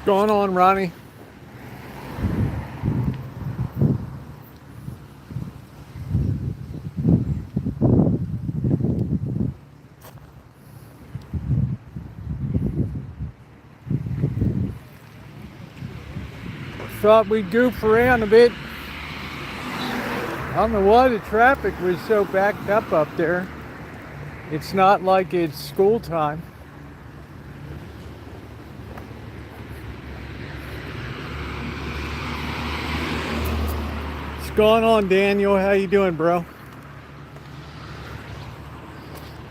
Going on, Ronnie? Thought we'd goof around a bit. I don't know why the traffic was so backed up there. It's not like it's school time. What's going on, Daniel? How you doing, bro?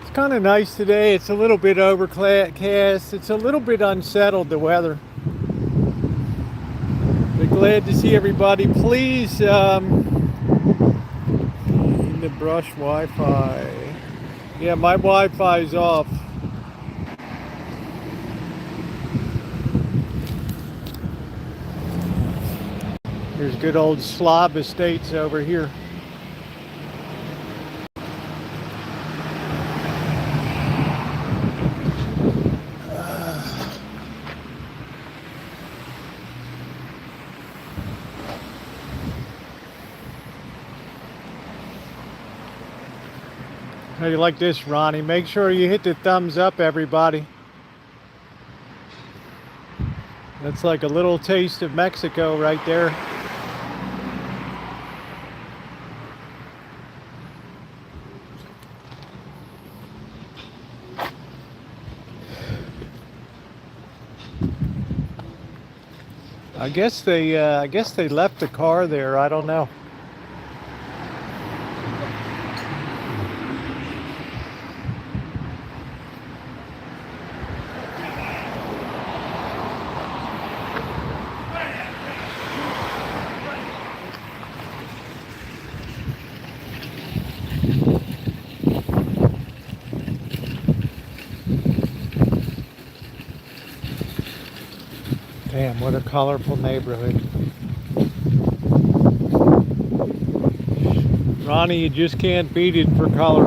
It's kind of nice today. It's a little bit overcast. It's a little bit unsettled, the weather. But glad to see everybody. Please, in the brush Wi-Fi. Yeah, my Wi-Fi is off. There's good old Slob Estates over here. How do you like this, Ronnie? Make sure you hit the thumbs up, everybody. That's like a little taste of Mexico right there. I guess they left the car there. I don't know. Damn, what a colorful neighborhood. Ronnie, you just can't beat it for color.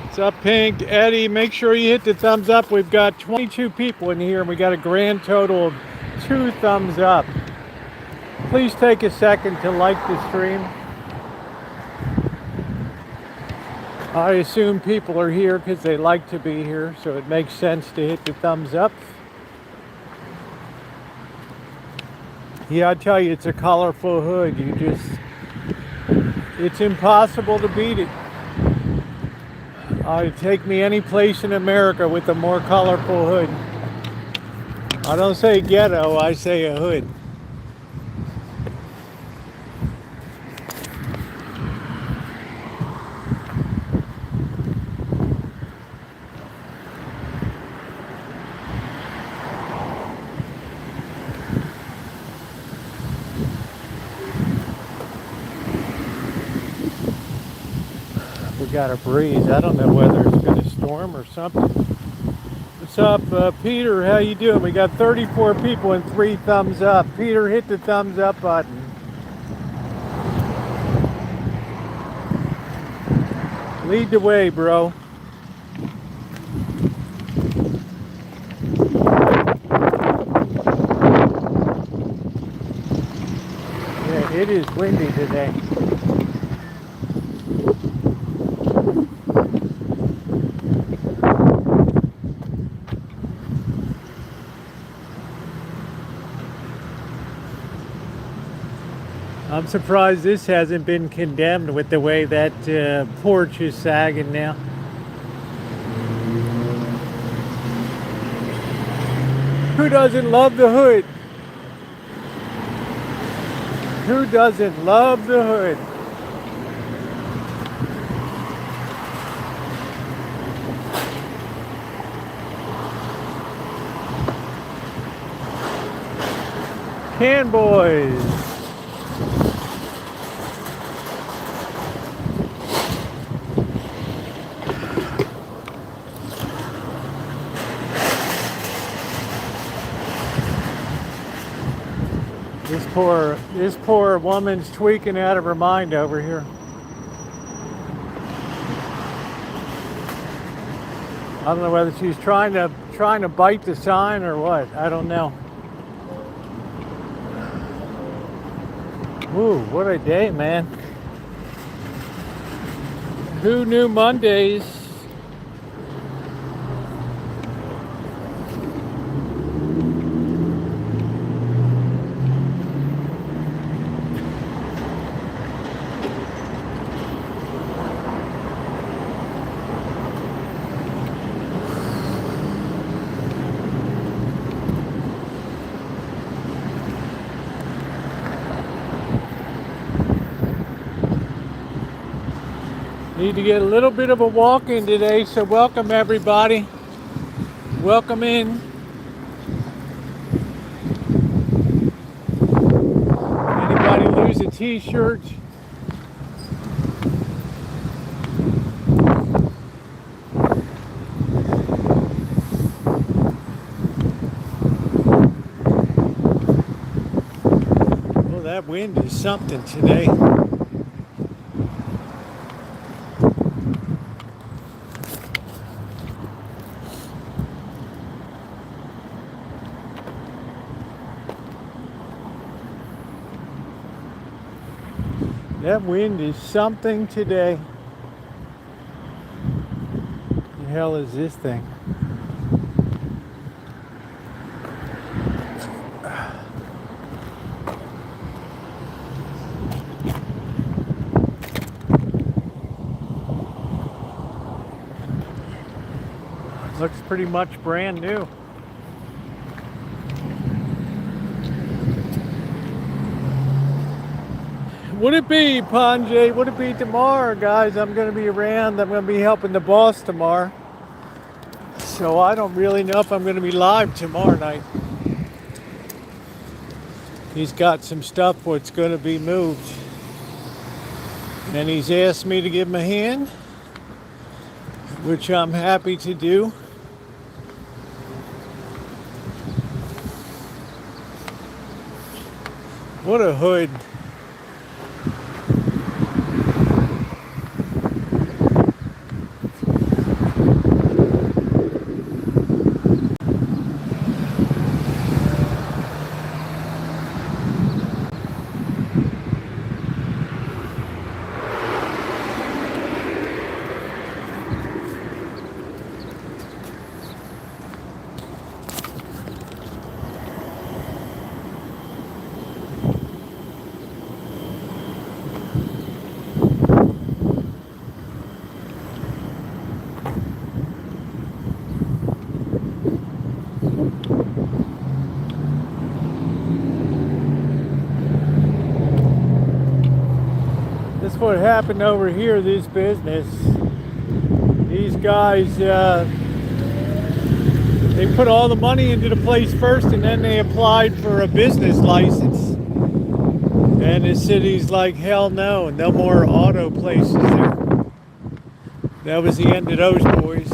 What's up, Pink? Eddie, make sure you hit the thumbs up. We've got 22 people in here and we got a grand total of 2 thumbs up. Please take a second to like the stream. I assume people are here because they like to be here, so it makes sense to hit the thumbs up. Yeah, I tell you, it's a colorful hood. It's impossible to beat it. Take me any place in America with a more colorful hood. I don't say ghetto, I say a hood. Got a breeze. I don't know whether it's going to storm or something. What's up, Peter? How you doing? We got 34 people and 3 thumbs up. Peter, hit the thumbs up button. Lead the way, bro. Yeah, it is windy today. I'm surprised this hasn't been condemned with the way that porch is sagging now. Who doesn't love the hood? Who doesn't love the hood? Can boys. This poor woman's tweaking out of her mind over here. I don't know whether she's trying to bite the sign or what. I don't know. Ooh, what a day, man. Who knew Mondays? Need to get a little bit of a walk in today, so welcome everybody. Welcome in. Anybody lose a t-shirt? Well, that wind is something today. That wind is something today. The hell is this thing? Looks pretty much brand new. Would it be, Panjay? Would it be tomorrow, guys? I'm going to be around. I'm going to be helping the boss tomorrow. So I don't really know if I'm going to be live tomorrow night. He's got some stuff that's going to be moved. And he's asked me to give him a hand, which I'm happy to do. What a hood. That's what happened over here, this business. These guys, they put all the money into the place first and then they applied for a business license. And the city's like, hell no, no more auto places there. That was the end of those boys.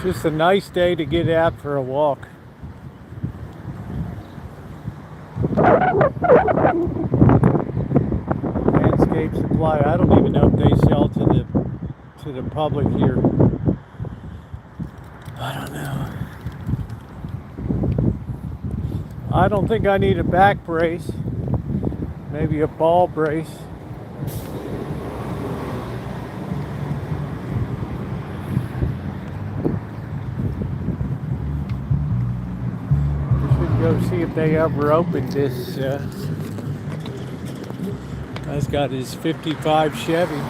Just a nice day to get out for a walk. Landscape supply. I don't even know if they sell to the public here. I don't know. I don't think I need a back brace. Maybe a ball brace. Go see if they ever opened this. Guy's got his 55 Chevy.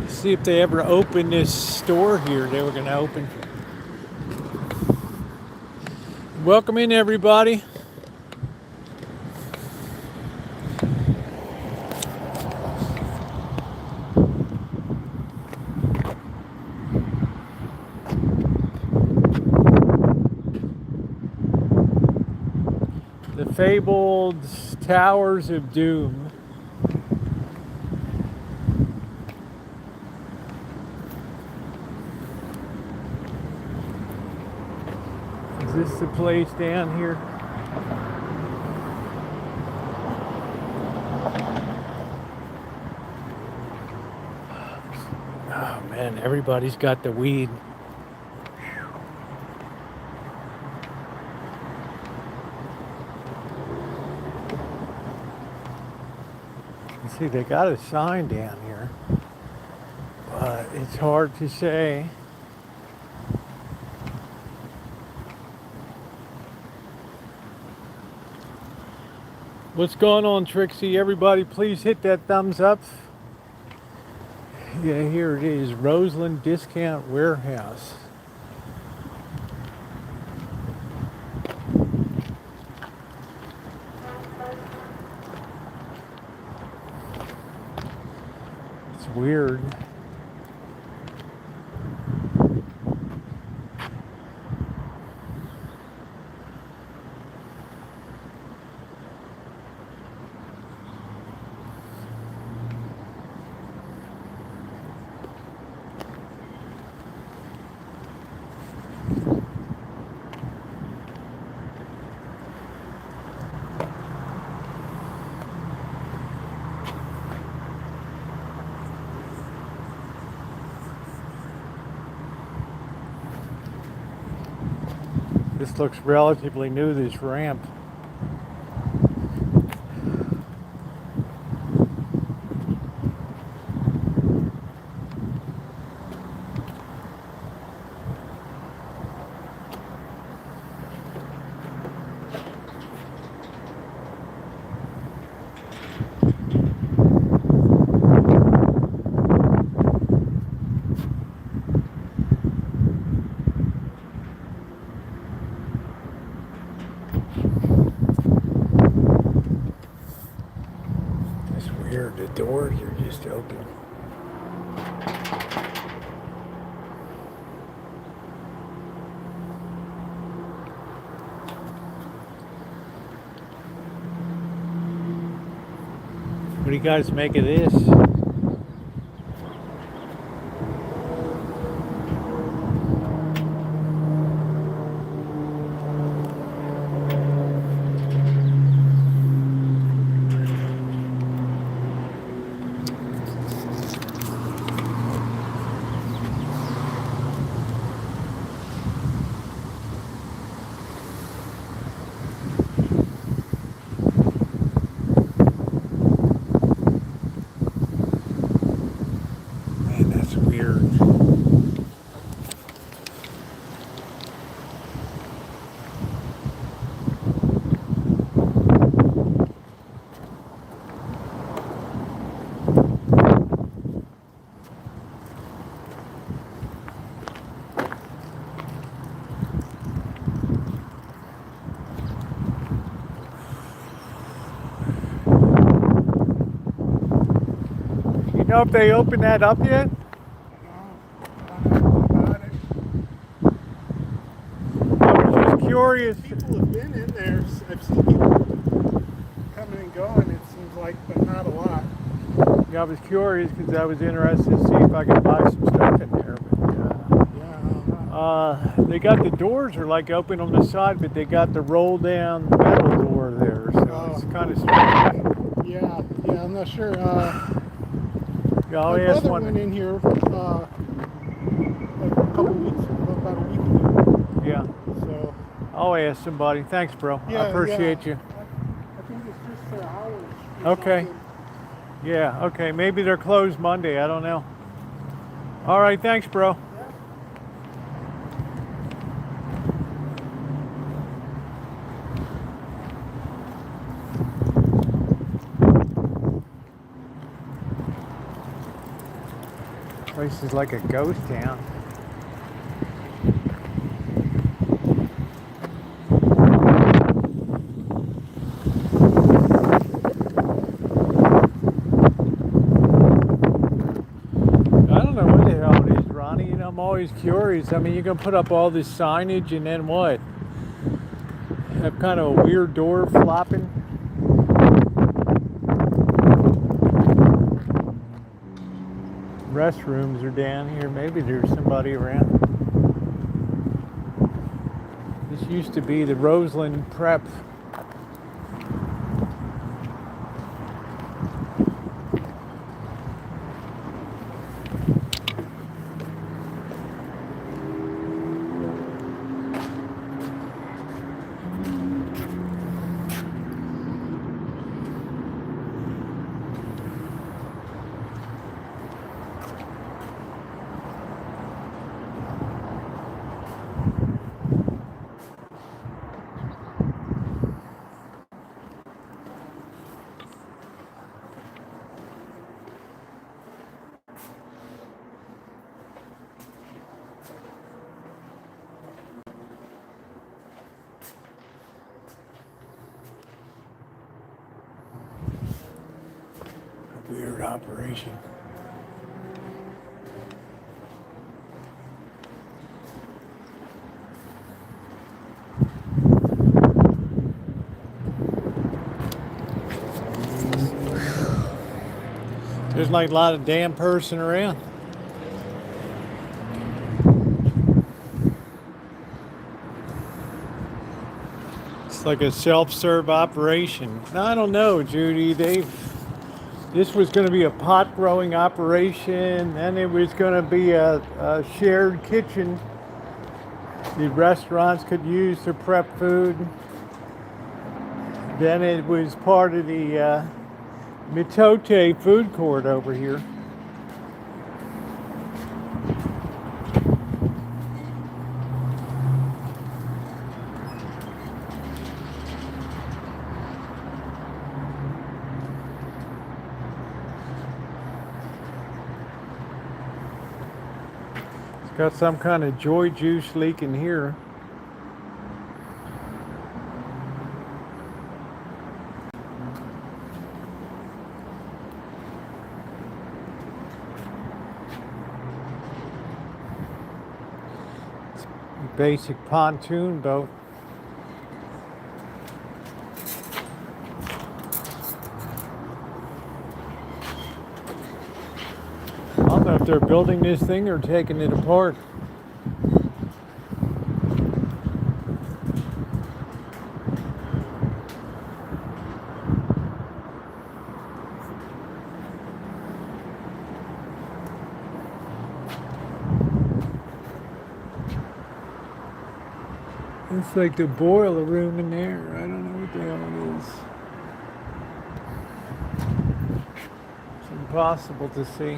See if they ever opened this store here they were going to open. Welcome in, everybody. Fabled Towers of Doom. Is this the place down here? Oh man, everybody's got the weed. See, they got a sign down here, but it's hard to say. What's going on, Trixie? Everybody, please hit that thumbs up. Yeah, here it is, Roseland Discount Warehouse. It's weird. This looks relatively new, this ramp. The doors are just open. What do you guys make of this? You know if they opened that up yet? I was just curious. People have been in there. I've seen people coming and going, it seems like, but not a lot. Yeah, I was curious because I was interested to see if I could buy some stuff in there. But, they got the doors are like open on the side, but they got the roll down metal door there, so it's kind of strange. Yeah, I'm not sure. Yeah, I'll my ask brother one. went in here like a couple weeks ago, about a week ago. Yeah. So I'll ask somebody. Thanks, bro. yeah, I appreciate you. I think it's just for hours. Okay. Something. Yeah, okay. Maybe they're closed Monday. I don't know. All right. Thanks, bro. Place is like a ghost town. I don't know what the hell it is, Ronnie. I'm always curious. I mean, you can put up all this signage and then what? Have kind of a weird door flopping. Restrooms are down here. Maybe there's somebody around. This used to be the Roseland Prep. Weird operation. There's like a lot of damn person around. It's like a self-serve operation. I don't know, Judy. This was going to be a pot growing operation, then it was going to be a shared kitchen the restaurants could use to prep food. Then it was part of the Mitote food court over here. Got some kind of joy juice leaking here. It's a basic pontoon boat. I don't know if they're building this thing or taking it apart. It's like the boiler room in there. I don't know what the hell it is. It's impossible to see.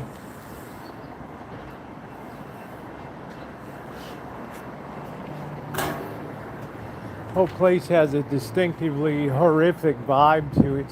Whole place has a distinctively horrific vibe to it.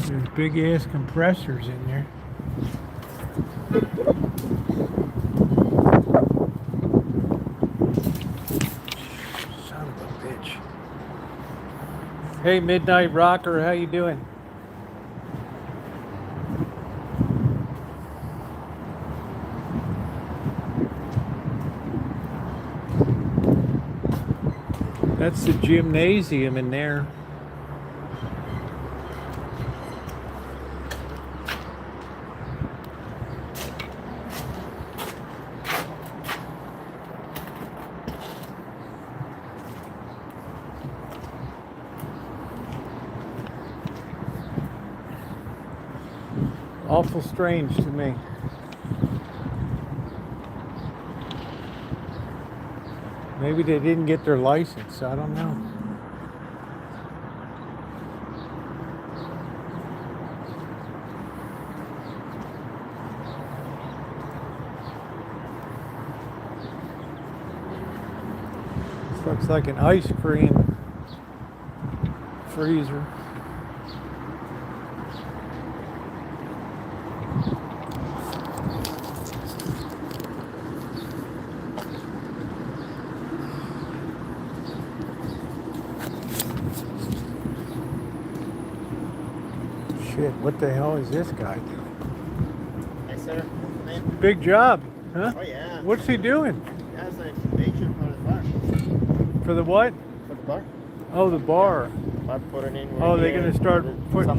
There's big ass compressors in there. Hey, Midnight Rocker, how you doing? That's the gymnasium in there. Awful strange to me. Maybe they didn't get their license, I don't know. This looks like an ice cream freezer. shit, what the hell is this guy doing? Hey, sir. Man. Big job, huh? Oh, yeah. What's he doing? He has an extension for the bar. For the what? For the bar. Oh, the bar. I put it in. Oh, they're going to start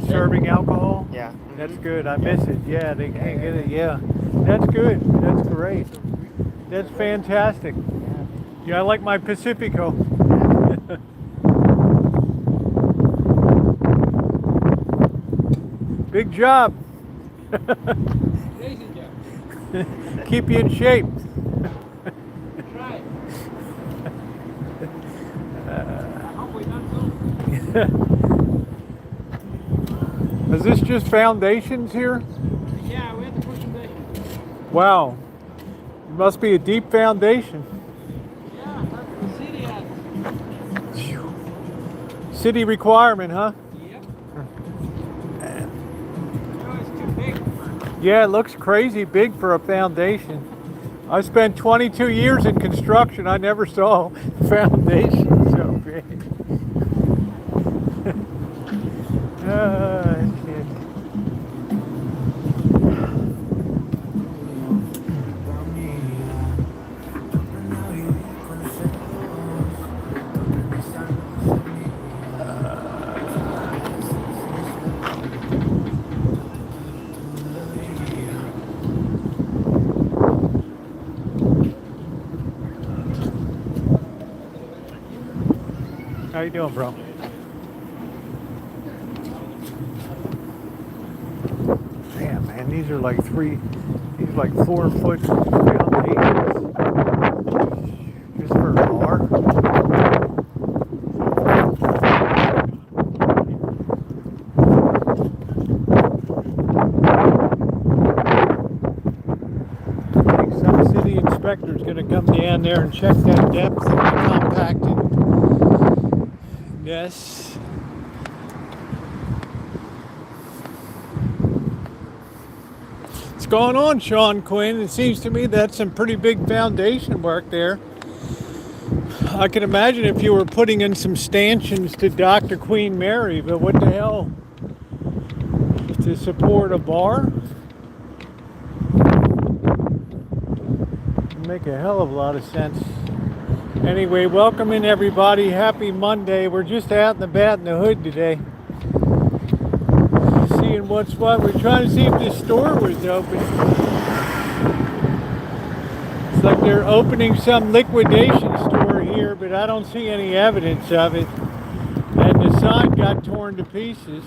serving alcohol? Yeah. That's good. I miss it. Yeah, they can't get it. Yeah. That's good. That's great. That's fantastic. Yeah, I like my Pacifico. Big job. Keep you in shape. Try it. I hope we done so. Is this just foundations here? Yeah, we had to put some big. Wow. It must be a deep foundation. Yeah, that's what the city has. City requirement, huh? Yep. It's too big. Yeah, it looks crazy big for a foundation. I spent 22 years in construction. I never saw a foundation so big. Shit. How you doing, bro? Damn, man, these are like 4-foot foundations. Just for a bar. I think some city inspector's gonna come down there and check that depth of the compacted. Yes. What's going on, Sean Quinn? It seems to me that's some pretty big foundation work there. I can imagine if you were putting in some stanchions to Dr. Queen Mary, but what the hell? To support a bar? Make a hell of a lot of sense. Anyway, welcome in everybody. Happy Monday. We're just out and about in the hood today. Seeing what's what. We're trying to see if this store was open. It's like they're opening some liquidation store here, but I don't see any evidence of it. And the sign got torn to pieces.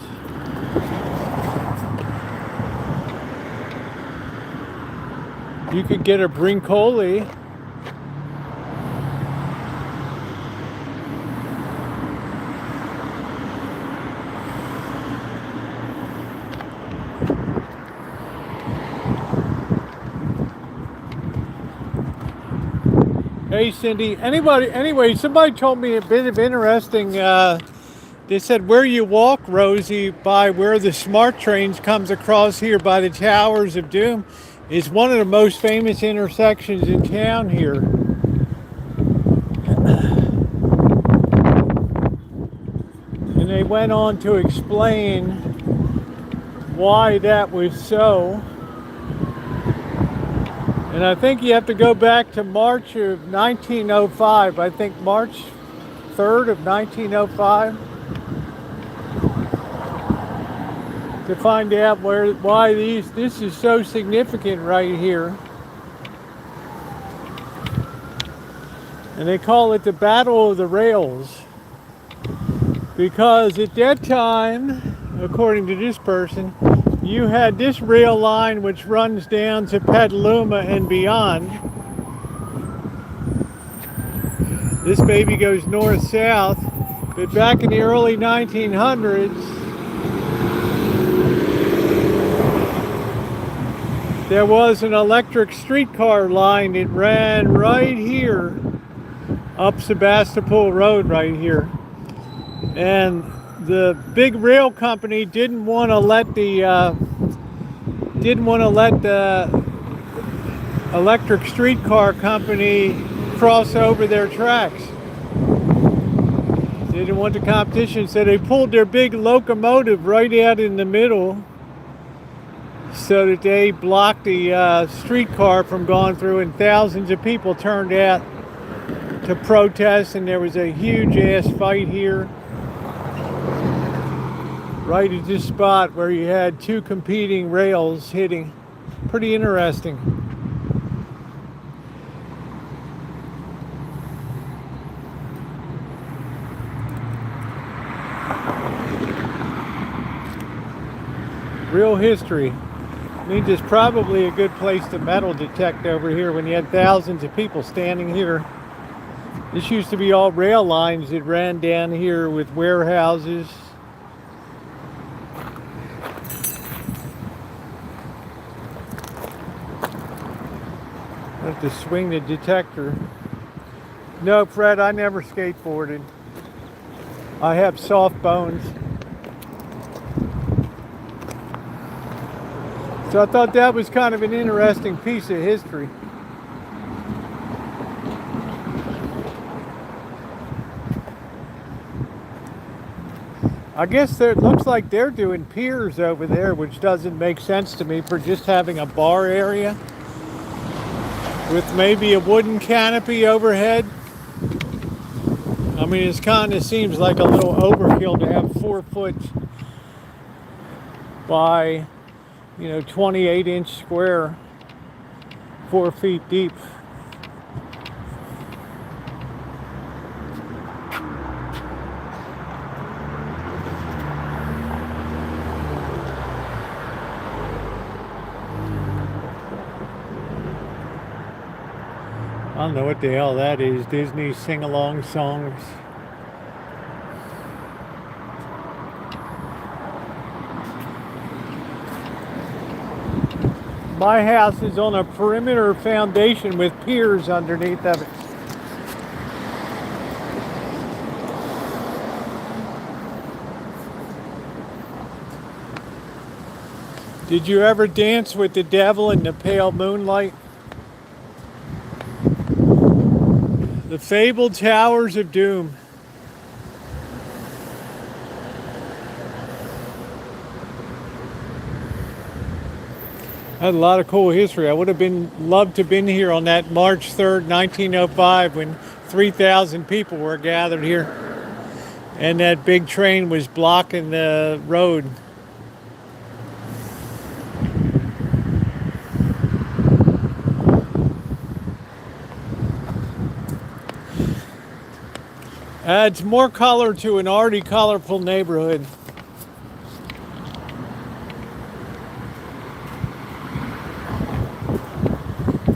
You could get a Brincoli. Hey Cindy, anyway, somebody told me a bit of interesting, they said where you walk, Rosie, by where the SMART trains comes across here by the Towers of Doom is one of the most famous intersections in town here. And they went on to explain why that was so. And I think you have to go back to March of 1905. I think March 3rd of 1905 to find out why this is so significant right here. And they call it the Battle of the Rails because at that time, according to this person, you had this rail line which runs down to Petaluma and beyond. This baby goes north-south, but back in the early 1900s, there was an electric streetcar line that ran right here up Sebastopol Road right here. And the big rail company didn't want to let the electric streetcar company cross over their tracks. They didn't want the competition, so they pulled their big locomotive right out in the middle so that they blocked the streetcar from going through, and thousands of people turned out to protest, and there was a huge ass fight here right at this spot where you had two competing rails hitting. Pretty interesting. Real history. Means it's probably a good place to metal detect over here when you had thousands of people standing here. This used to be all rail lines that ran down here with warehouses. I have to swing the detector. No, Fred, I never skateboarded. I have soft bones. So I thought that was kind of an interesting piece of history. I guess it looks like they're doing piers over there, which doesn't make sense to me for just having a bar area with maybe a wooden canopy overhead. I mean, it kind of seems like a little overkill to have 4 foot by 28-inch square, 4 feet deep. I don't know what the hell that is. Disney sing-along songs. My house is on a perimeter foundation with piers underneath of it. Did you ever dance with the devil in the pale moonlight? The fabled towers of doom. Had a lot of cool history. I would have loved to have been here on that March 3rd, 1905, when 3,000 people were gathered here, and that big train was blocking the road. Adds more color to an already colorful neighborhood.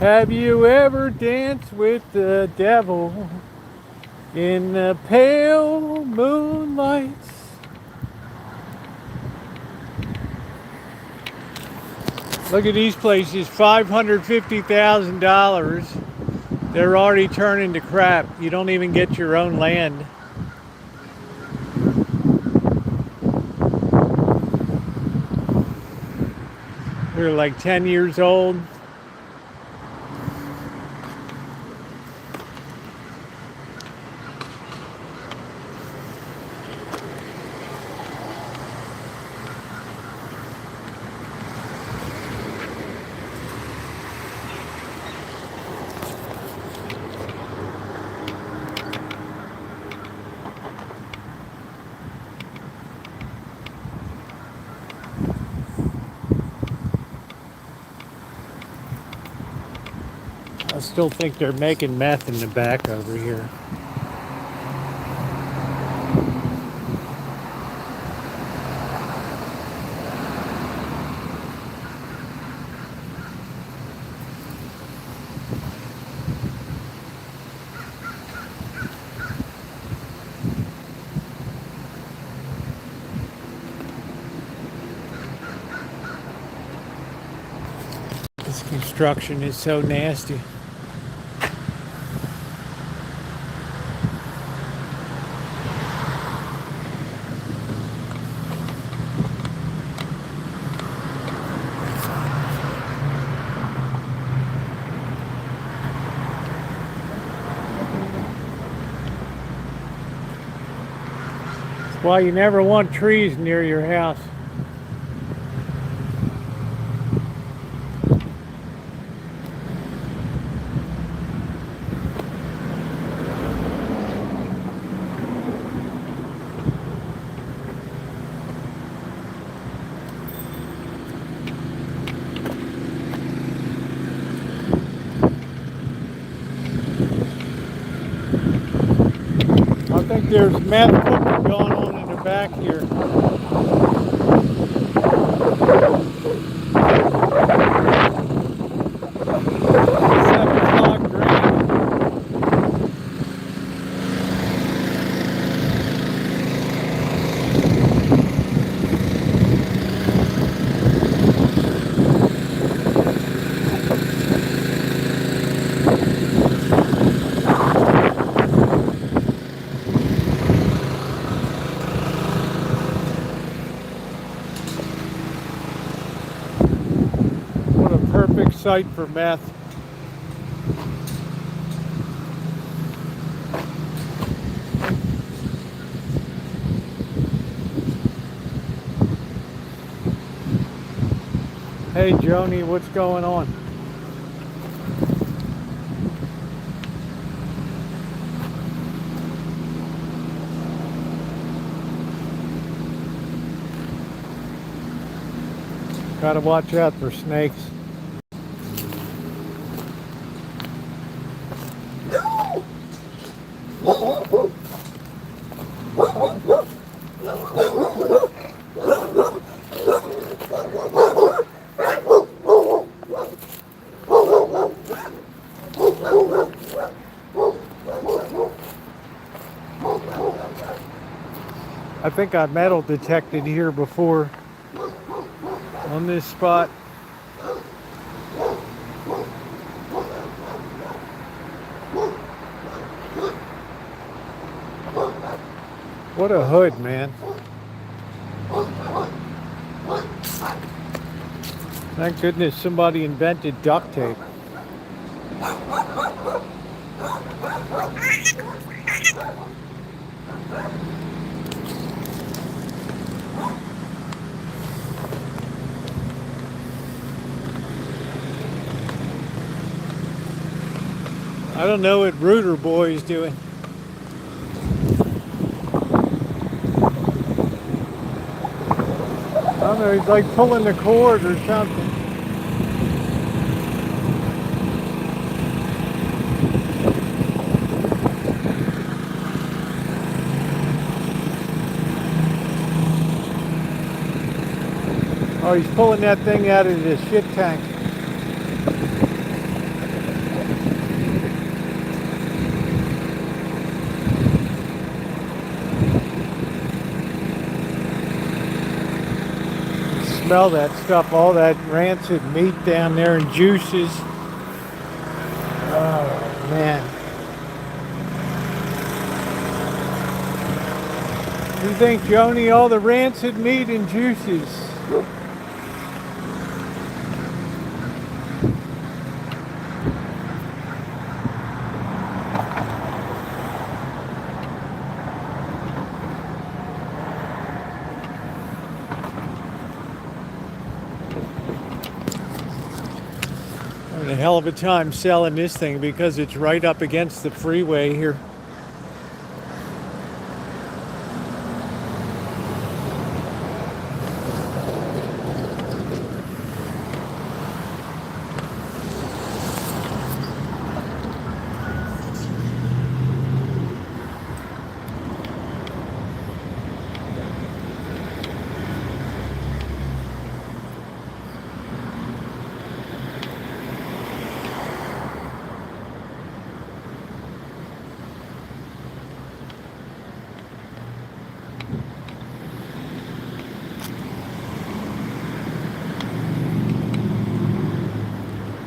Have you ever danced with the devil in the pale moonlights? Look at these places, $550,000. They're already turning to crap. You don't even get your own land. They're like 10 years old. I still think they're making meth in the back over here. This construction is so nasty. Why you never want trees near your house. I think there's meth cooking going on in the back here. 7 o'clock green. What a perfect site for meth. Hey Joni, what's going on? Gotta watch out for snakes. I think I metal detected here before on this spot. What a hood, man. Thank goodness somebody invented duct tape. I don't know what Rooter Boy is doing. I don't know, he's like pulling the cord or something. Oh, he's pulling that thing out of the shit tank. Smell that stuff, all that rancid meat down there and juices. Oh man. What do you think, Joni? All the rancid meat and juices. A hell of a time selling this thing because it's right up against the freeway here.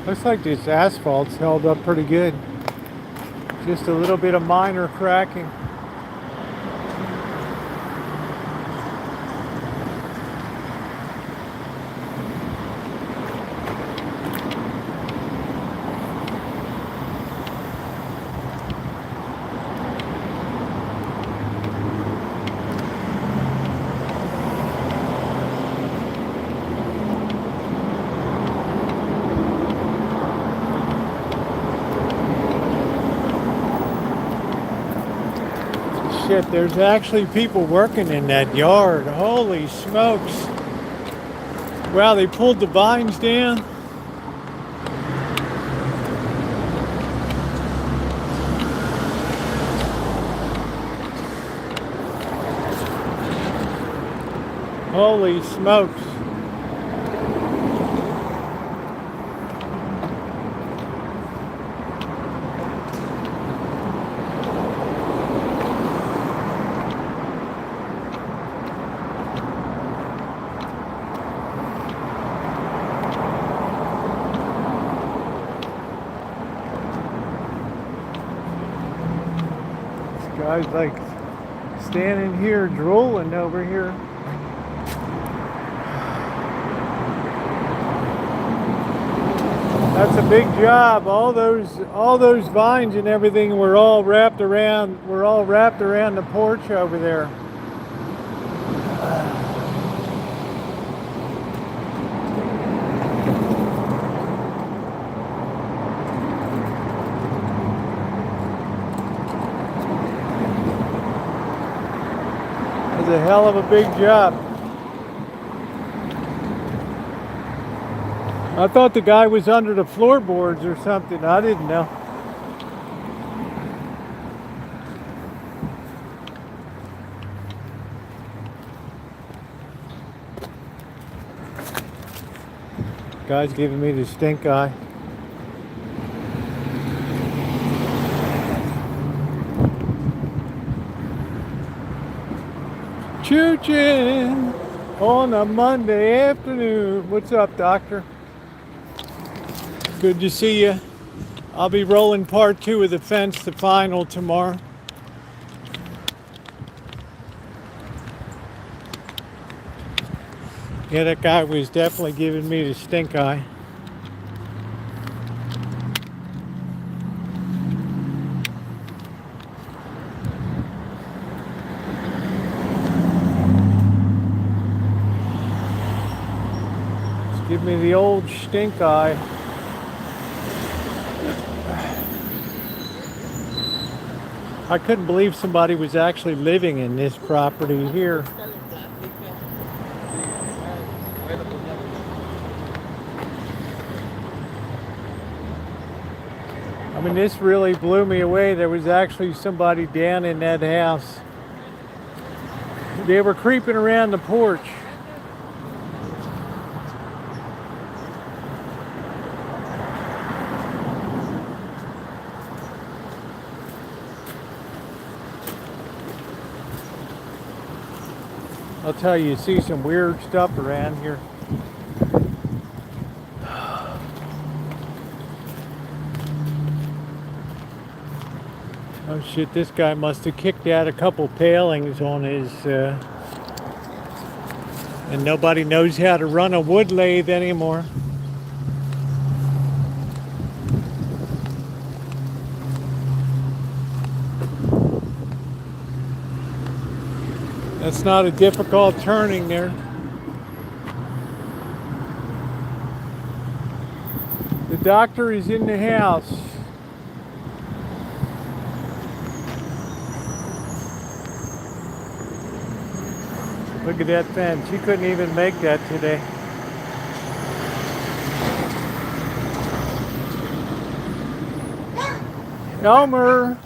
Looks like this asphalt's held up pretty good. Just a little bit of minor cracking. shit, there's actually people working in that yard. Holy smokes. Wow, they pulled the vines down. Holy smokes. This guy's like standing here drooling over here. That's a big job. All those vines and everything were all wrapped around the porch over there. It was a hell of a big job. I thought the guy was under the floorboards or something. I didn't know. Guy's giving me the stink eye. Choo-chin on a Monday afternoon. What's up, doctor? Good to see you. I'll be rolling part 2 of the fence, the final, tomorrow. Yeah, that guy was definitely giving me the stink eye. Just give me the old stink eye. I couldn't believe somebody was actually living in this property here. I mean, this really blew me away. There was actually somebody down in that house. They were creeping around the porch. I'll tell you, see some weird stuff around here. Oh shit, this guy must have kicked out a couple palings on his, and nobody knows how to run a wood lathe anymore. That's not a difficult turning there. The doctor is in the house. Look at that fence. He couldn't even make that today. Elmer.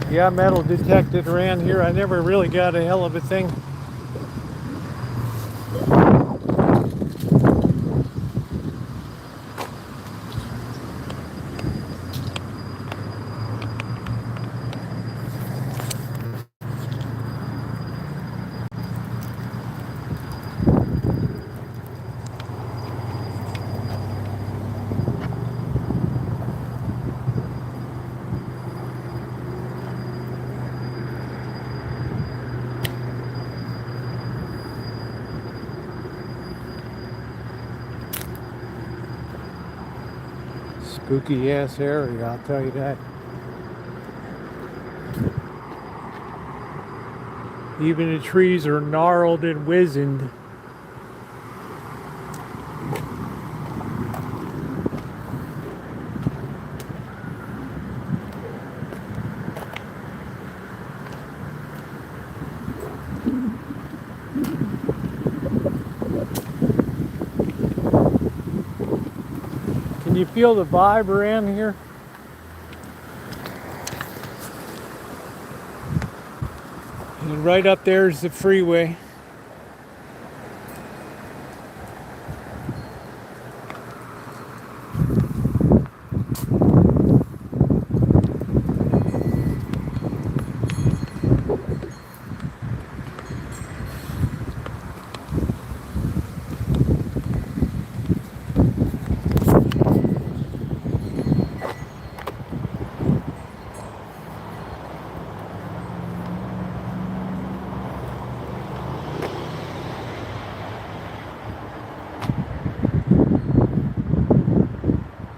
Yeah, metal detected around here. I never really got a hell of a thing. Spooky ass area, I'll tell you that. Even the trees are gnarled and wizened. Can you feel the vibe around here? And right up there is the freeway.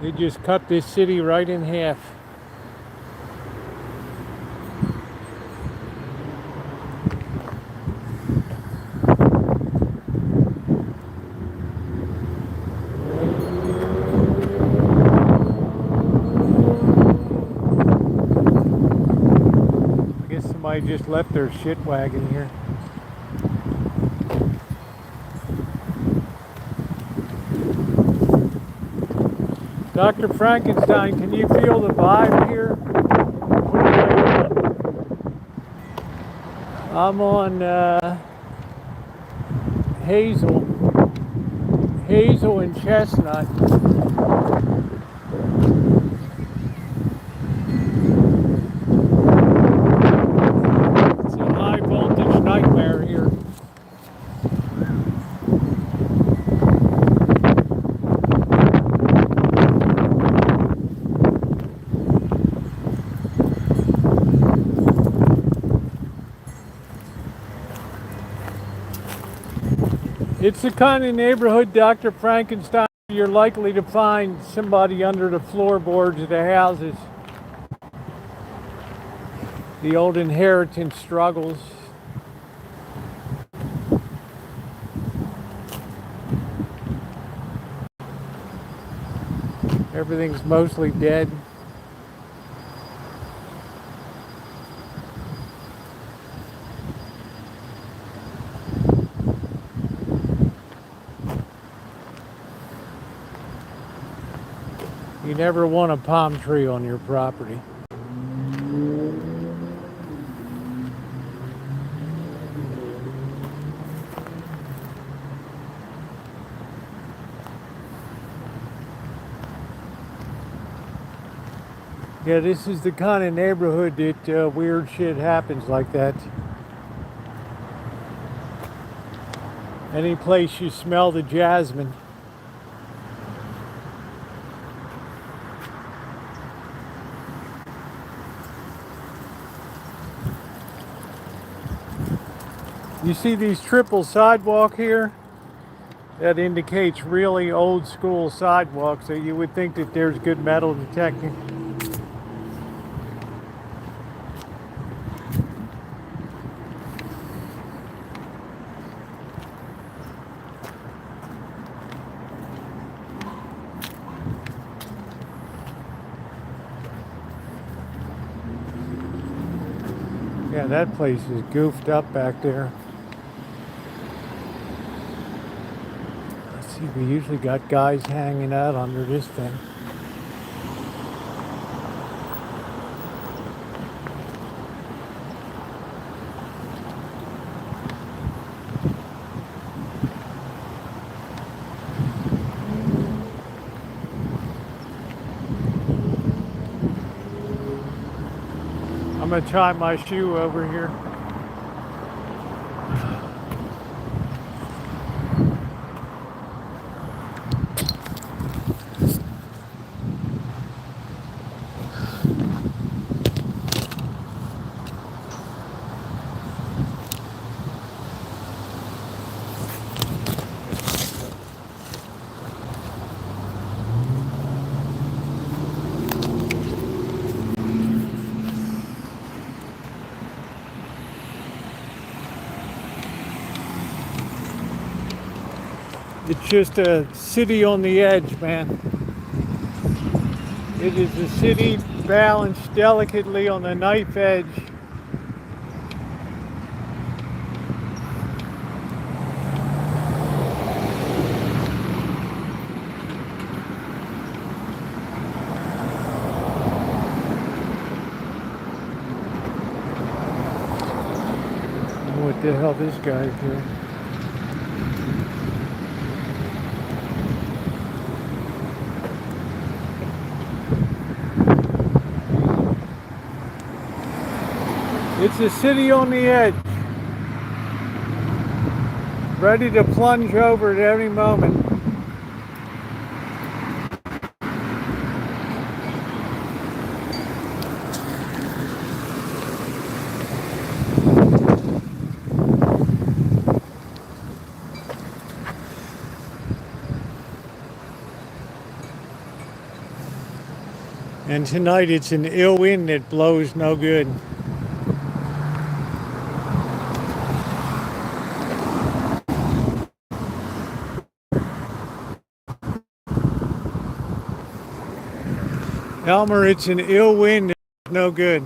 They just cut this city right in half. I guess somebody just left their shit wagon here. Dr. Frankenstein, can you feel the vibe here? What am I on? I'm on Hazel and Chestnut. It's a high voltage nightmare here. It's the kind of neighborhood, Dr. Frankenstein, you're likely to find somebody under the floorboards of the houses. The old inheritance struggles. Everything's mostly dead. You never want a palm tree on your property. Yeah, this is the kind of neighborhood that weird shit happens like that. Any place you smell the jasmine. You see these triple sidewalk here? That indicates really old school sidewalk, so you would think that there's good metal detecting. Yeah, that place is goofed up back there. Let's see, we usually got guys hanging out under this thing. I'm gonna tie my shoe over here. It's just a city on the edge, man. It is a city balanced delicately on the knife edge. What the hell this guy's doing? It's a city on the edge, ready to plunge over at any moment. And tonight it's an ill wind that blows no good. Elmer, it's an ill wind that's no good.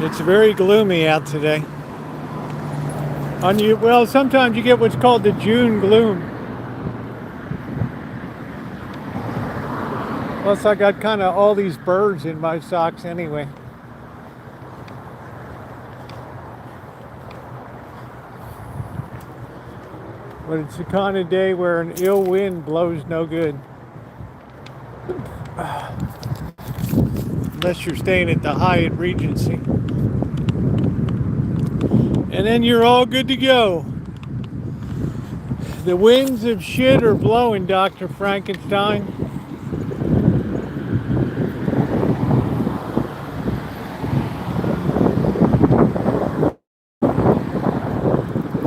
It's very gloomy out today. Well, sometimes you get what's called the June gloom. Plus, I got kind of all these birds in my socks anyway. But it's the kind of day where an ill wind blows no good. Unless you're staying at the Hyatt Regency. And then you're all good to go. The winds of shit are blowing, Dr. Frankenstein.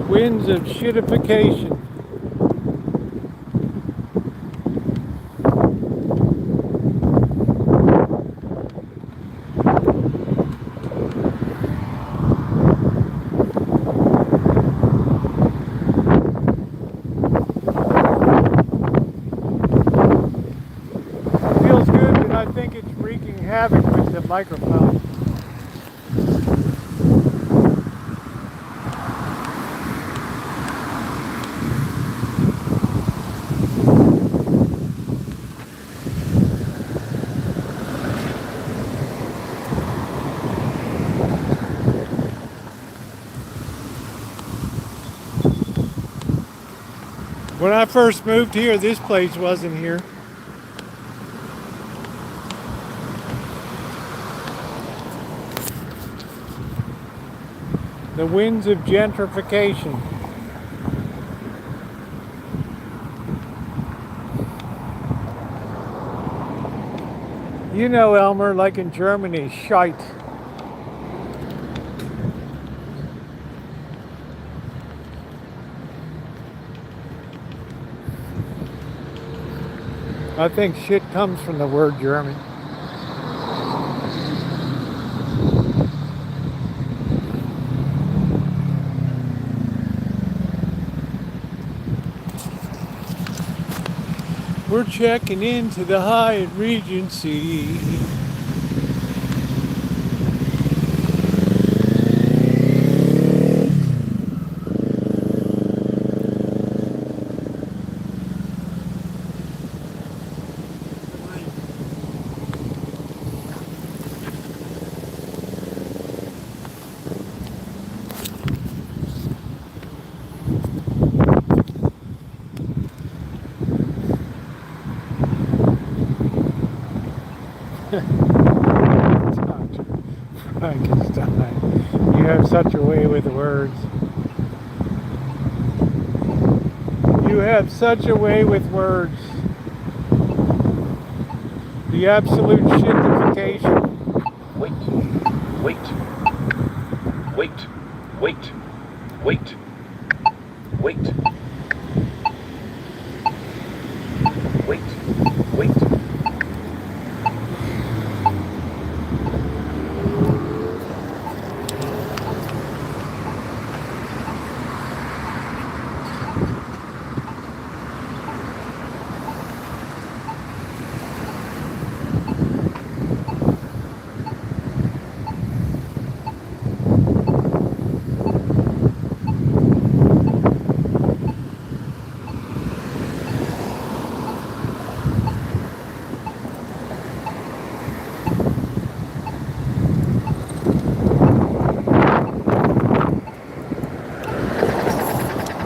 Winds of shitification. Feels good, but I think it's wreaking havoc with the microphone. When I first moved here, this place wasn't here. The winds of gentrification. You know, Elmer, like in Germany, shite. I think shit comes from the word German. We're checking into the Hyatt Regency. Dr. Frankenstein. You have such a way with words. You have such a way with words. The absolute shitification. Wait, wait, wait, wait, wait, wait, wait, wait.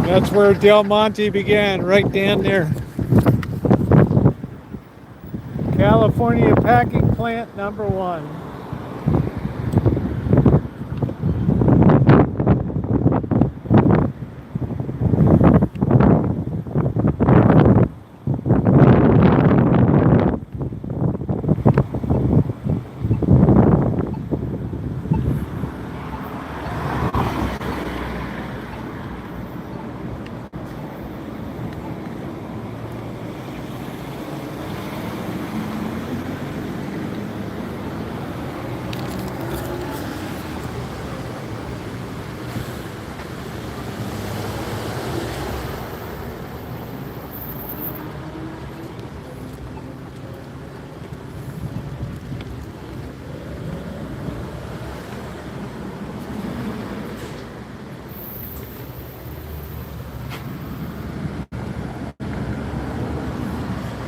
That's where Del Monte began, right down there. California packing plant number 1.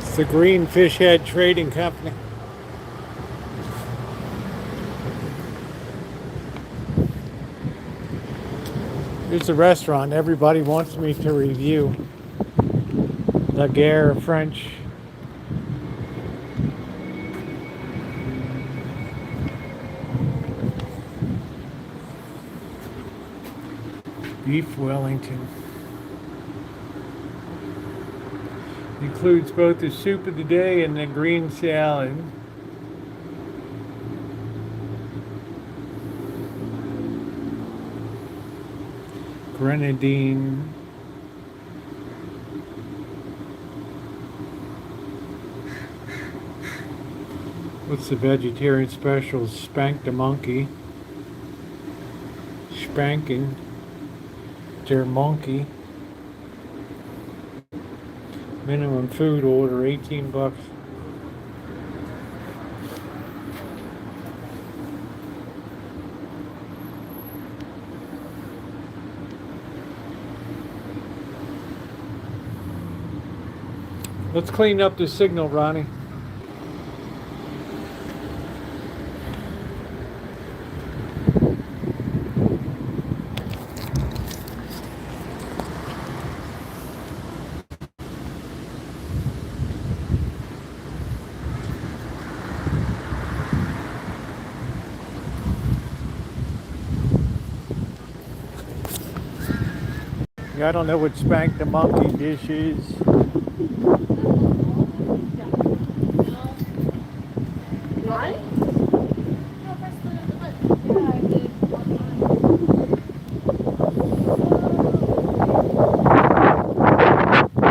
It's the Green Fish Head Trading Company. Here's the restaurant everybody wants me to review. La Gare French. Beef Wellington. Includes both the soup of the day and the green salad. Grenadine. What's the vegetarian special? Spank the monkey. Spanking their monkey. Minimum food order, $18. Let's clean up the signal, Ronnie. Yeah, I don't know what Spank the Monkey dish is.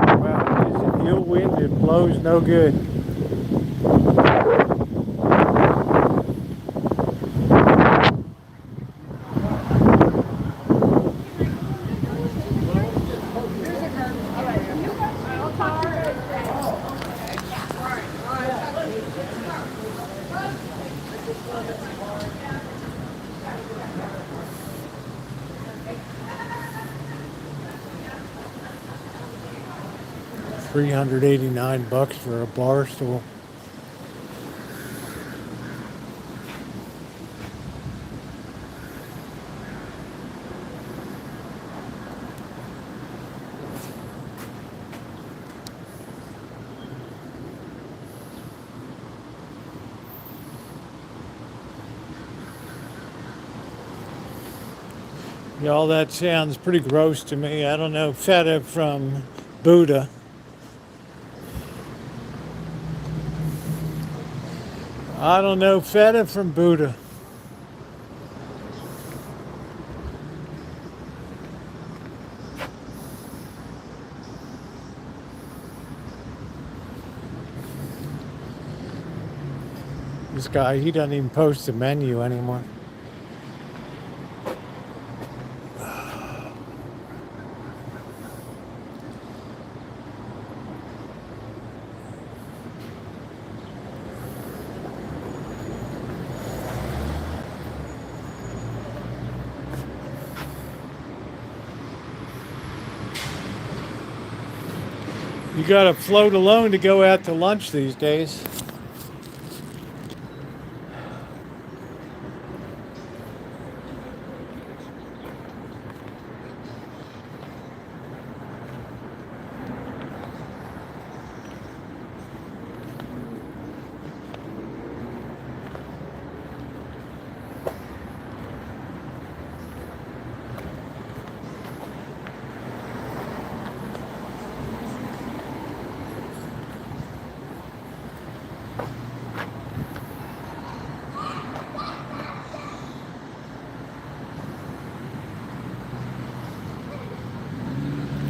Wow, it's a heel wind, it blows no good. $389 for a bar stool. Y'all, that sounds pretty gross to me. I don't know. Feta from Buddha. I don't know. Feta from Buddha. This guy, he doesn't even post the menu anymore. You gotta float alone to go out to lunch these days.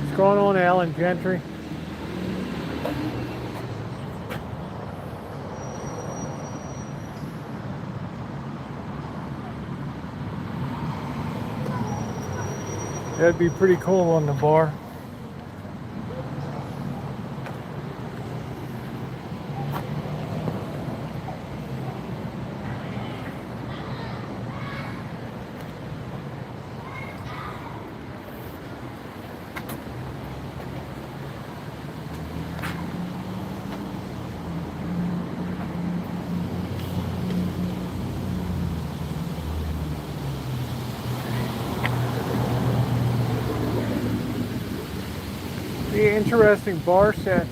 What's going on, Alan Gentry? That'd be pretty cool on the bar. Be an interesting bar set.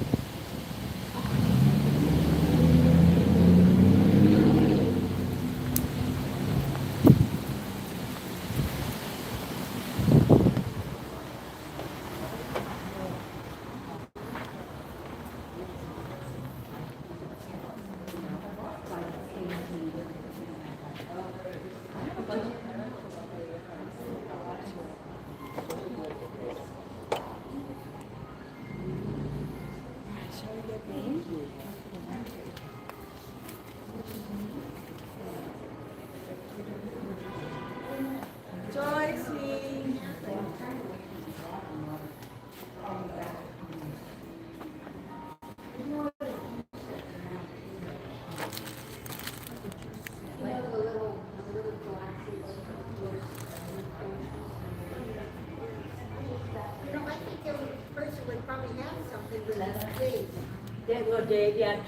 Well, Dave, yeah,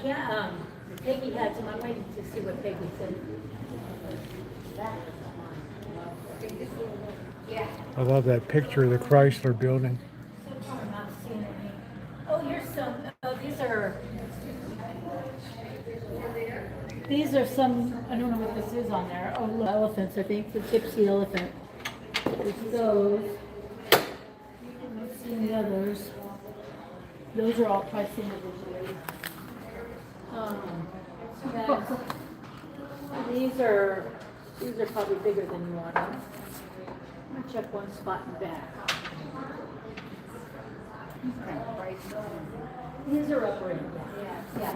Peggy had some. I'm waiting to see what Peggy said. I love that picture of the Chrysler building. I'm not seeing any. Oh, here's some. Oh, these are some. I don't know what this is on there. Oh, look, elephants. I think the gypsy elephant. There's those. I'm not seeing the others. Those are all priced individually. Next, these are probably bigger than you want them. I'm gonna check one spot in the back. These are upper end. Yeah.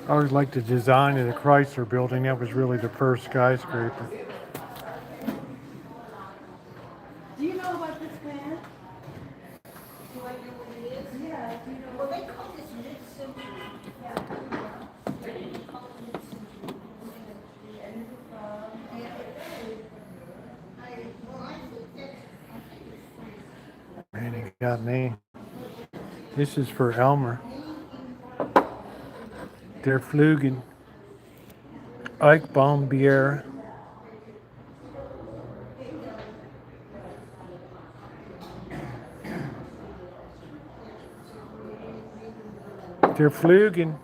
I always liked the design of the Chrysler building. That was really the first skyscraper. Do you know about this man? Do I know what it is? Yeah. Do you know? Well, they call this mid-century. Man, it got me. This is for Elmer. Der Flugen. Ike Bombier. Der Flügen.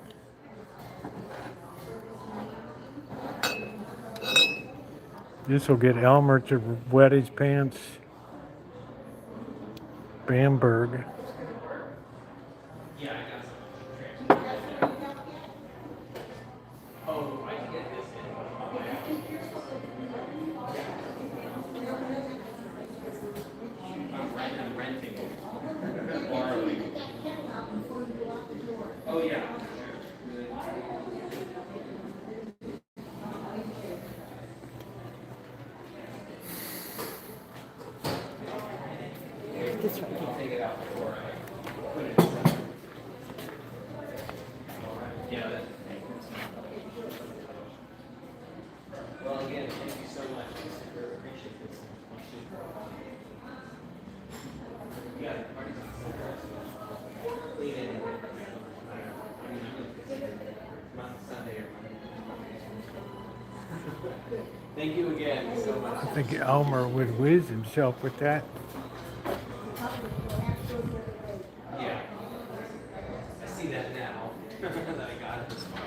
This will get Elmer to wet his pants. Bamberg. This right here. Thank you again so much. I think Elmer would whiz himself with that. Yeah. I see that now. that I got it this far.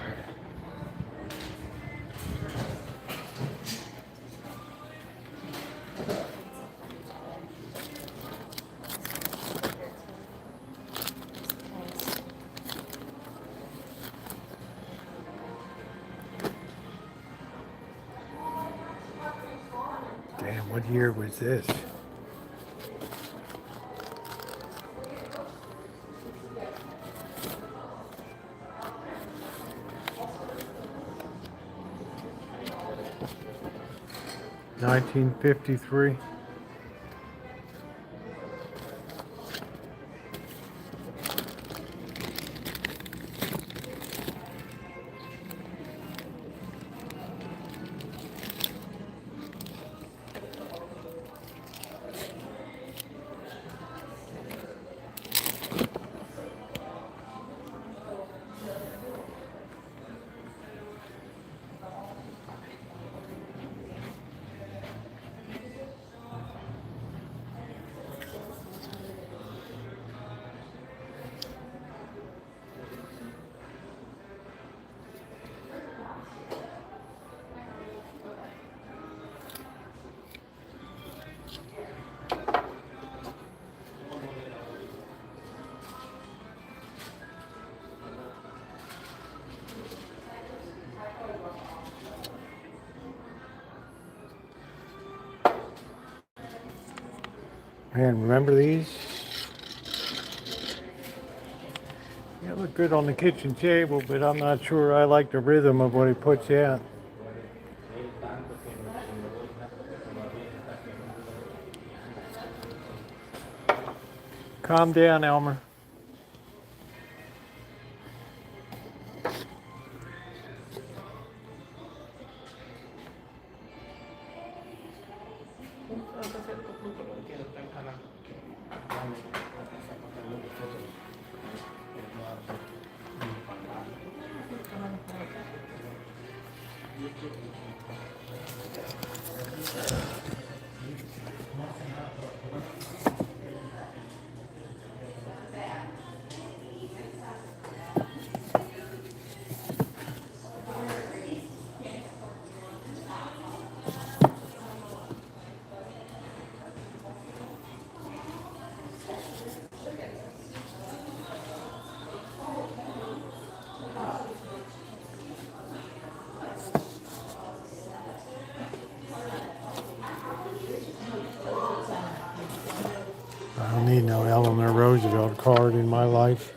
Damn, what year was this? $1953. Man, remember these? They look good on the kitchen table, but I'm not sure I like the rhythm of what he puts out. Calm down, Elmer. I don't need no Eleanor Roosevelt card in my life.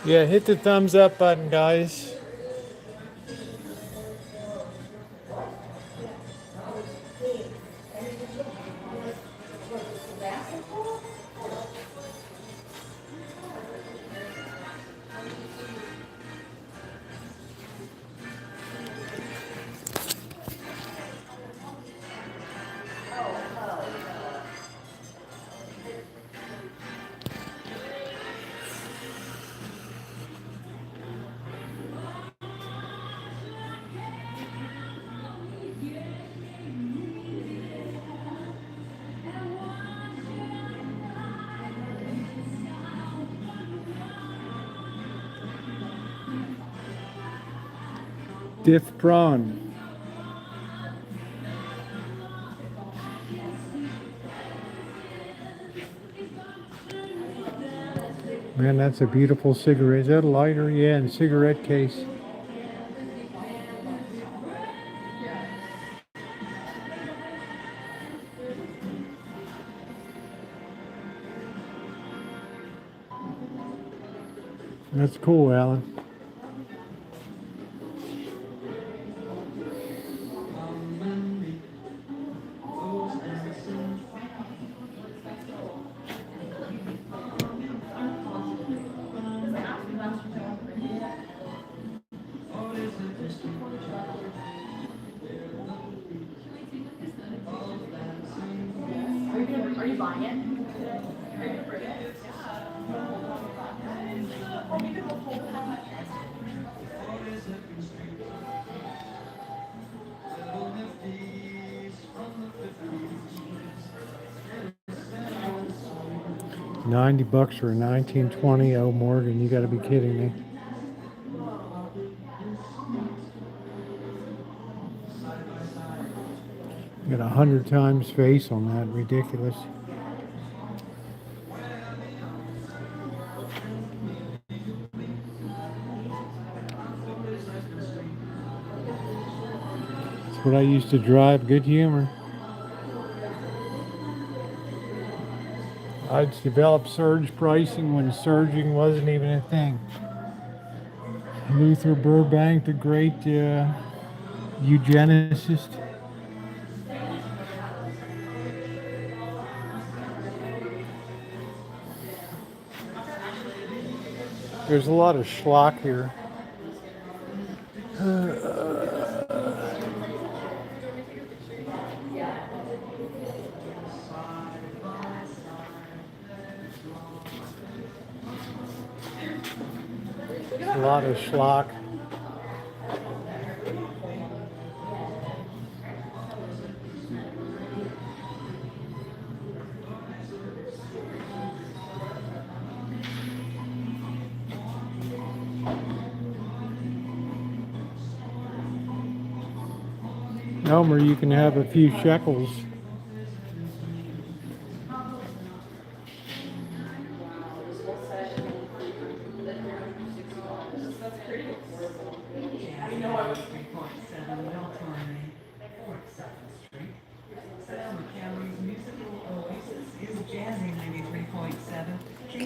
Yeah, hit the thumbs up button, guys. Stiff prawn. Man, that's a beautiful cigarette. Is that a lighter? Yeah, and cigarette case. That's cool, Alan. Are you buying it? 90 bucks for a 1920. Oh, Morgan, you got to be kidding me. Got 100 times face on that. Ridiculous. That's what I used to drive. Good humor. I'd developed surge pricing when surging wasn't even a thing. Luther Burbank, the great eugenicist. There's a lot of schlock here. A lot of schlock. Elmer, you can have a few shekels.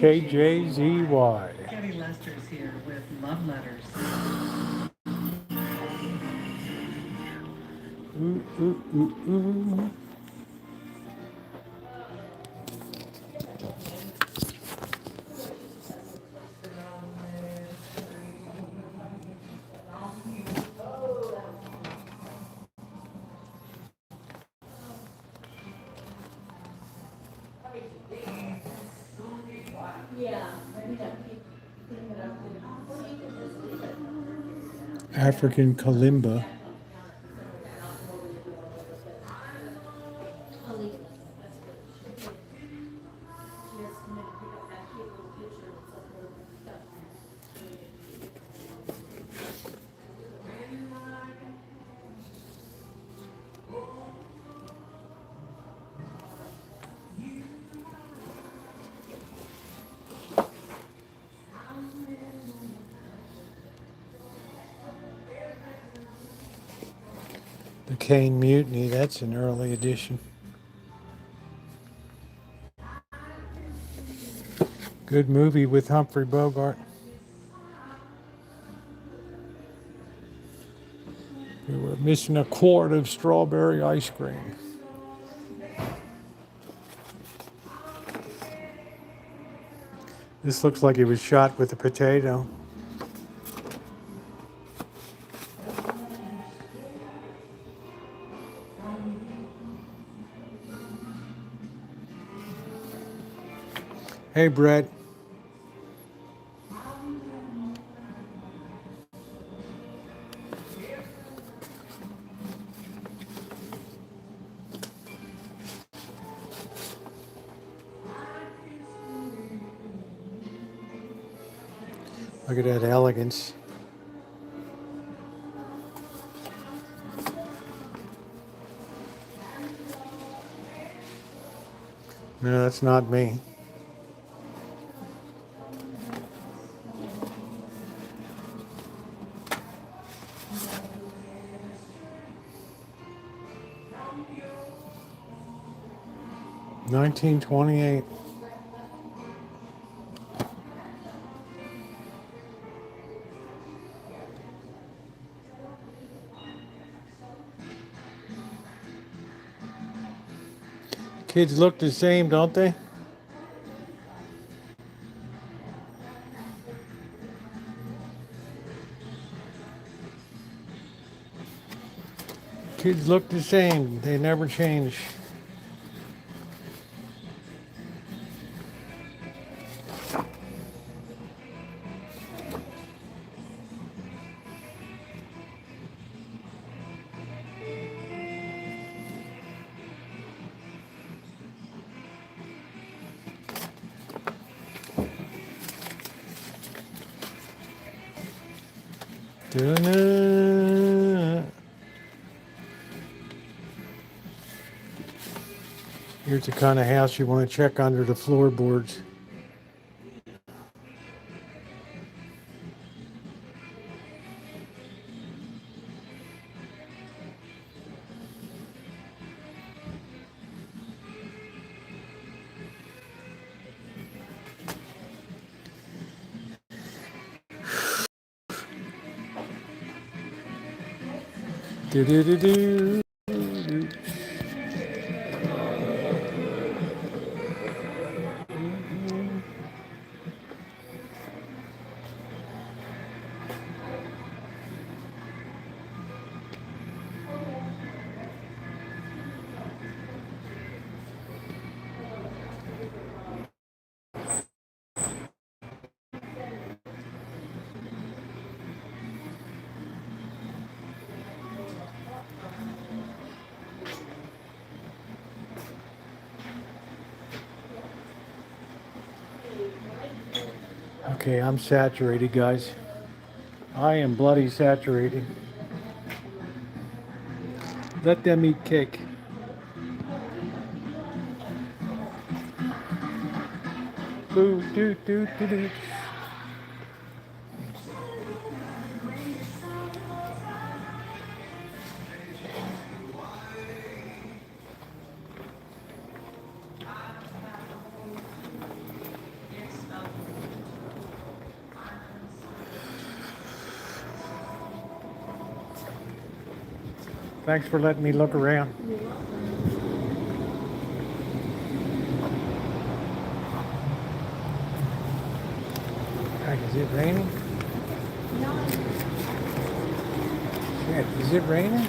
KJZY. Kenny Lester's here with love letters. Ooh, ooh, ooh, ooh. African kalimba. The Cane Mutiny, that's an early edition. Good movie with Humphrey Bogart. We were missing a quart of strawberry ice cream. This looks like it was shot with a potato. Hey, Brett. Look at that elegance. No, that's not me. $19.28. Kids look the same, don't they? Kids look the same. They never change. Da-na. Here's the kind of house you want to check under the floorboards. Do-do-do-do. Okay, I'm saturated, guys. I am bloody saturated. Let them eat cake. Boo, doo, doo, doo, doo. Thanks for letting me look around. Heck, is it raining? Shit, is it raining?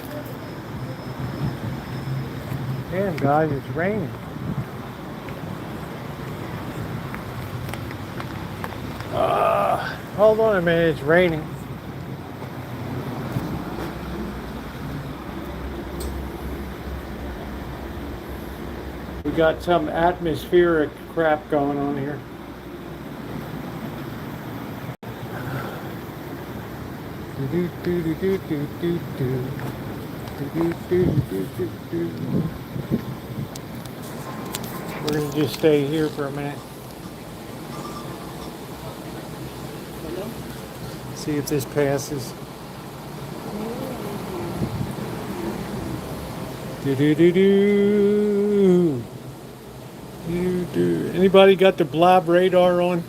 Damn, guys, it's raining. Hold on a minute, it's raining. We got some atmospheric crap going on here. We're gonna just stay here for a minute. See if this passes. Do-do-do-do. Do-do. Anybody got the blob radar on?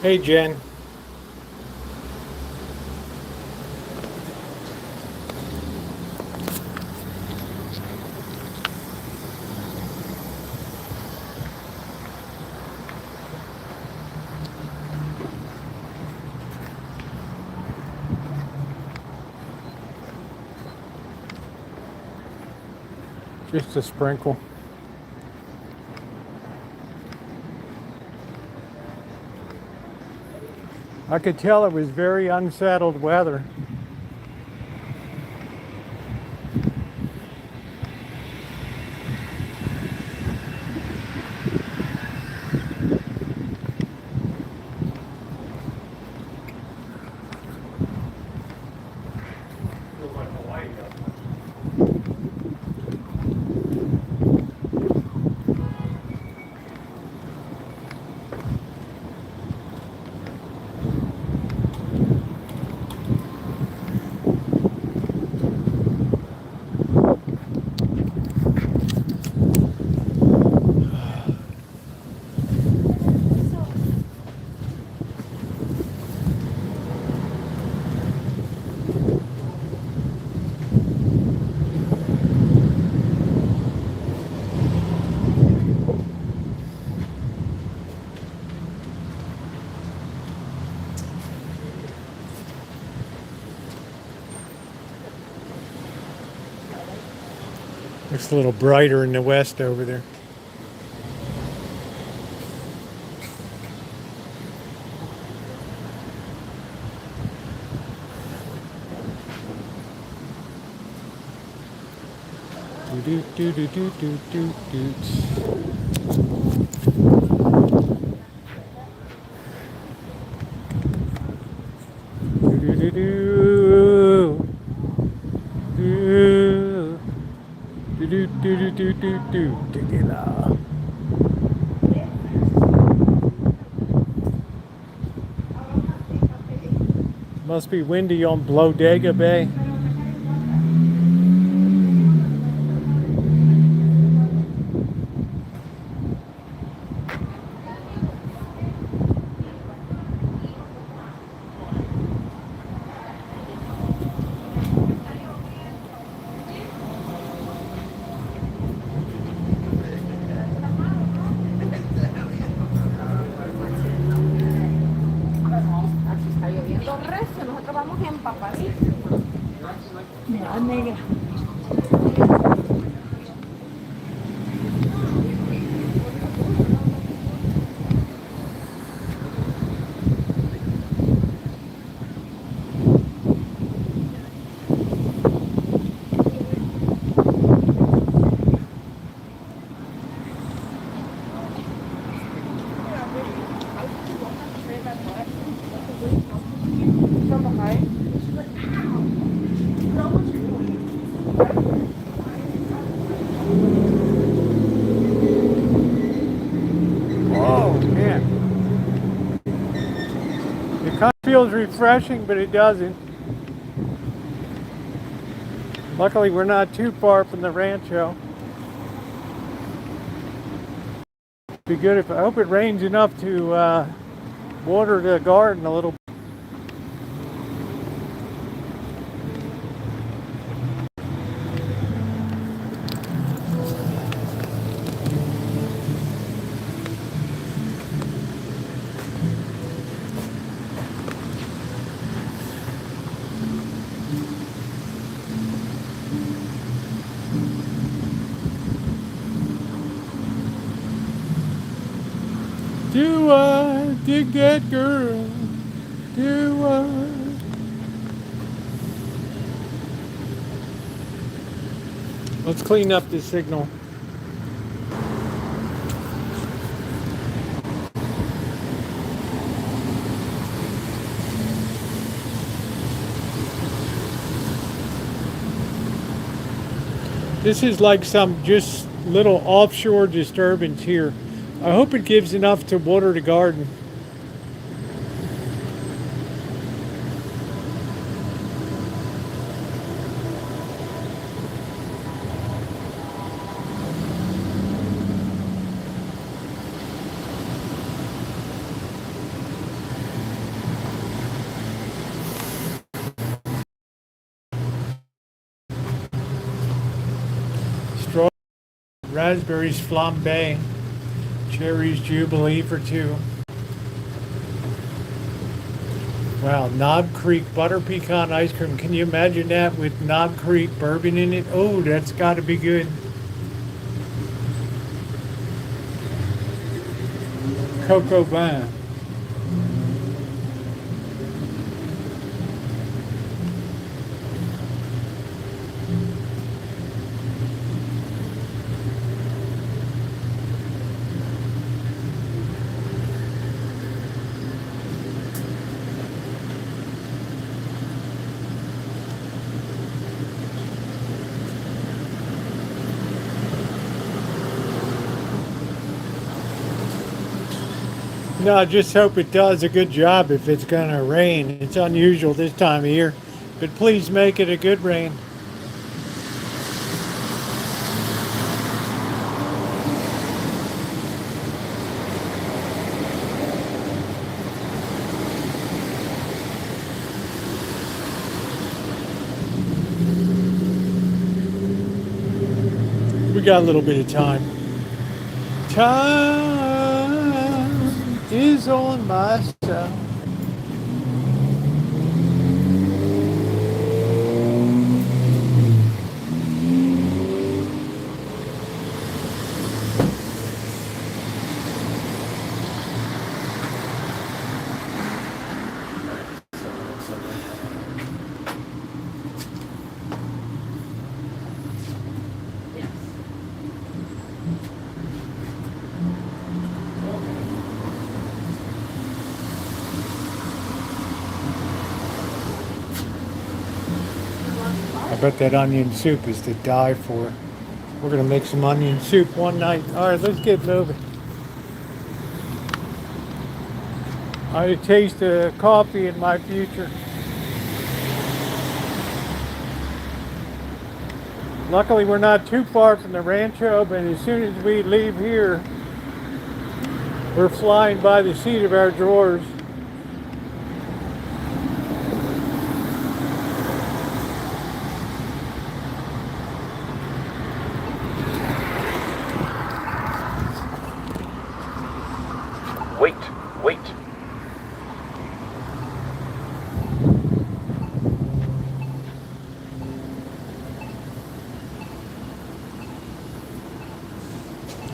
Hey, Jen. Just a sprinkle. I could tell it was very unsettled weather. Feels like Hawaii up. Looks a little brighter in the west over there. Do do do do do do do. Do do do do. Do do do do do do do. Tequila. Must be windy on Bodega Bay. Aquí está lloviendo recio, nosotros vamos empapadísimos. Mira, negra. Oh man. It kind of feels refreshing, but it doesn't. Luckily, we're not too far from the Rancho. Be good if I hope it rains enough to water the garden a little. Do I dig that girl? Do I? Let's clean up this signal. This is like some just little offshore disturbance here. I hope it gives enough to water the garden. Strawberries, raspberries flambe, cherries jubilee for 2. Wow, Knob Creek butter pecan ice cream. Can you imagine that with Knob Creek bourbon in it? Oh, that's got to be good. Cocoa vin. No, I just hope it does a good job if it's going to rain. It's unusual this time of year, but please make it a good rain. We got a little bit of time. Time is on my side. I bet that onion soup is to die for. We're gonna make some onion soup one night. All right, let's get moving. I taste coffee in my future. Luckily, we're not too far from the Rancho, but as soon as we leave here, we're flying by the seat of our drawers. Wait, wait.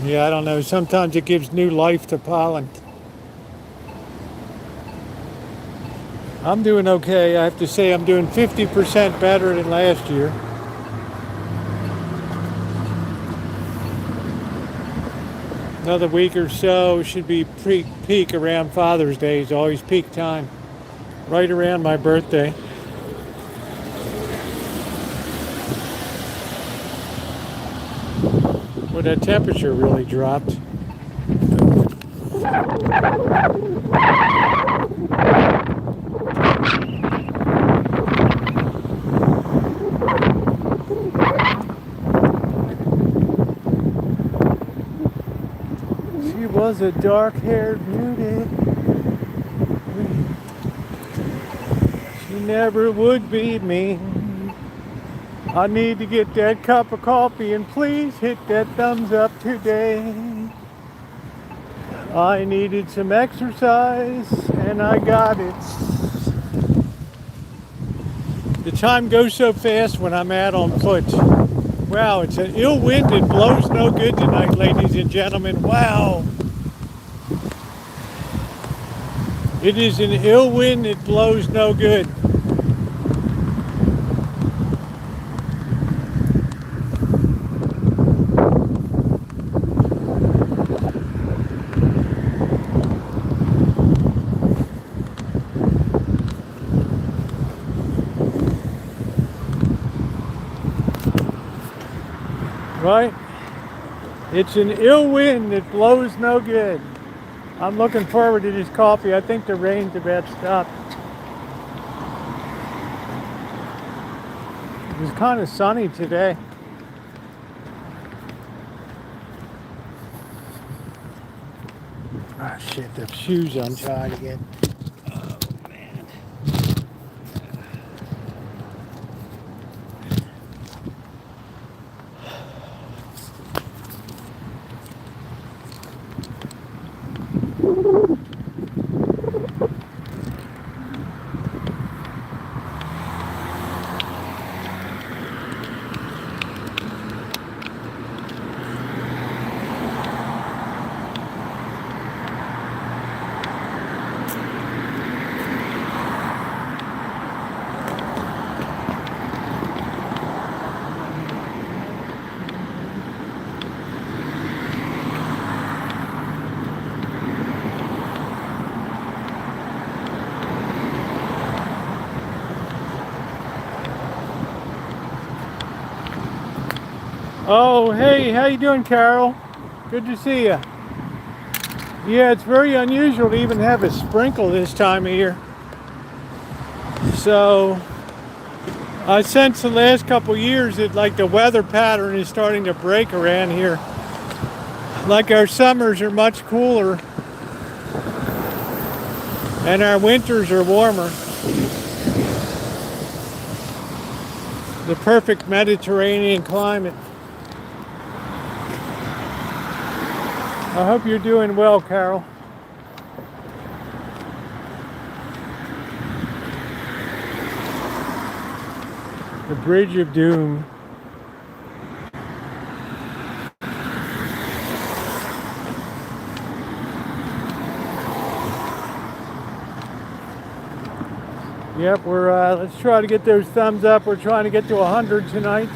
Yeah, I don't know. Sometimes it gives new life to pollen. I'm doing okay. I have to say I'm doing 50% better than last year. Another week or so should be peak around Father's Day. Is always peak time. Right around my birthday. Well, that temperature really dropped. She was a dark-haired beauty. She never would be me. I need to get that cup of coffee and please hit that thumbs up today. I needed some exercise and I got it. The time goes so fast when I'm out on foot. Wow, it's an ill wind that blows no good tonight, ladies and gentlemen. Wow. It is an ill wind that blows no good. Right? It's an ill wind that blows no good. I'm looking forward to this coffee. I think the rain's about stopped. It was kind of sunny today. Ah, shit, the shoe's untied again. Oh, man. Oh, hey, how you doing, Carol? Good to see you. Yeah, it's very unusual to even have a sprinkle this time of year. So I sense the last couple years that like the weather pattern is starting to break around here. Like our summers are much cooler and our winters are warmer. The perfect Mediterranean climate. I hope you're doing well, Carol. The Bridge of Doom. Yep, let's try to get those thumbs up. We're trying to get to 100 tonight.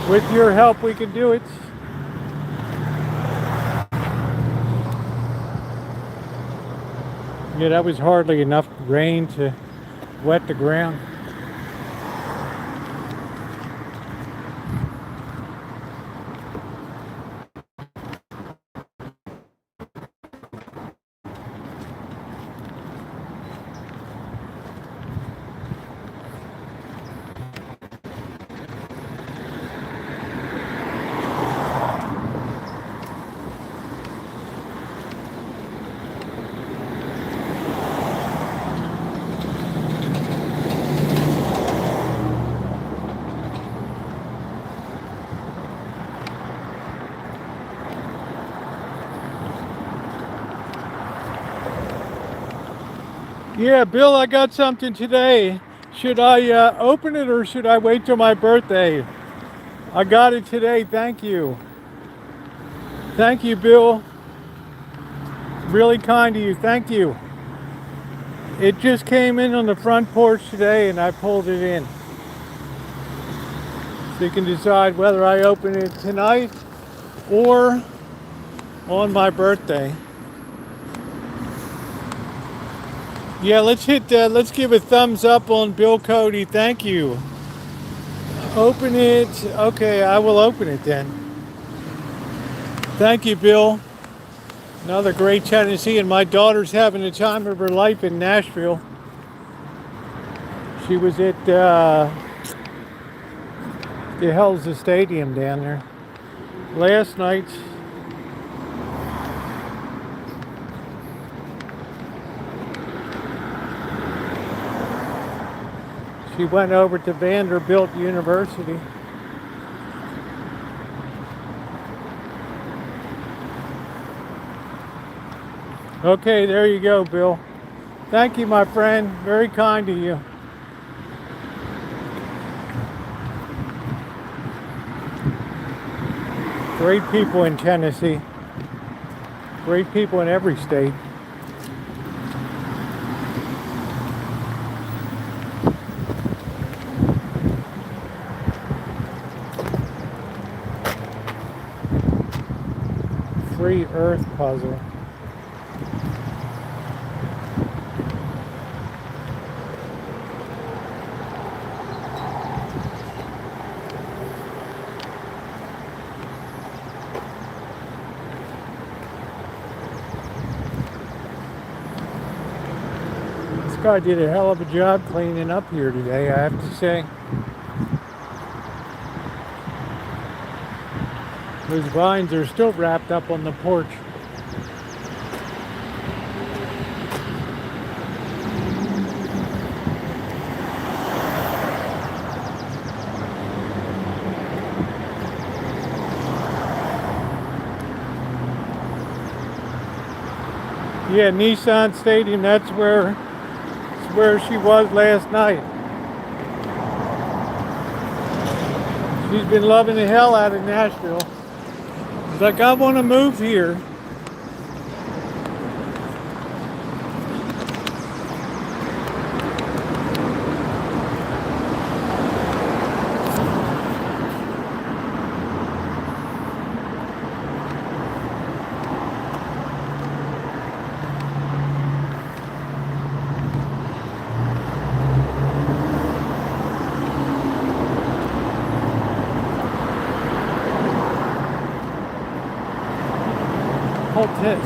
With your help, we can do it. Yeah, that was hardly enough rain to wet the ground. Yeah, Bill, I got something today. Should I open it or should I wait till my birthday? I got it today, thank you. Thank you, Bill. Really kind of you, thank you. It just came in on the front porch today and I pulled it in. So you can decide whether I open it tonight or on my birthday. Yeah, let's give a thumbs up on Bill Cody, thank you. Open it, okay, I will open it then. Thank you, Bill. Another great Tennessee, and my daughter's having the time of her life in Nashville. She was at the hell's the stadium down there last night. She went over to Vanderbilt University. Okay, there you go, Bill. Thank you, my friend. Very kind to you. Great people in Tennessee. Great people in every state. Free Earth puzzle. This guy did a hell of a job cleaning up here today, I have to say. Those vines are still wrapped up on the porch. Yeah, Nissan Stadium, that's where she was last night. She's been loving the hell out of Nashville. She's like, I want to move here.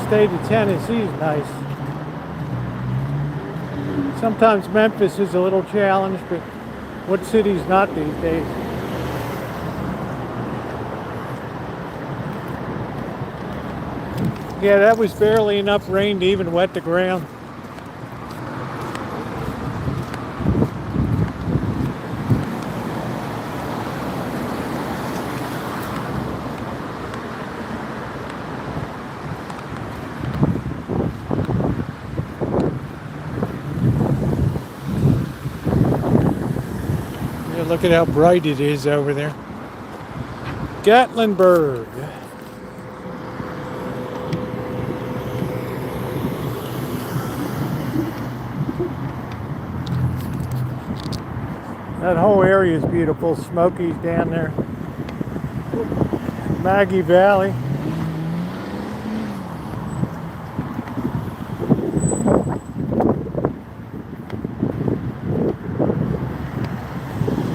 state of Tennessee is nice. Sometimes Memphis is a little challenge, but what city's not these days? Yeah, that was barely enough rain to even wet the ground. Yeah, look at how bright it is over there. Gatlinburg. That whole area is beautiful. Smokies down there. Maggie Valley.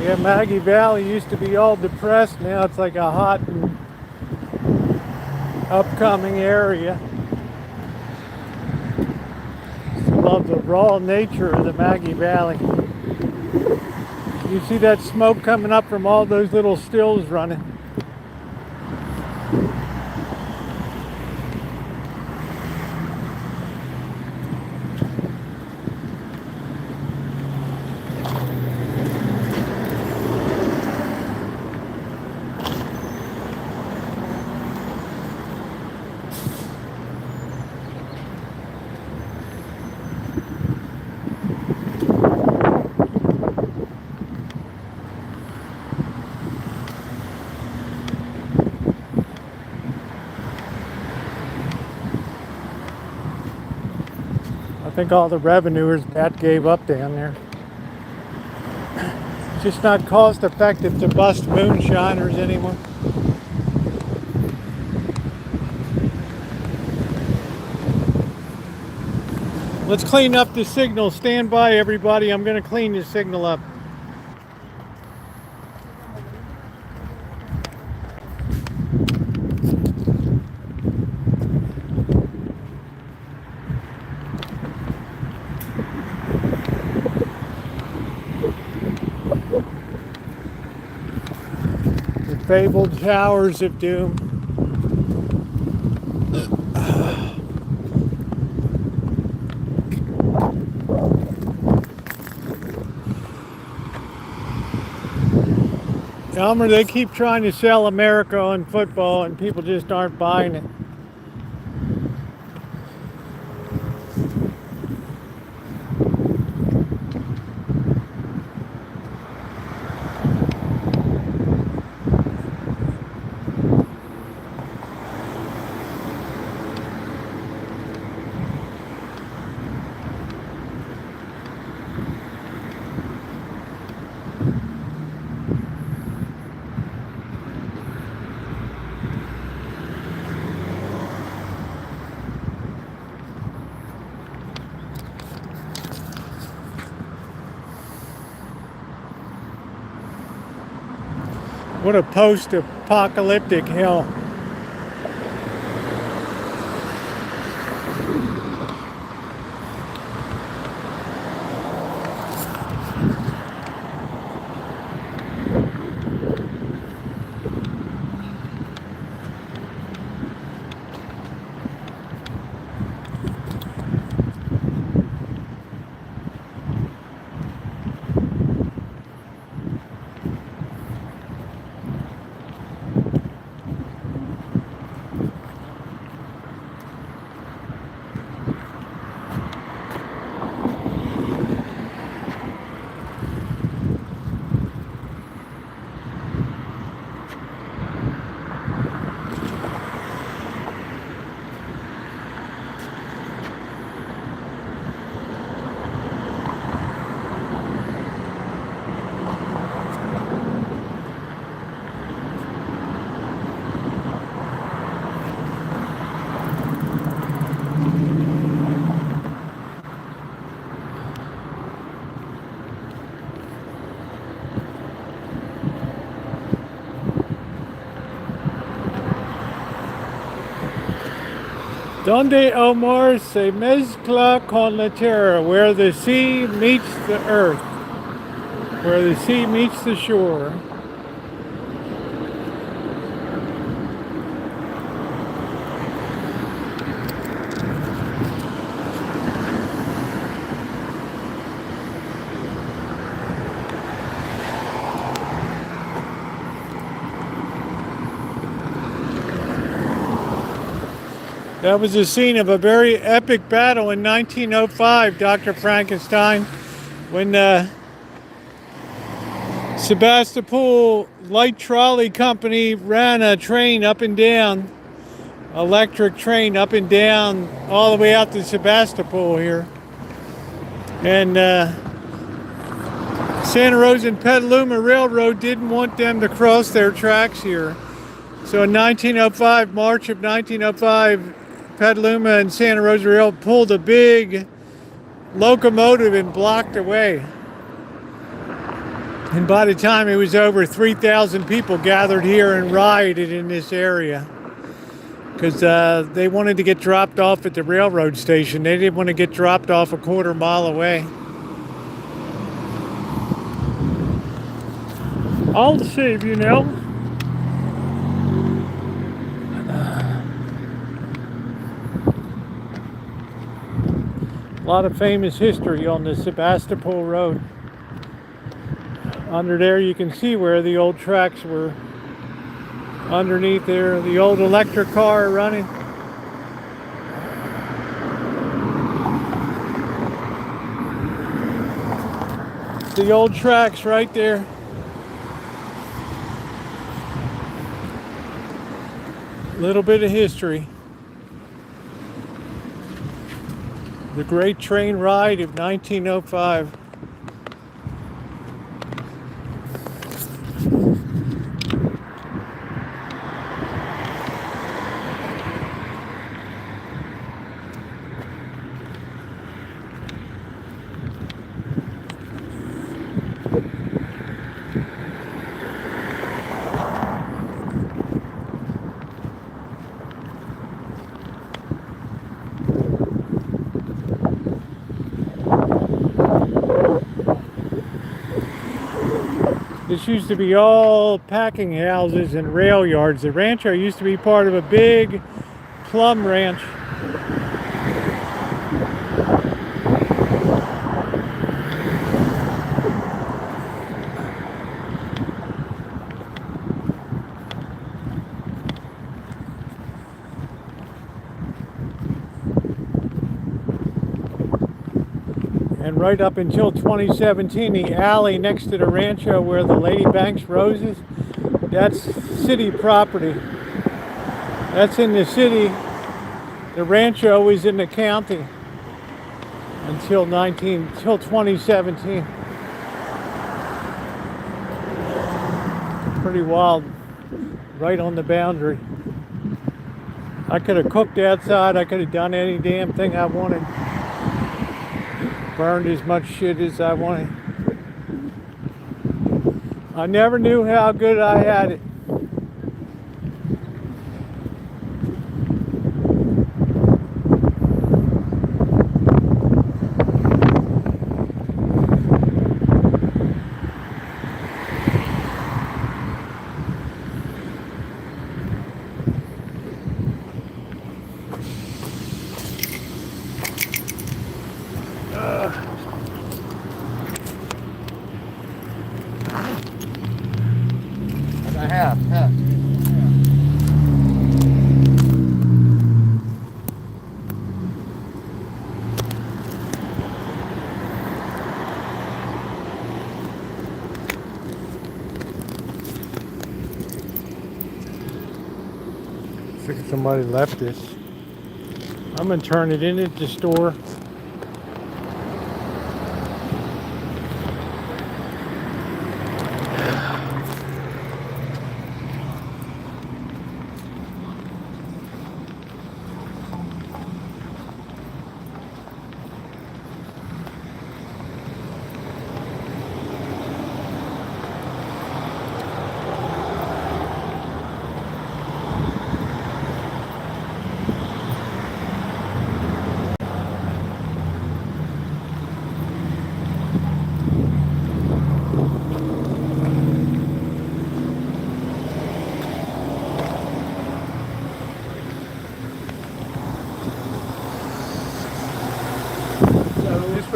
Yeah, Maggie Valley used to be all depressed. Now it's like a hot and upcoming area. Love the raw nature of the Maggie Valley. You see that smoke coming up from all those little stills running. I think all the revenuers that gave up down there. It's just not cost effective to bust moonshiners anymore. Let's clean up the signal. Stand by, everybody. I'm going to clean the signal up. The fabled showers of doom. Elmer, they keep trying to sell America on football and people just aren't buying it. What a post-apocalyptic hell. Donde el mar se mezcla con la tierra, where the sea meets the earth, where the sea meets the shore. That was the scene of a very epic battle in 1905, Dr. Frankenstein, when Sebastopol Light Trolley Company ran a train up and down, electric train up and down, all the way out to Sebastopol here. And Santa Rosa and Petaluma Railroad didn't want them to cross their tracks here. So in 1905, March of 1905, Petaluma and Santa Rosa Rail pulled a big locomotive and blocked the way. And by the time it was over, 3,000 people gathered here and rioted in this area because they wanted to get dropped off at the railroad station. They didn't want to get dropped off a quarter mile away. I'll save you now. A lot of famous history on the Sebastopol Road. Under there you can see where the old tracks were. Underneath there, the old electric car running. The old tracks right there. Little bit of history. The Great Train Ride of 1905. This used to be all packing houses and rail yards. The Rancho used to be part of a big plum ranch. And right up until 2017, the alley next to the Rancho where the lady banks roses, that's city property. That's in the city. The Rancho was in the county until 2017. Pretty wild, right on the boundary. I could have cooked outside. I could have done any damn thing I wanted. Burned as much shit as I wanted. I never knew how good I had it. Half. Looks like somebody left this. I'm gonna turn it in at the store.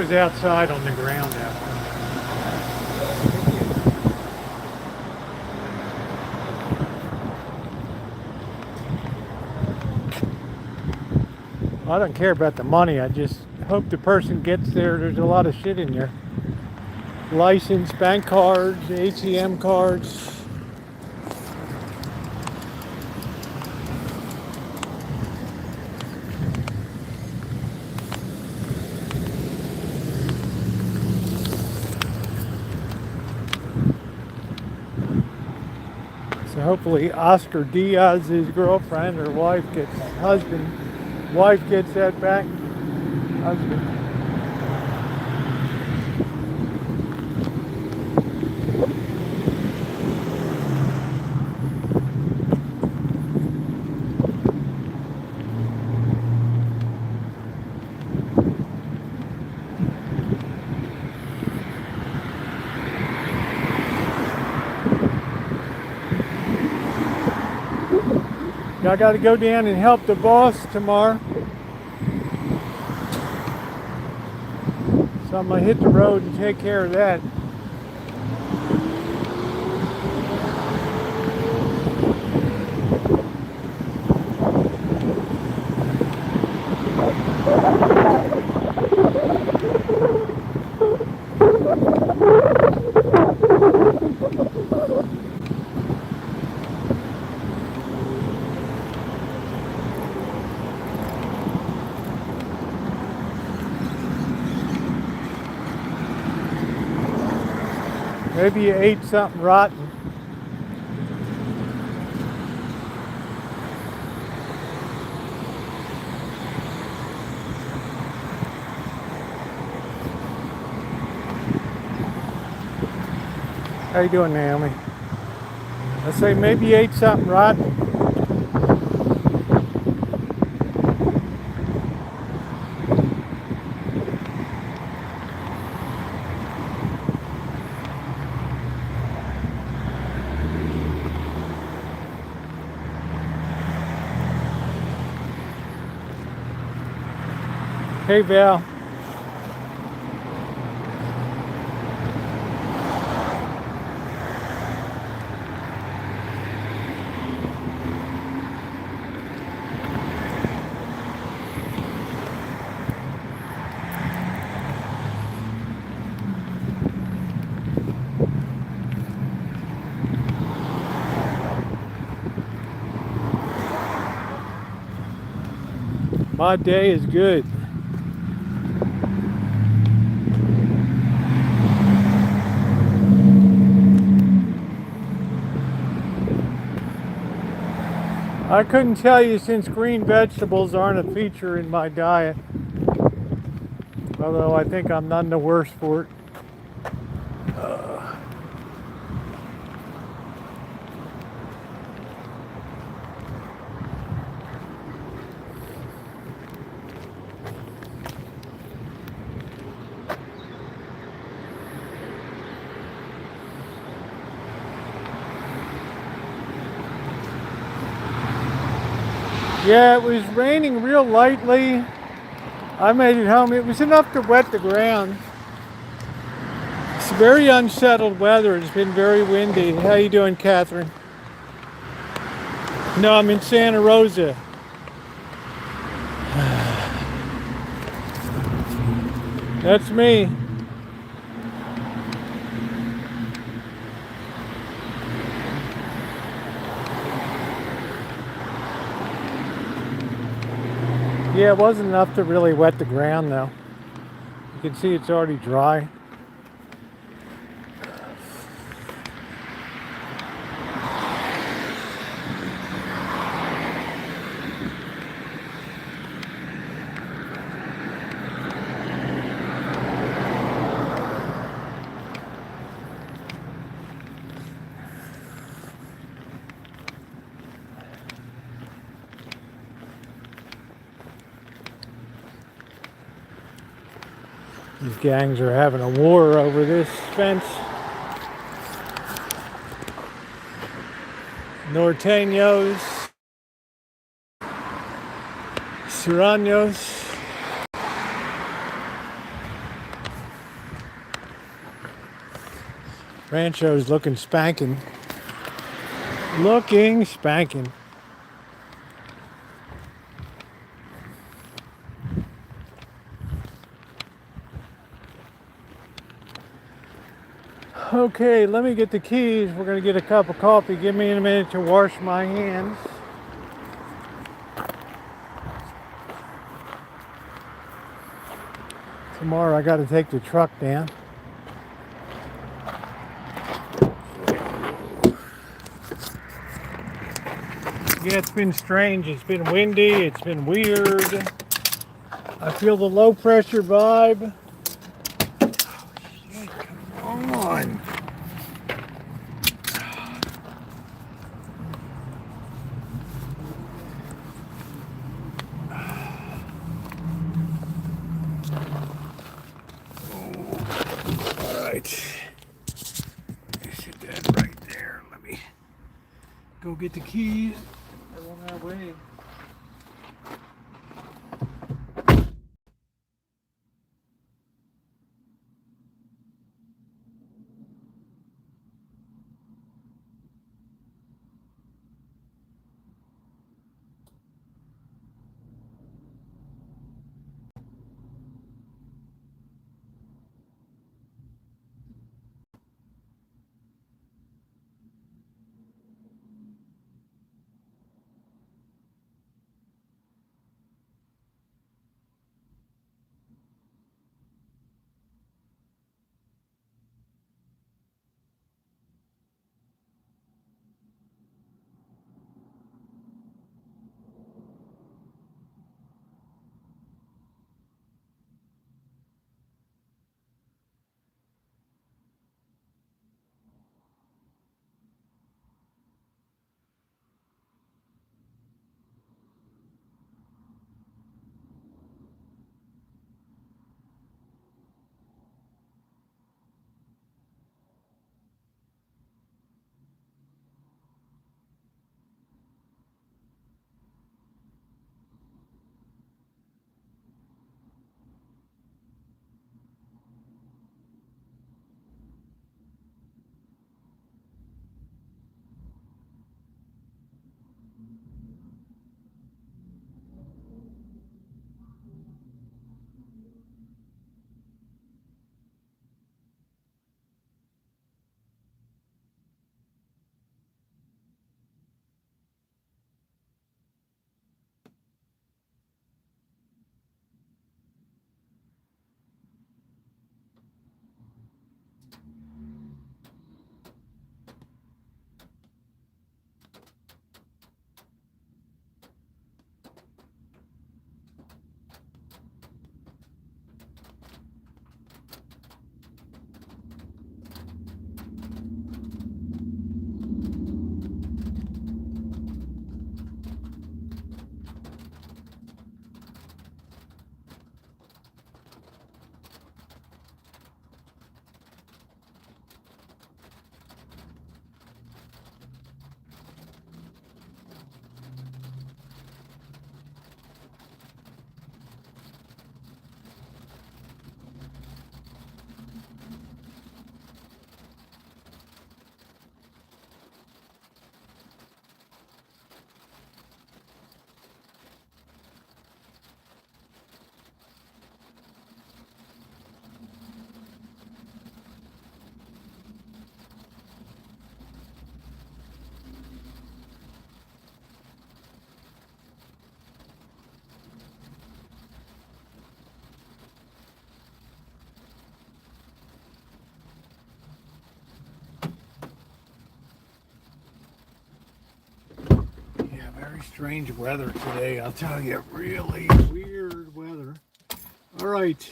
was outside on the ground out there. I don't care about the money. I just hope the person gets there. There's a lot of shit in there. License, bank cards, ATM cards. So hopefully Oscar Diaz's girlfriend or wife gets that back. Husband. I got to go down and help the boss tomorrow. So I'm going to hit the road and take care of that. Maybe you ate something rotten. How you doing, Naomi? I say maybe you ate something rotten. Hey, Val. My day is good. I couldn't tell you since green vegetables aren't a feature in my diet. Although I think I'm none the worse for it. Yeah, it was raining real lightly. I made it home. It was enough to wet the ground. It's very unsettled weather. It's been very windy. How you doing, Catherine? No, I'm in Santa Rosa. That's me. Yeah, it wasn't enough to really wet the ground though. You can see it's already dry. These gangs are having a war over this fence. Norteños, Serranos. Rancho's looking spanking. Looking spanking. Okay, let me get the keys. We're going to get a cup of coffee. Give me a minute to wash my hands. Tomorrow I got to take the truck down. Yeah, it's been strange. It's been windy. It's been weird. I feel the low pressure vibe. Oh, shit, come on. All right. Sit that right there. Let me go get the keys. They're on our way. Very strange weather today, I'll tell you. Really weird weather. All right.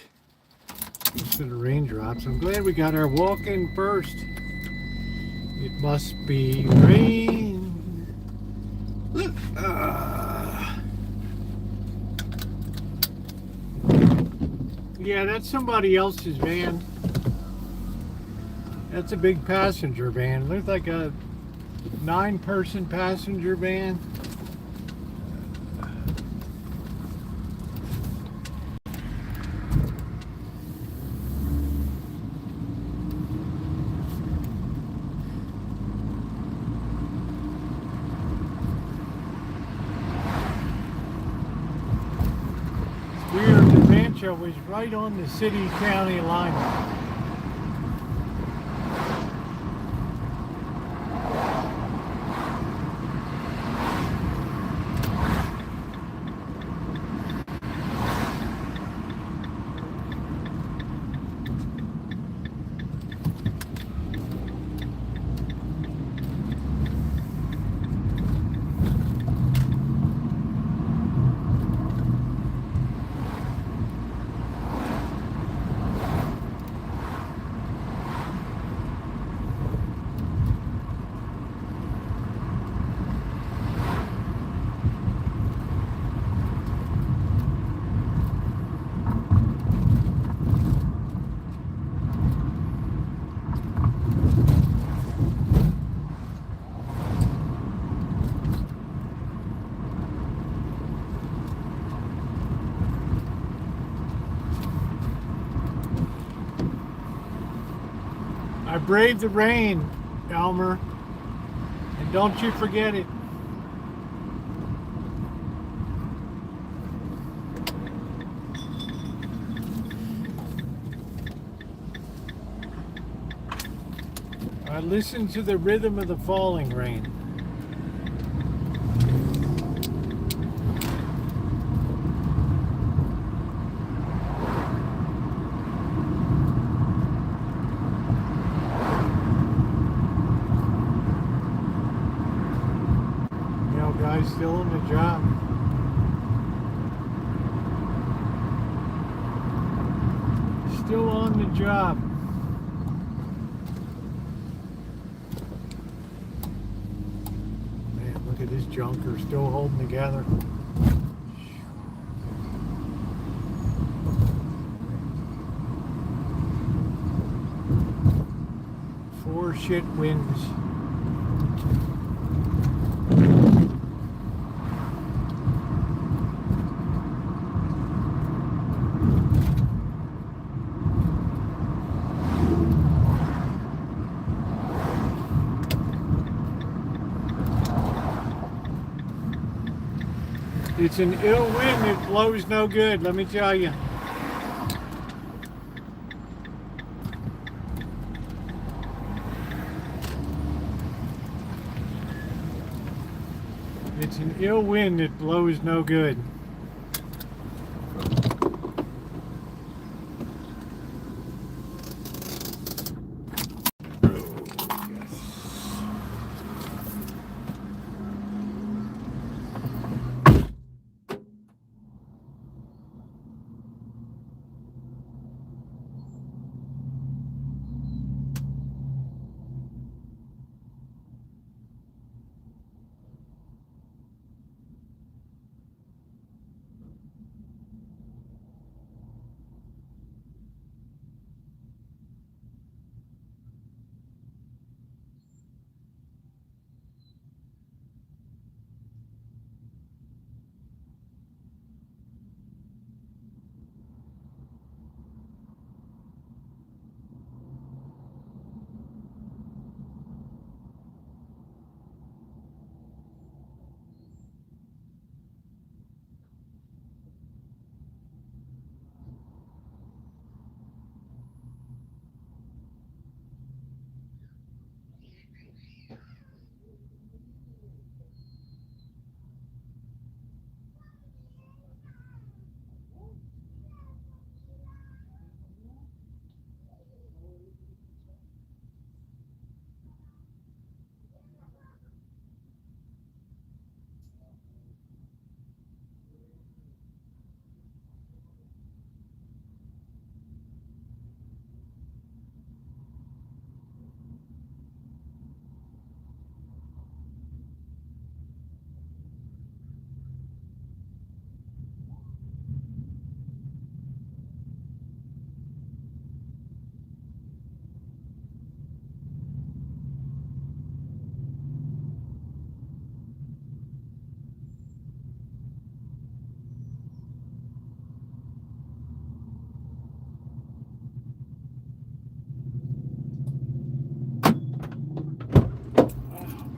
Instead of raindrops, I'm glad we got our walk in first. It must be rain. Yeah, that's somebody else's van. That's a big passenger van. Looks like a 9-person passenger van. Rancho is right on the city-county line. I braved the rain, Elmer, and don't you forget it. I listen to the rhythm of the falling rain. Guy's still on the job. Still on the job. Man, look at this junker still holding together. Four shit winds. It's an ill wind that blows no good, let me tell you. It's an ill wind that blows no good.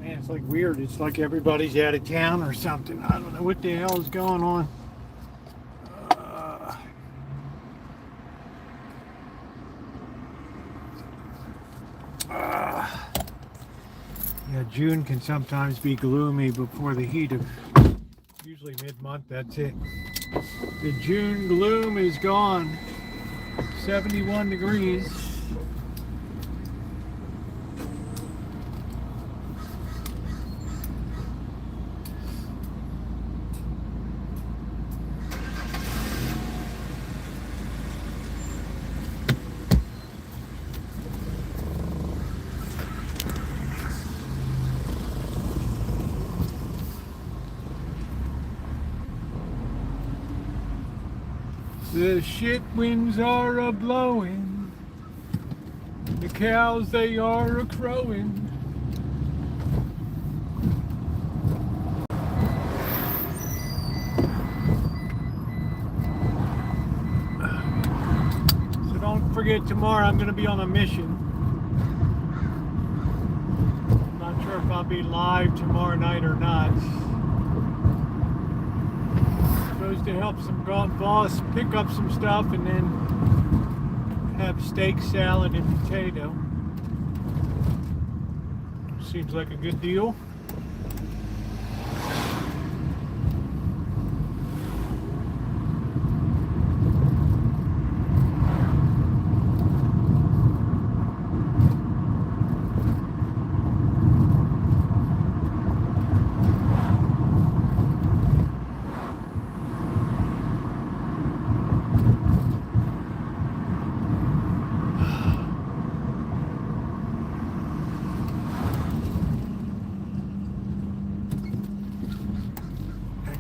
It's like weird. It's like everybody's out of town or something. I don't know what the hell is going on. Yeah, June can sometimes be gloomy before the heat of usually mid-month. That's it. The June gloom is gone. 71 degrees. The shit winds are a blowing, the cows they are a crowing. So don't forget, tomorrow I'm going to be on a mission. I'm not sure if I'll be live tomorrow night or not. Supposed to help some boss pick up some stuff and then have steak, salad, and potato. Seems like a good deal.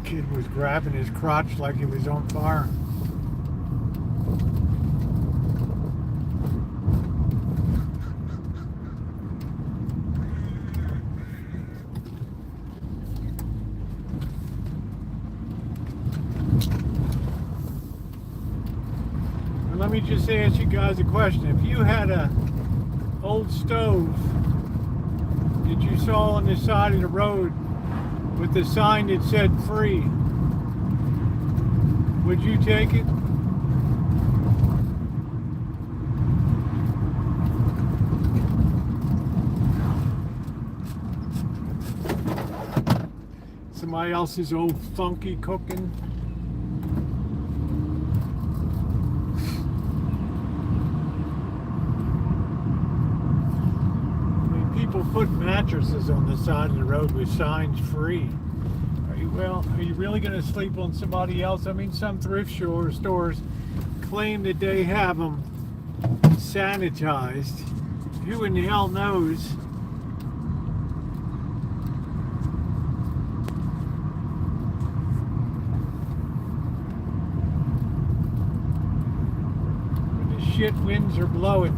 Kid was grabbing his crotch like he was on fire. And let me just ask you guys a question. If you had a old stove that you saw on the side of the road with the sign that said free, would you take it? Somebody else's old funky cooking. People put mattresses on the side of the road with signs free. Are you really going to sleep on somebody else? I mean, some thrift stores claim that they have them sanitized. Who in the hell knows? When the shit winds are blowing.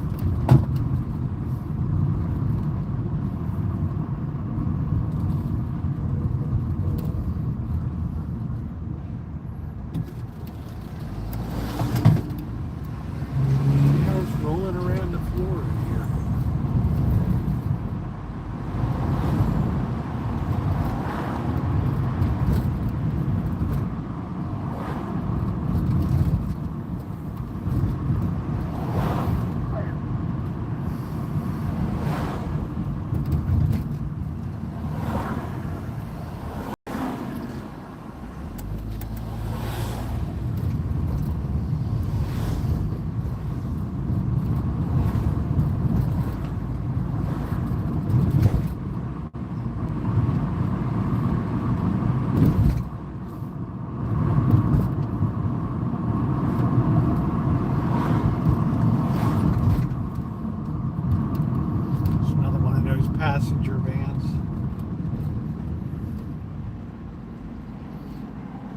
Passenger vans.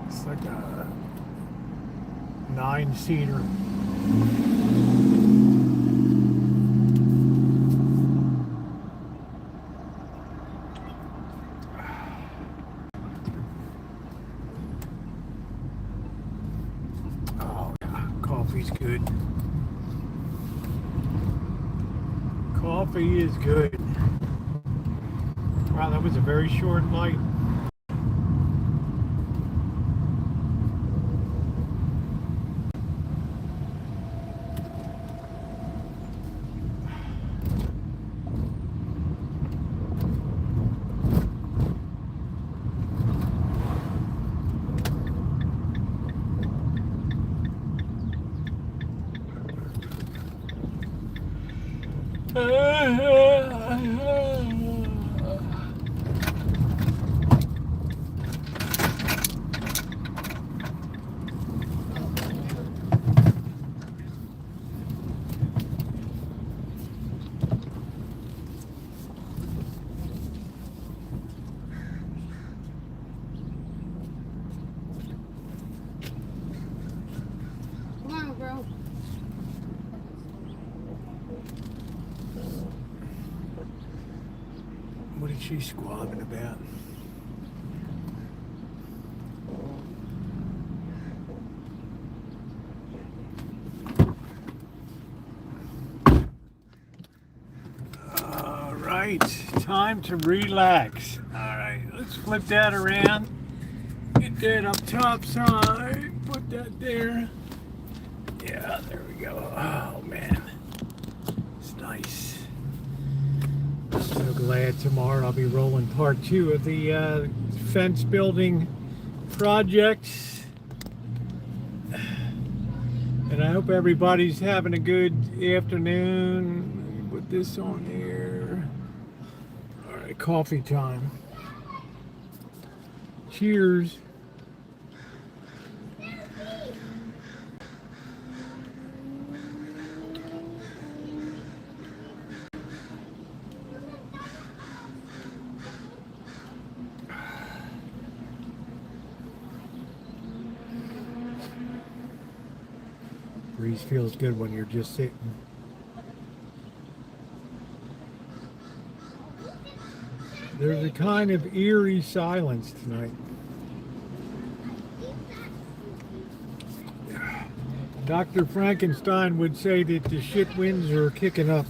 It's like a 9-seater. Oh, yeah. Coffee's good. Coffee is good. Wow, that was a very short light. Come on, bro. What is she squabbling about? All right, time to relax. All right, let's flip that around. Get that up top side. Put that there. Yeah, there we go. Oh man, it's nice. I'm so glad tomorrow I'll be rolling part 2 of the fence building project. And I hope everybody's having a good afternoon. Put this on here. All right, coffee time. Cheers. Breeze feels good when you're just sitting. There's a kind of eerie silence tonight. Dr. Frankenstein would say that the shit winds are kicking up.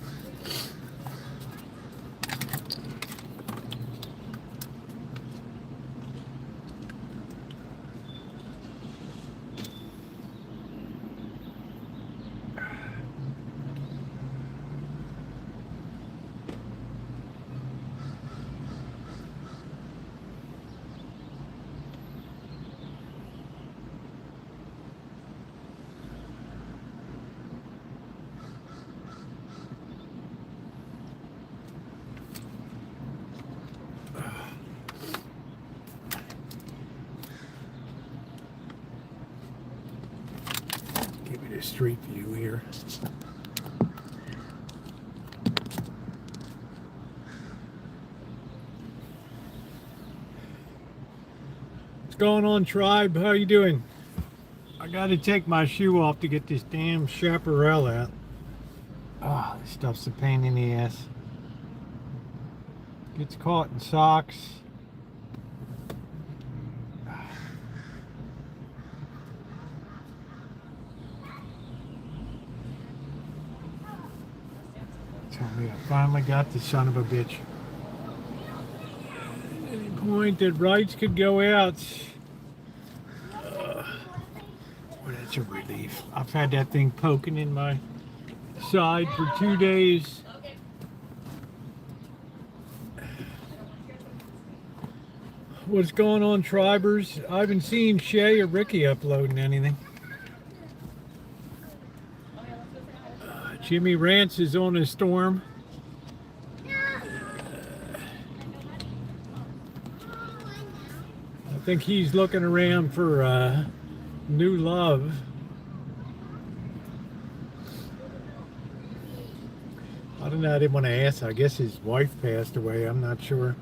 Give you the street view here. What's going on, tribe? How you doing? I gotta take my shoe off to get this damn chaparral out. Ah, this stuff's a pain in the ass. Gets caught in socks. Tell me I finally got the son of a bitch. At any point that rights could go out. Well, that's a relief. I've had that thing poking in my side for 2 days. What's going on, tribers? I haven't seen Shay or Ricky uploading anything. Jimmy Rance is on a storm. I think he's looking around for new love. I don't know, I didn't want to ask. I guess his wife passed away. I'm not sure.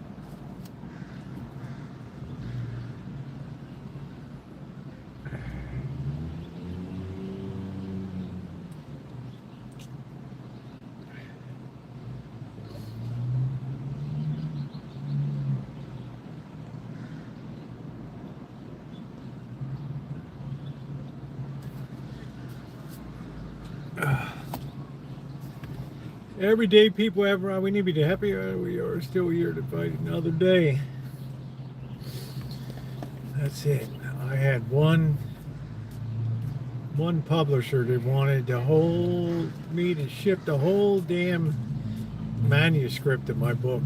Every day people have, we need to be happy. We are still here to fight another day. That's it. I had one publisher that wanted me to ship the whole damn manuscript of my book.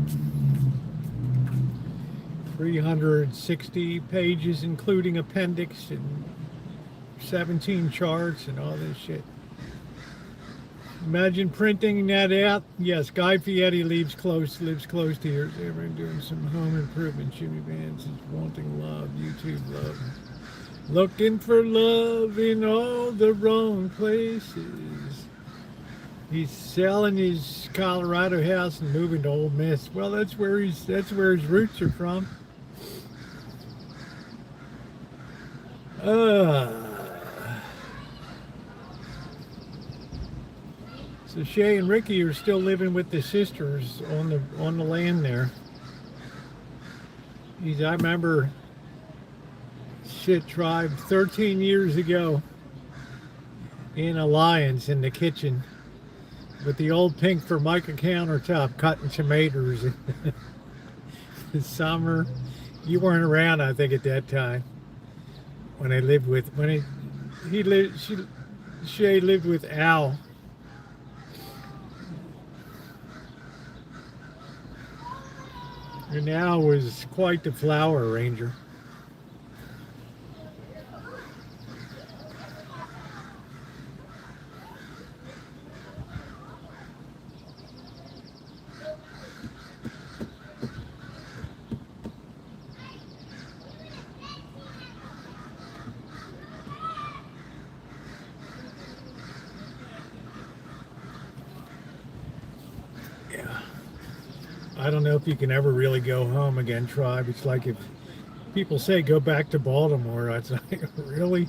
360 pages, including appendix and 17 charts and all this shit. Imagine printing that out. Yes, Guy Fieri lives close to here. Everyone doing some home improvement. Jimmy Vance is wanting love. YouTube love. Looking for love in all the wrong places. He's selling his Colorado house and moving to Ole Miss. Well, that's where his roots are from. So Shay and Ricky are still living with the sisters on the land there. I remember tribe 13 years ago in Alliance in the kitchen with the old pink Formica countertop cutting tomatoes in the summer. You weren't around, I think, at that time when I lived with Shay lived with Al. And Al was quite the flower arranger. I don't know if you can ever really go home again, tribe. It's like if people say go back to Baltimore, it's like, really?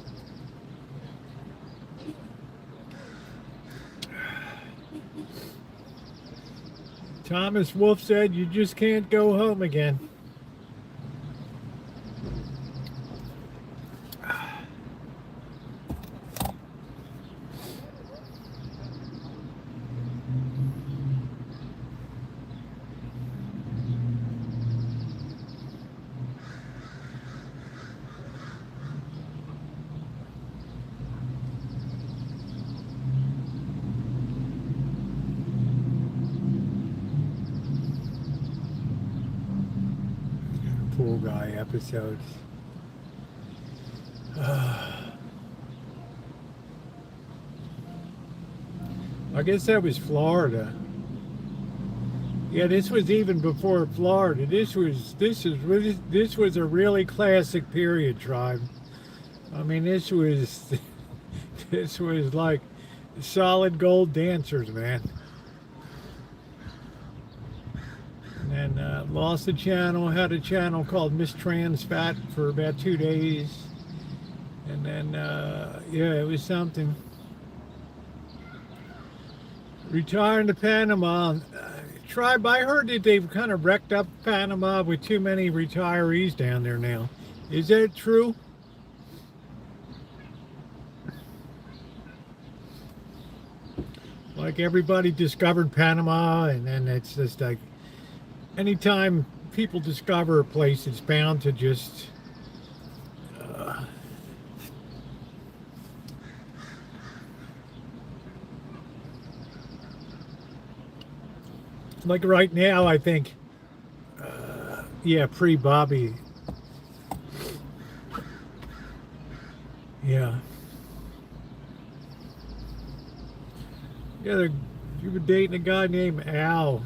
Thomas Wolfe said you just can't go home again. Pool guy episodes. I guess that was Florida. Yeah, this was even before Florida. This was a really classic period, tribe. I mean, this was like solid gold dancers, man. And lost the channel, had a channel called Miss Trans Fat for about 2 days. And then, yeah, it was something. Retiring to Panama. Tribe, I heard that they've kind of wrecked up Panama with too many retirees down there now. Is that true? Like everybody discovered Panama, and then it's just like, anytime people discover a place, it's bound to just like right now, I think, yeah, pre-Bobby. Yeah. Yeah, you were dating a guy named Al.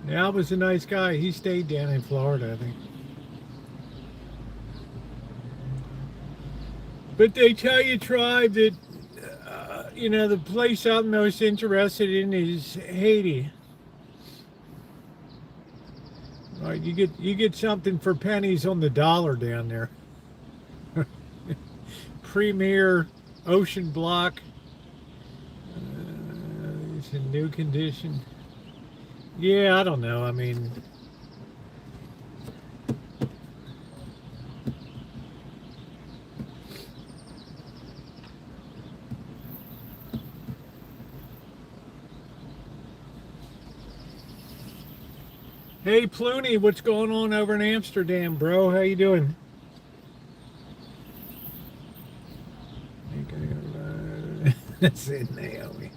Al was a nice guy. He stayed down in Florida, I think. But they tell you, tribe, that you know, the place I'm most interested in is Haiti. Right, you get something for pennies on the dollar down there. Premier ocean block. It's in new condition. Yeah, I don't know. I mean, hey, Plooney, what's going on over in Amsterdam, bro? How you doing? That's it, Naomi.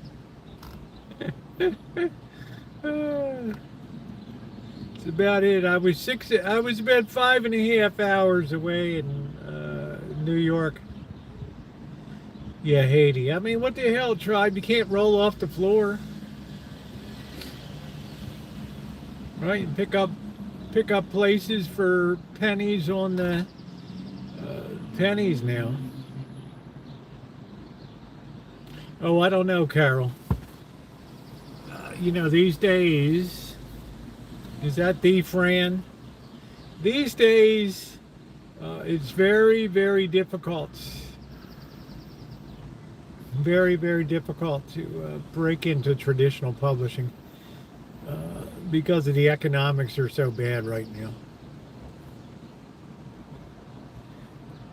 It's about it. I was about 5.5 hours away, and New York. Yeah, Haiti. I mean, what the hell, tribe? You can't roll off the floor, right? And pick up places for pennies on the pennies now. Oh, I don't know, Carol. You know, these days, is that the Fran? These days, it's very, very difficult. Very, very difficult to break into traditional publishing because of the economics are so bad right now.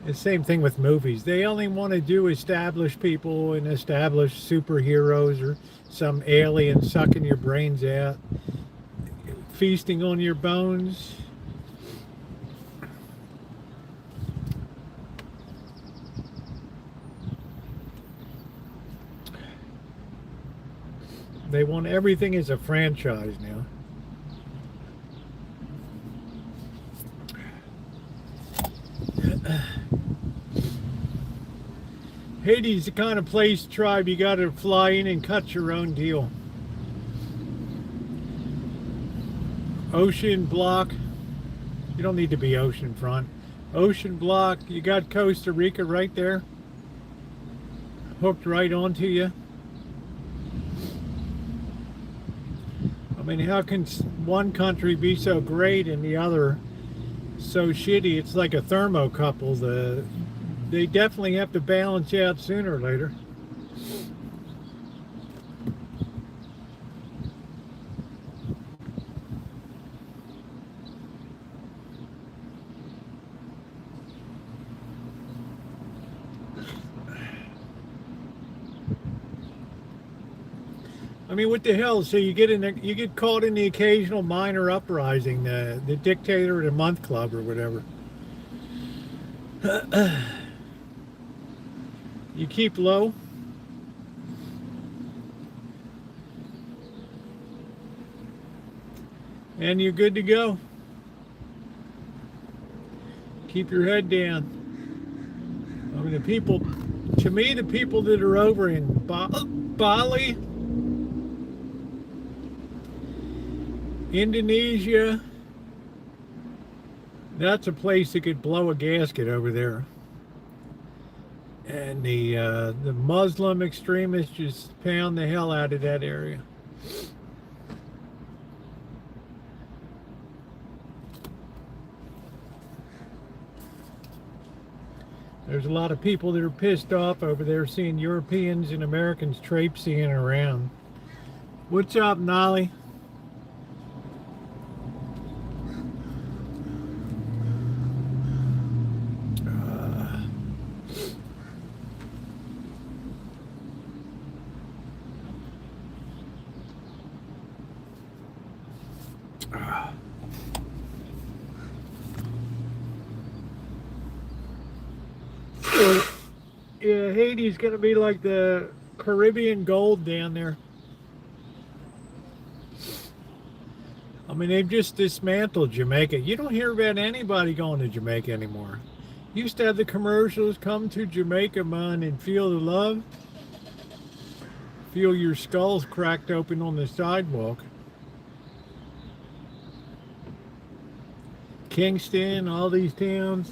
The same thing with movies. They only want to do established people and established superheroes or some alien sucking your brains out, feasting on your bones. They want everything as a franchise now. Haiti's the kind of place, tribe, you got to fly in and cut your own deal. Ocean block. You don't need to be ocean front. Ocean block. You got Costa Rica right there, hooked right onto you. I mean, how can one country be so great and the other so shitty? It's like a thermocouple. They definitely have to balance out sooner or later. I mean, what the hell? So you get caught in the occasional minor uprising, the Dictator of the Month Club or whatever. You keep low. And you're good to go. Keep your head down. I mean, to me, the people that are over in Bali, Indonesia, that's a place that could blow a gasket over there. And the Muslim extremists just pound the hell out of that area. There's a lot of people that are pissed off over there seeing Europeans and Americans traipsing around. What's up, Nolly? Yeah, Haiti's gonna be like the Caribbean gold down there. I mean, they've just dismantled Jamaica. You don't hear about anybody going to Jamaica anymore. Used to have the commercials, come to Jamaica, man, and feel the love. Feel your skulls cracked open on the sidewalk. Kingston, all these towns.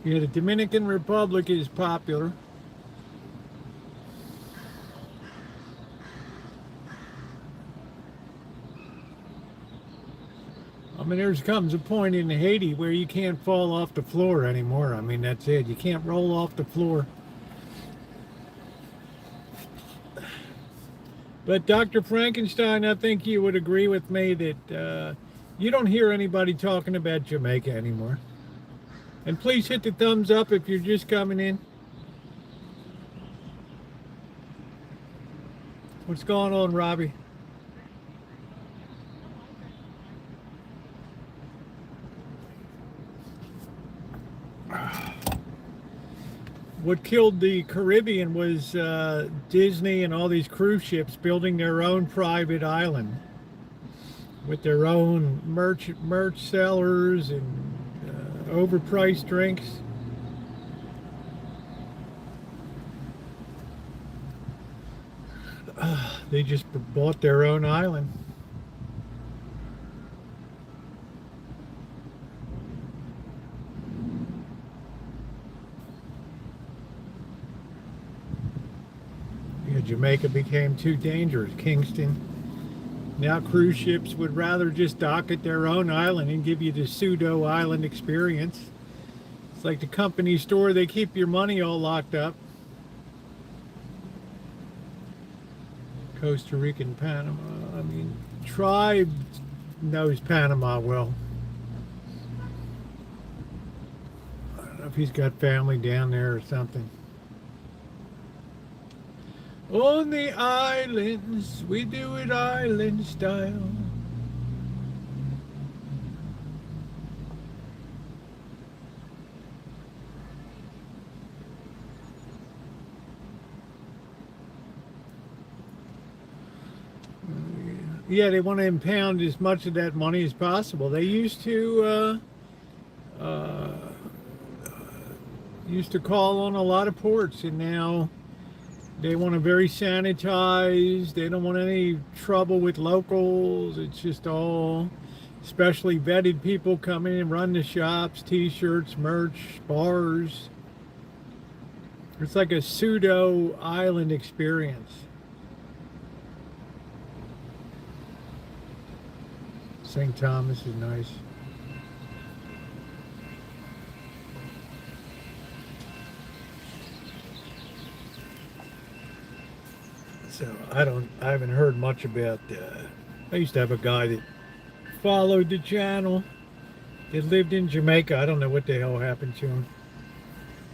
Yeah, the Dominican Republic is popular. I mean, there comes a point in Haiti where you can't fall off the floor anymore. I mean, that's it. You can't roll off the floor. But Dr. Frankenstein, I think you would agree with me that you don't hear anybody talking about Jamaica anymore. And please hit the thumbs up if you're just coming in. What's going on, Robbie? what killed the Caribbean was Disney and all these cruise ships building their own private island with their own merch sellers and overpriced drinks. They just bought their own island. Yeah, Jamaica became too dangerous. Kingston. Now cruise ships would rather just dock at their own island and give you the pseudo island experience. It's like the company store, they keep your money all locked up. Costa Rican Panama. I mean, Tribe knows Panama well. I don't know if he's got family down there or something. On the islands, we do it island style. Yeah, they want to impound as much of that money as possible. They used to call on a lot of ports, and now they want to very sanitized. They don't want any trouble with locals. It's just all specially vetted people come in and run the shops, t-shirts, merch, bars. It's like a pseudo island experience. St. Thomas is nice. So I haven't heard much about I used to have a guy that followed the channel that lived in Jamaica. I don't know what the hell happened to him.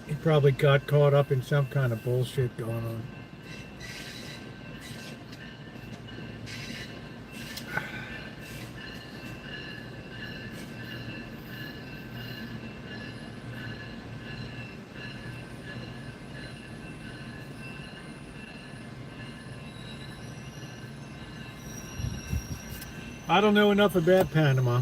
He probably got caught up in some kind of bullshit going on. I don't know enough about Panama.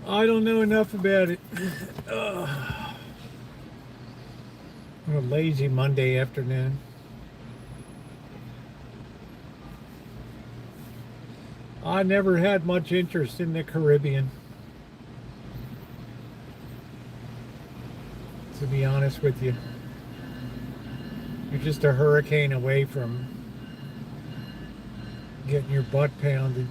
I don't know enough about it. What a lazy Monday afternoon. I never had much interest in the Caribbean, to be honest with you. You're just a hurricane away from getting your butt pounded.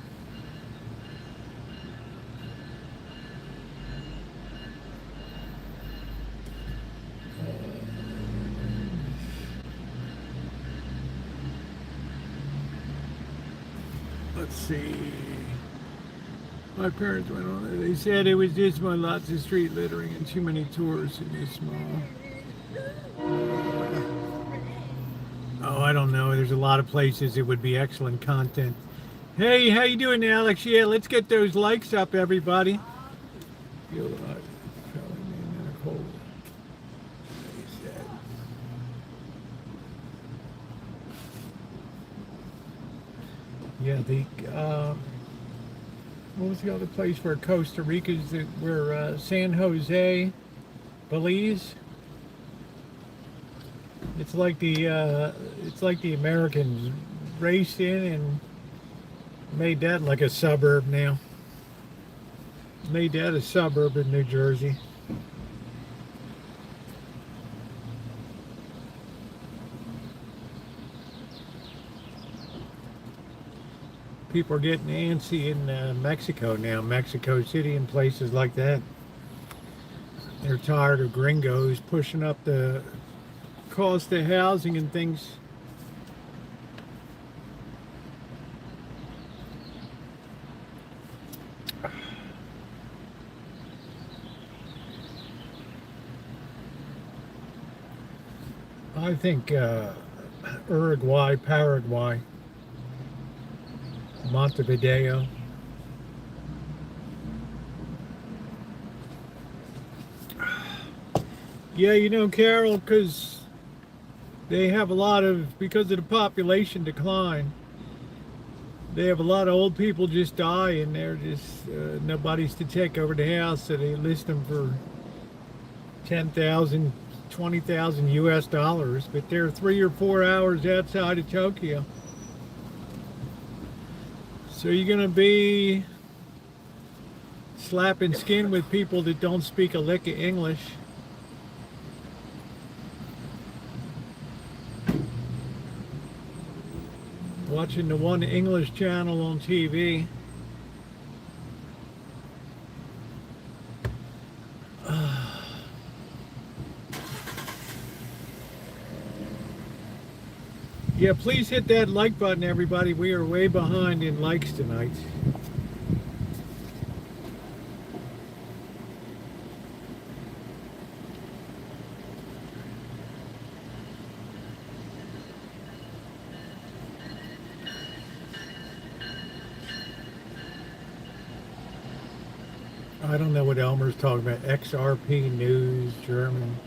Let's see. My parents went on it. They said it was dismal, lots of street littering and too many tourists in this mall. Oh, I don't know. There's a lot of places it would be excellent content. Hey, how you doing, Alex? Yeah, let's get those likes up, everybody. Feel like telling me in a cold. They said. Yeah, what was the other place where Costa Rica's? Where San Jose, Belize. It's like the Americans raced in and made that like a suburb now. Made that a suburb in New Jersey. People are getting antsy in Mexico now, Mexico City and places like that. They're tired of gringos pushing up the cost of housing and things. I think Uruguay, Paraguay, Montevideo. Yeah, you know, Carol, because they have a lot of, because of the population decline, they have a lot of old people just die, and they're just, nobody's to take over the house, so they list them for 10,000, 20,000 US dollars, but they're 3 or 4 hours outside of Tokyo. So you're going to be slapping skin with people that don't speak a lick of English. Watching the one English channel on TV. Yeah, please hit that like button, everybody. We are way behind in likes tonight. I don't know what Elmer's talking about. XRP News, German.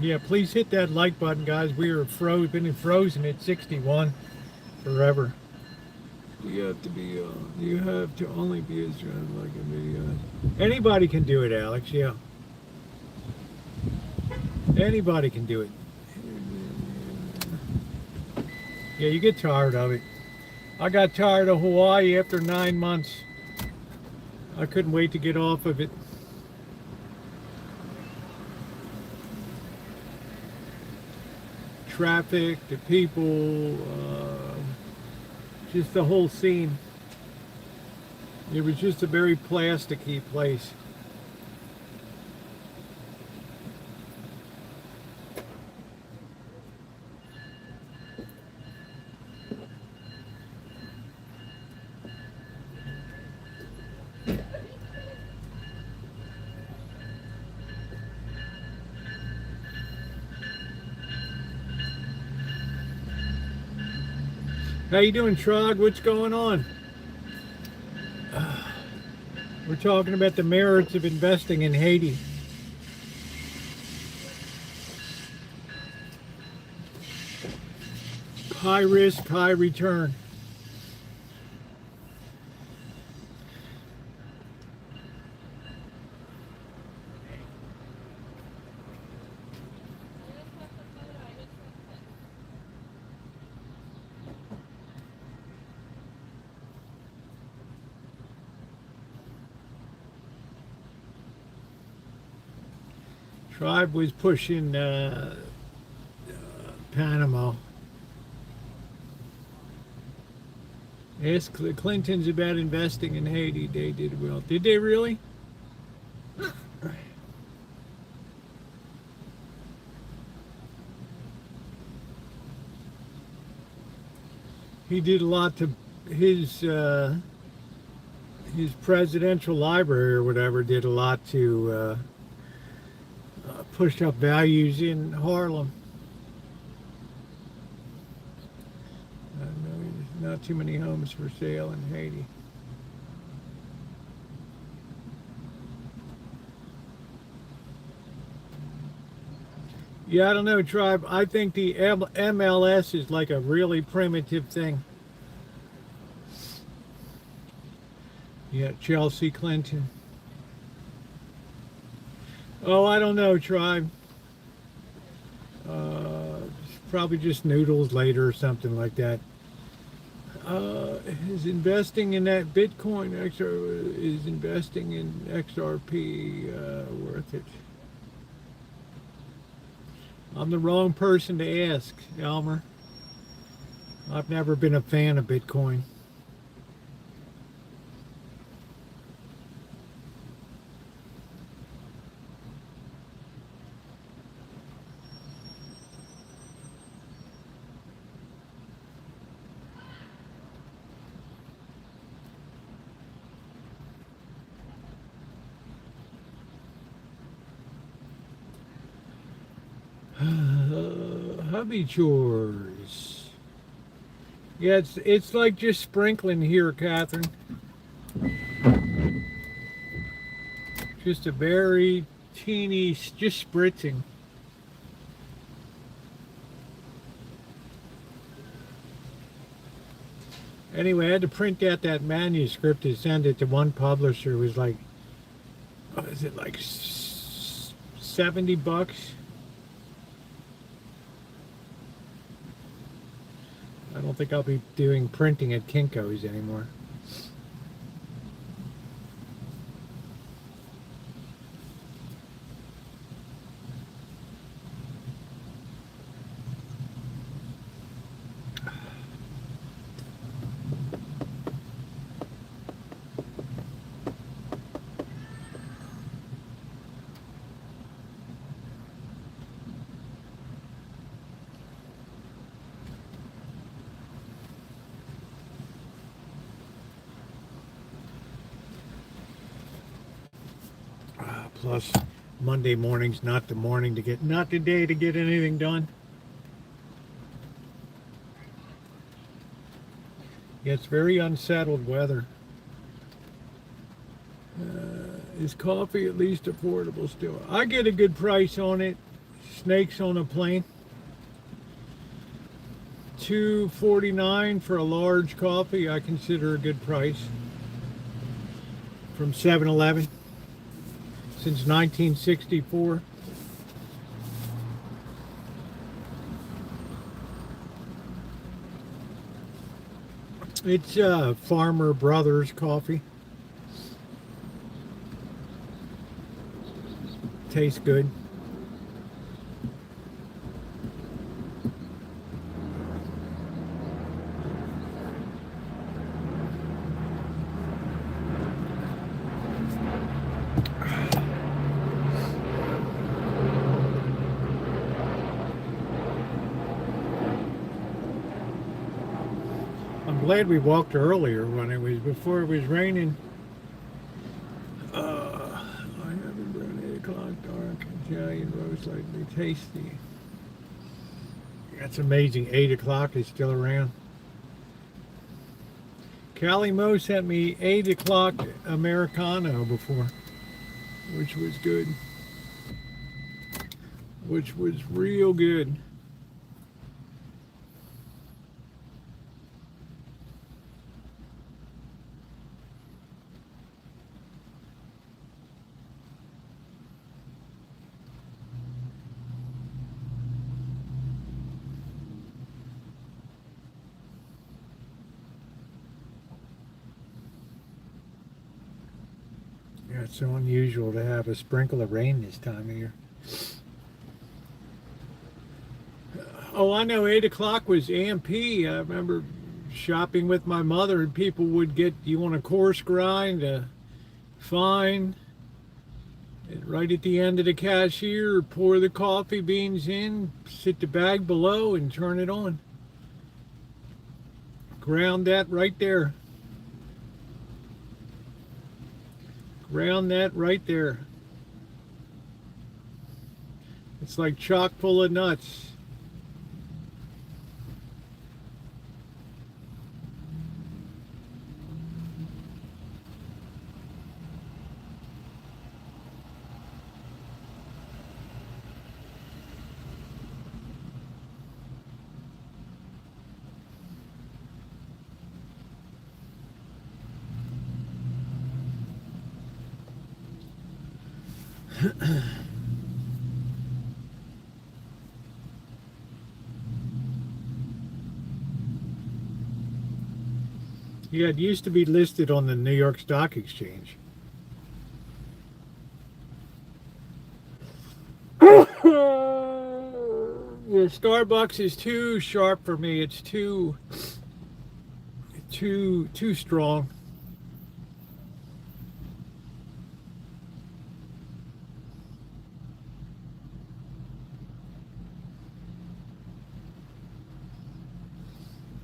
Yeah, please hit that like button, guys. We are been frozen at 61 forever. You have to be, you have to only be as like a video. Anybody can do it, Alex. Yeah, anybody can do it. Yeah, you get tired of it. I got tired of Hawaii after 9 months. I couldn't wait to get off of it. Traffic, the people, just the whole scene. It was just a very plasticky place. How you doing, Trog? What's going on? We're talking about the merits of investing in Haiti. High risk, high return. Tribe was pushing Panama. Ask the Clintons about investing in Haiti. They did well. Did they really? He did a lot to his presidential library or whatever did a lot to push up values in Harlem. There's not too many homes for sale in Haiti. Yeah, I don't know, Tribe. I think the MLS is like a really primitive thing. Yeah, Chelsea Clinton. Oh, I don't know, Tribe. Probably just noodles later or something like that. Is investing in that Bitcoin is investing in XRP worth it? I'm the wrong person to ask, Elmer. I've never been a fan of Bitcoin. hubby chores. Yeah, it's like just sprinkling here, Catherine. Just a very teeny, just spritzing. Anyway, I had to print out that manuscript to send it to one publisher. It was like, what is it, like $70? I don't think I'll be doing printing at Kinko's anymore. Plus, Monday morning's not the day to get anything done. Yeah, it's very unsettled weather. Is coffee at least affordable still? I get a good price on it. Snakes on a plane. $2.49 for a large coffee. I consider a good price. From 7-Eleven. Since 1964. It's Farmer Brothers coffee. Tastes good. I'm glad we walked earlier when it was before it was raining. I haven't been 8 o'clock dark. Italian roast lightly tasty. That's amazing. 8 o'clock is still around. Callie Mo sent me 8 o'clock Americano before, which was good. Which was real good. Yeah, it's so unusual to have a sprinkle of rain this time of year. Oh, I know 8 o'clock was AMP. I remember shopping with my mother and people would get, you want a coarse grind, fine. And right at the end of the cashier, pour the coffee beans in, sit the bag below and turn it on. Ground that right there. Ground that right there. It's like chock full of nuts. Yeah, it used to be listed on the New York Stock Exchange. Yeah, Starbucks is too sharp for me. It's too strong.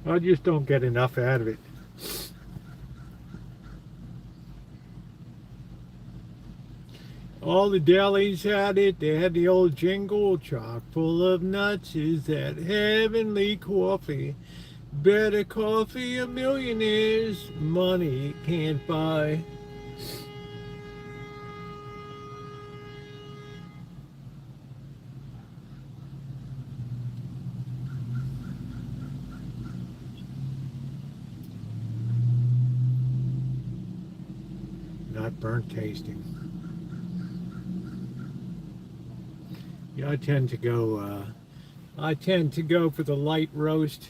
I just don't get enough out of it. All the delis had it. They had the old jingle, chock full of nuts is that heavenly coffee. Better coffee a millionaire's money can't buy. Not burnt tasting. Yeah, I tend to go for the light roast.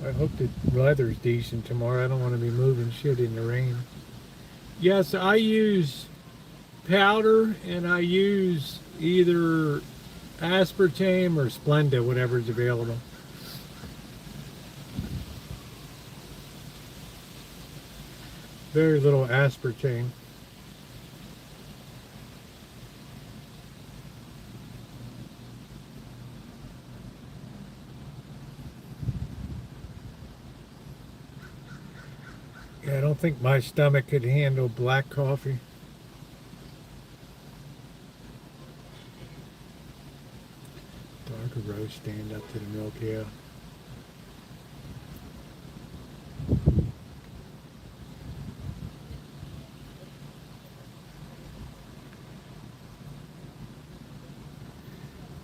I hope the weather's decent tomorrow. I don't want to be moving shit in the rain. Yes, I use powder and I use either aspartame or Splenda, whatever's available. Very little aspartame. Yeah, I don't think my stomach could handle black coffee. Darker roast stand up to the milk, yeah.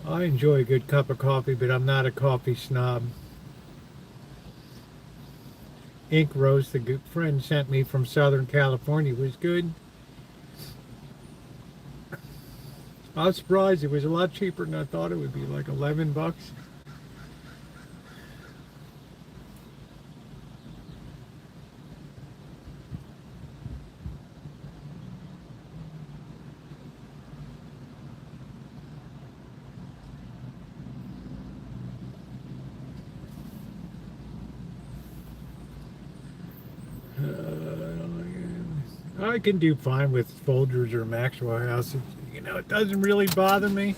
I enjoy a good cup of coffee, but I'm not a coffee snob. Ink roast, the good friend sent me from Southern California, was good. I was surprised it was a lot cheaper than I thought it would be, like 11 bucks. I can do fine with Folgers or Maxwell House. You know, it doesn't really bother me.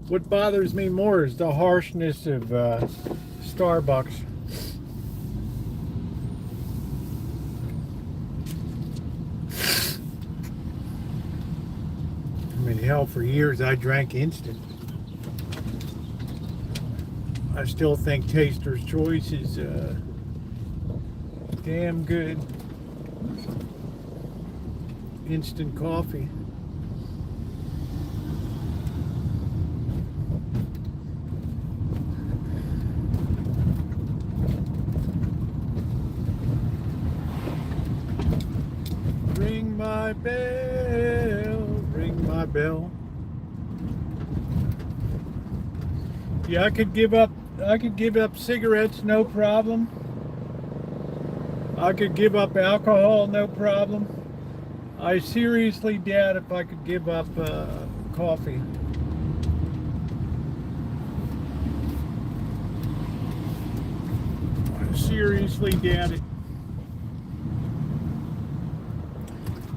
What bothers me more is the harshness of Starbucks. I mean, hell, for years I drank instant. I still think Taster's Choice is damn good. Instant coffee. Ring my bell, ring my bell. Yeah, I could give up cigarettes, no problem. I could give up alcohol, no problem. I seriously doubt if I could give up coffee. I seriously doubt it.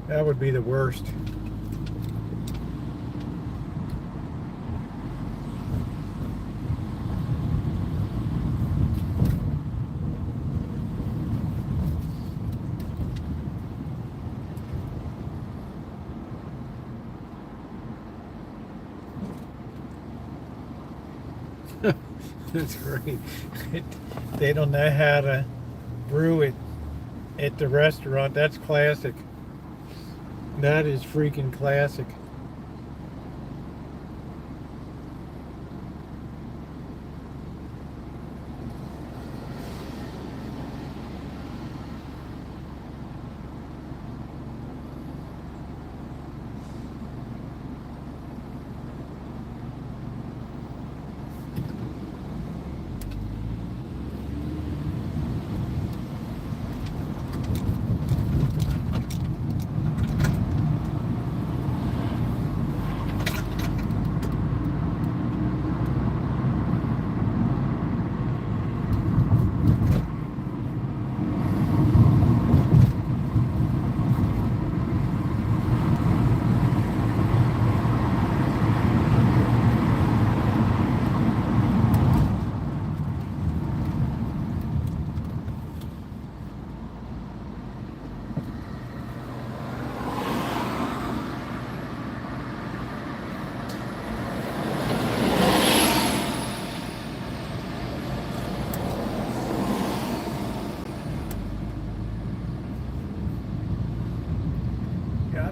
That would be the worst. That's great. They don't know how to brew it at the restaurant. That's classic. That is freaking classic.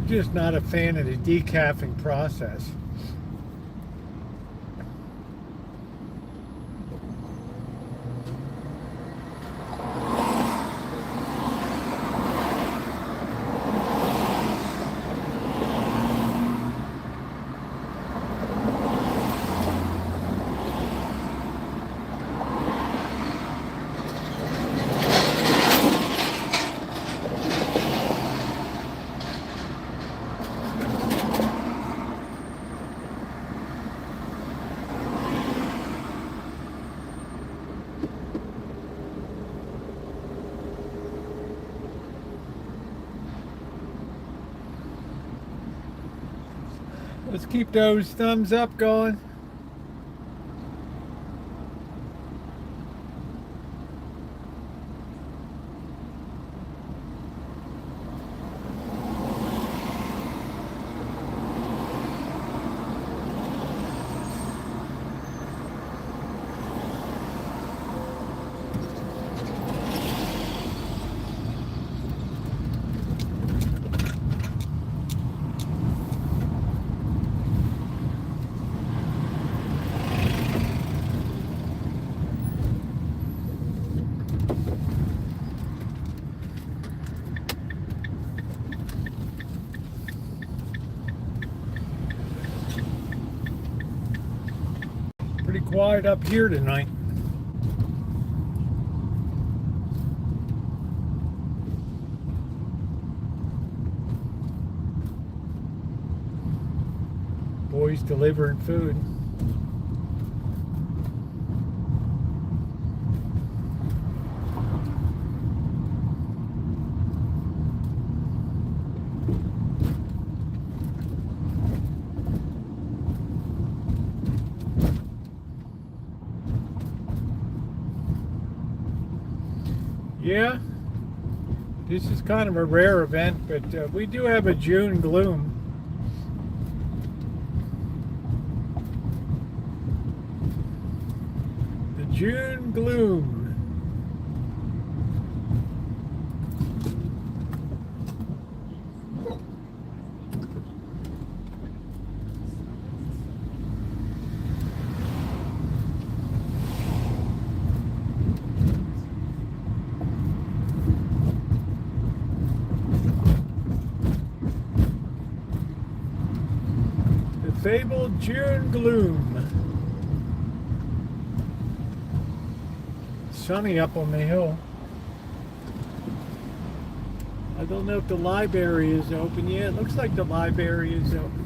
just not a fan of the decaffing process. Let's keep those thumbs up going. Pretty quiet up here tonight. Boys delivering food. Yeah, this is kind of a rare event, but we do have a June gloom. The June gloom. Fabled June gloom. Sunny up on the hill. I don't know if the library is open yet. It looks like the library is open.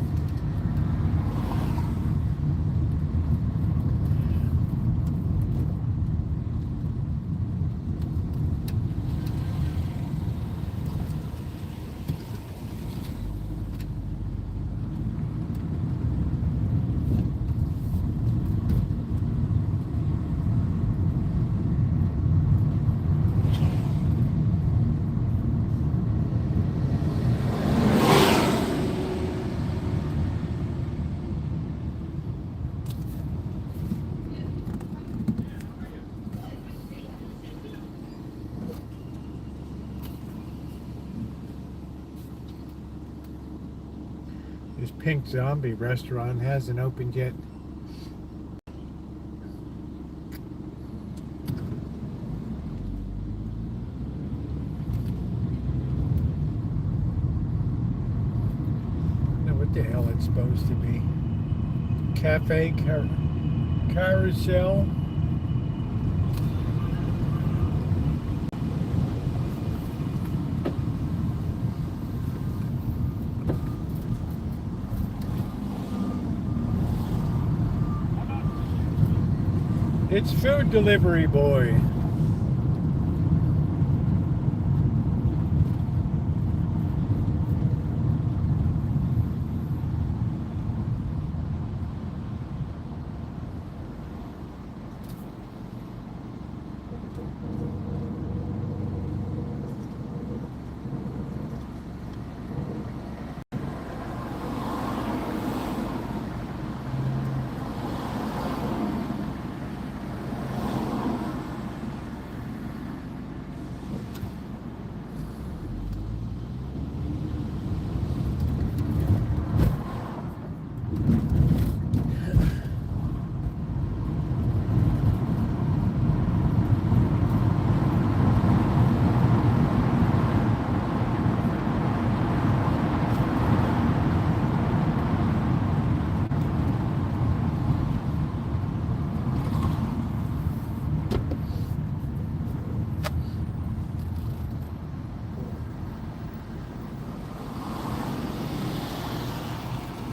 This Pink Zombie restaurant hasn't opened yet. I don't know what the hell it's supposed to be. Cafe Carousel. It's food delivery boy.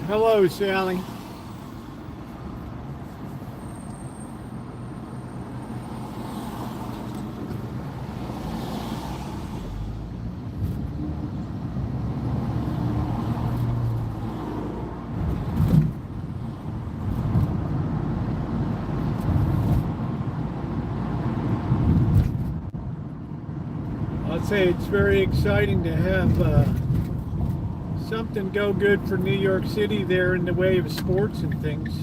Hello, Sally. I'd say it's very exciting to have something go good for New York City there in the way of sports and things.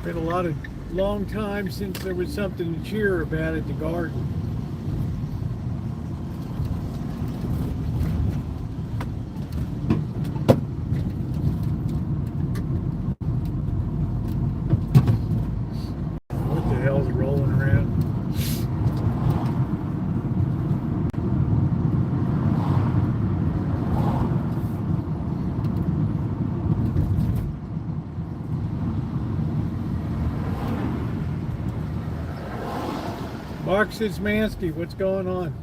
Been a long time since there was something to cheer about at the Garden. What the hell's rolling around? Mark Szymanski, what's going on?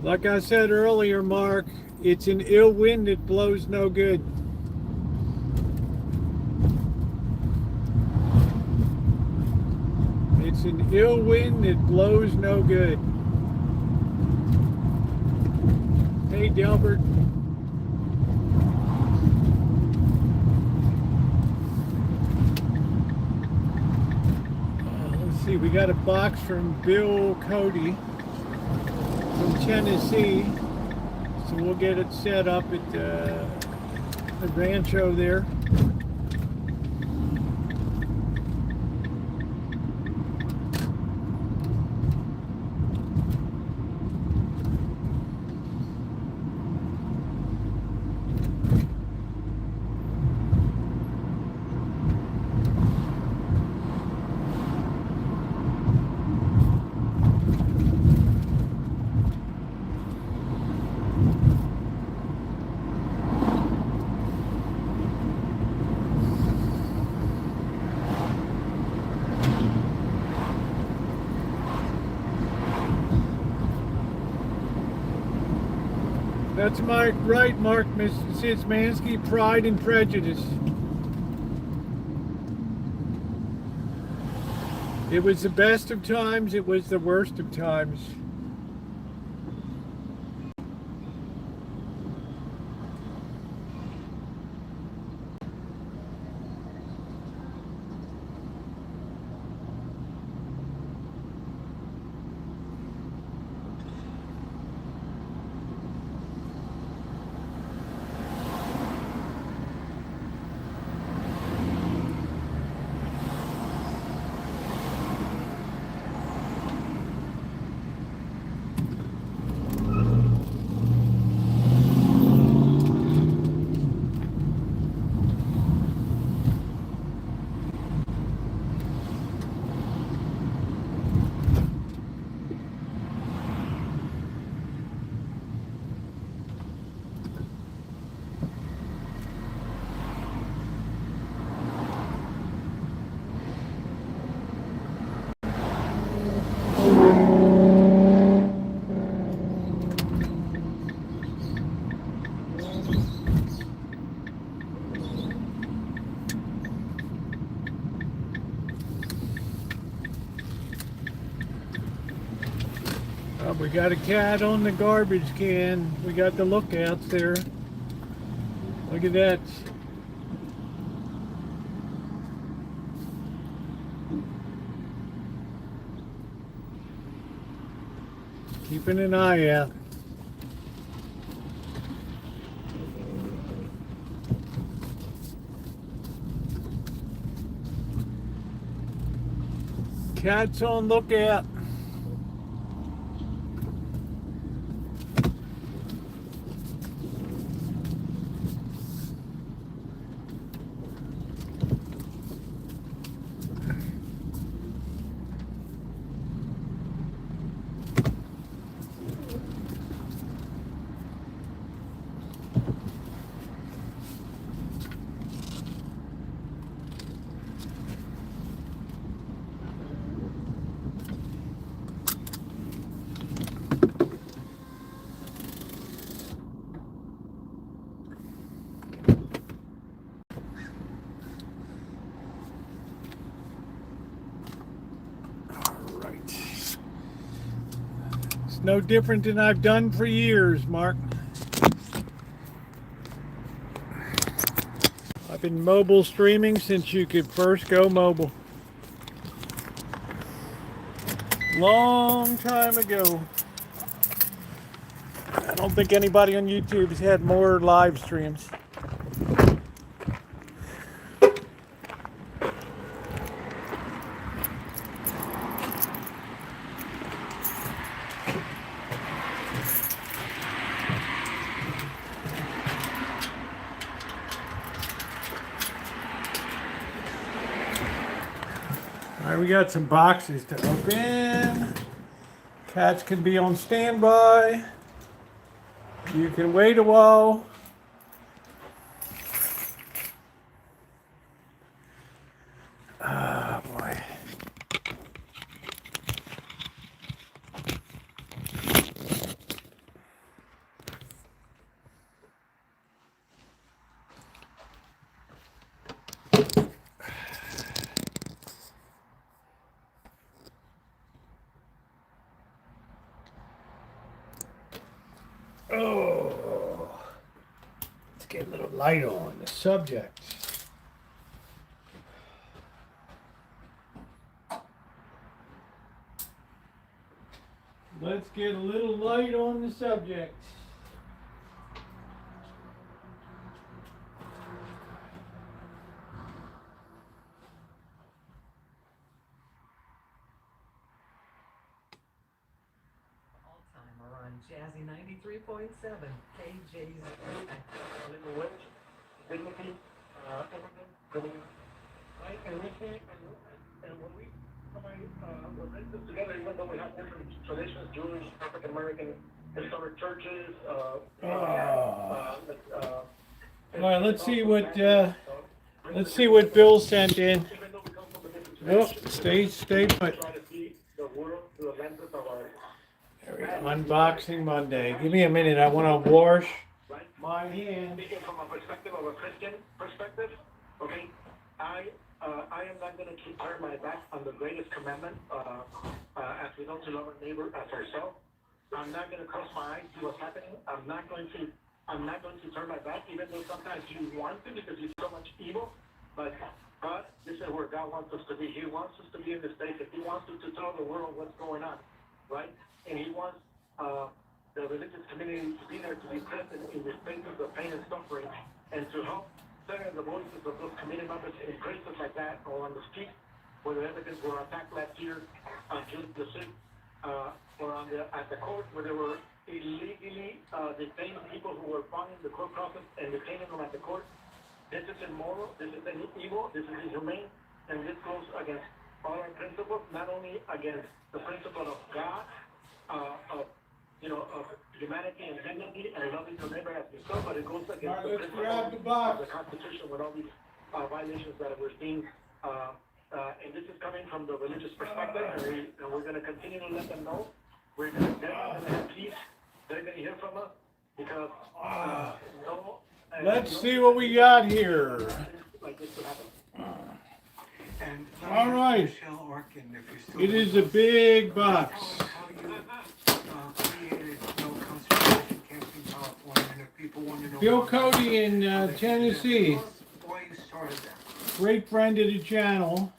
Like I said earlier, Mark, it's an ill wind that blows no good. It's an ill wind that blows no good. Hey, Delbert. Let's see, we got a box from Bill Cody from Tennessee. So we'll get it set up at the Rancho there. That's right, Mark, Mr. Szymanski, Pride and Prejudice. It was the best of times, it was the worst of times. We got a cat on the garbage can. We got the lookouts there. Look at that. Keeping an eye out. Cats on lookout. no different than I've done for years, Mark. I've been mobile streaming since you could first go mobile. Long time ago. I don't think anybody on YouTube has had more live streams. All right, we got some boxes to open. Cats can be on standby. You can wait a while. Oh boy. Oh, let's get a little light on the subject. Let's get a little light on the subject. All-timer on Jazzy 93.7, KJ's. Dignity, everything, right? And we can't, and when we we're this together, even though we have different traditions, Jewish, African American, historic churches, All right, let's see what Bill sent in. Oh, stay put. try to see the world through the lenses of our There we go. Unboxing Monday. Give me a minute. I want to wash my hands. Speaking from a perspective of a Christian perspective, okay, I am not going to keep turning my back on the greatest commandment, as we know to love our neighbor as ourselves. I'm not going to close my eyes to what's happening. I'm not going to turn my back, even though sometimes you want to because you see so much evil. But God, this is where God wants us to be. He wants us to be in this place. He wants us to tell the world what's going on, right? And He wants the religious community to be there, to be present in the spaces of pain and suffering, and to help center the voices of those community members in places like that, or on the street where the evidence were attacked last year on June the 6th, or at the court where there were illegally detained people who were following the court process and detaining them at the court. This is immoral, this is evil, this is inhumane, and this goes against all our principles, not only against the principle of God, of humanity and dignity and loving your neighbor as yourself, but it goes against the principle of the Constitution with all these violations that we're seeing. And this is coming from the religious perspective, and we're going to continue to let them know. They're going to have peace. They're going to hear from us because Let's see what we got here. Like this would happen. And All right. Michelle Orkin, if you're still It is a big box. how you created No Conservation Camp in California, and if people want to know Bill more Cody in Tennessee, why you started that. great friend of the channel.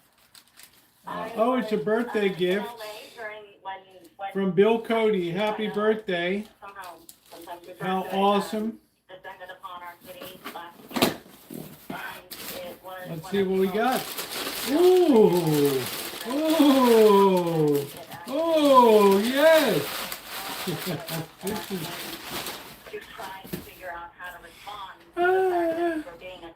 Oh, it's a birthday gift from Bill Cody. Happy birthday. How awesome. Let's see what we got. Ooh. Oh. Oh, yes. This is...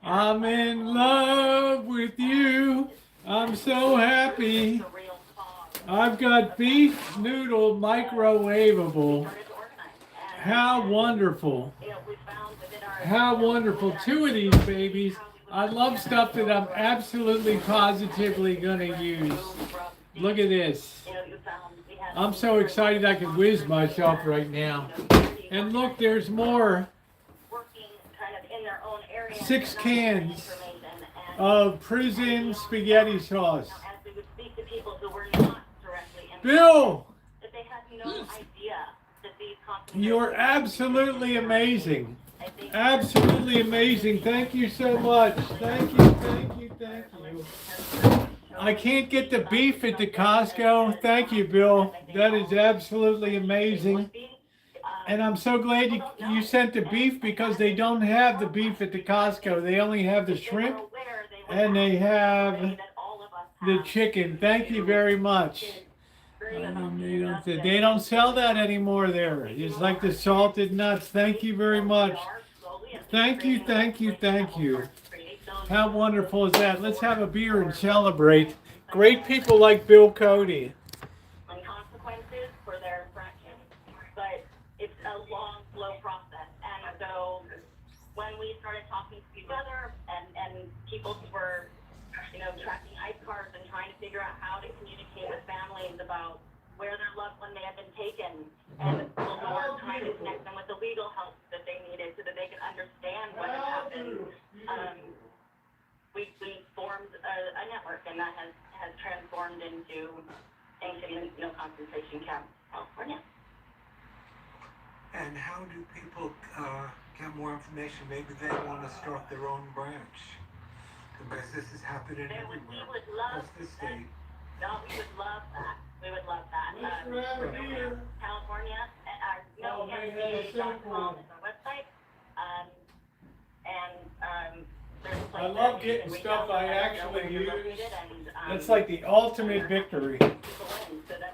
I'm in love with you. I'm so happy. I've got beef noodle microwavable. How wonderful. How wonderful. 2 of these babies. I love stuff that I'm absolutely positively going to use. Look at this. I'm so excited I can whiz myself right now. And look, there's more. 6 cans of prison spaghetti sauce. You're absolutely amazing. Absolutely amazing. Thank you so much. Thank you, thank you, thank you. I can't get the beef at the Costco. Thank you, Bill. That is absolutely amazing. And I'm so glad you sent the beef because they don't have the beef at the Costco. They only have the shrimp and they have the chicken. Thank you very much. They don't sell that anymore there. It's like the salted nuts. Thank you very much. Thank you, thank you, thank you. How wonderful is that? Let's have a beer and celebrate. Great people like Bill Cody. Consequences for their infractions, but it's a long, slow process. And so when we started talking to each other and people were, tracking ICE cards and trying to figure out how to communicate with families about where their loved one may have been taken, and or trying to connect them with the legal help that they needed so that they could understand what had happened, we formed a network, and that has transformed into no concentration camp, California. And how do people get more information? Maybe they want to start their own branch. Because this is happening everywhere. We would love That's the state. No, we would love that. We would love that. California, NoCanPA.com is our website. I love getting stuff I actually use. That's like the ultimate victory.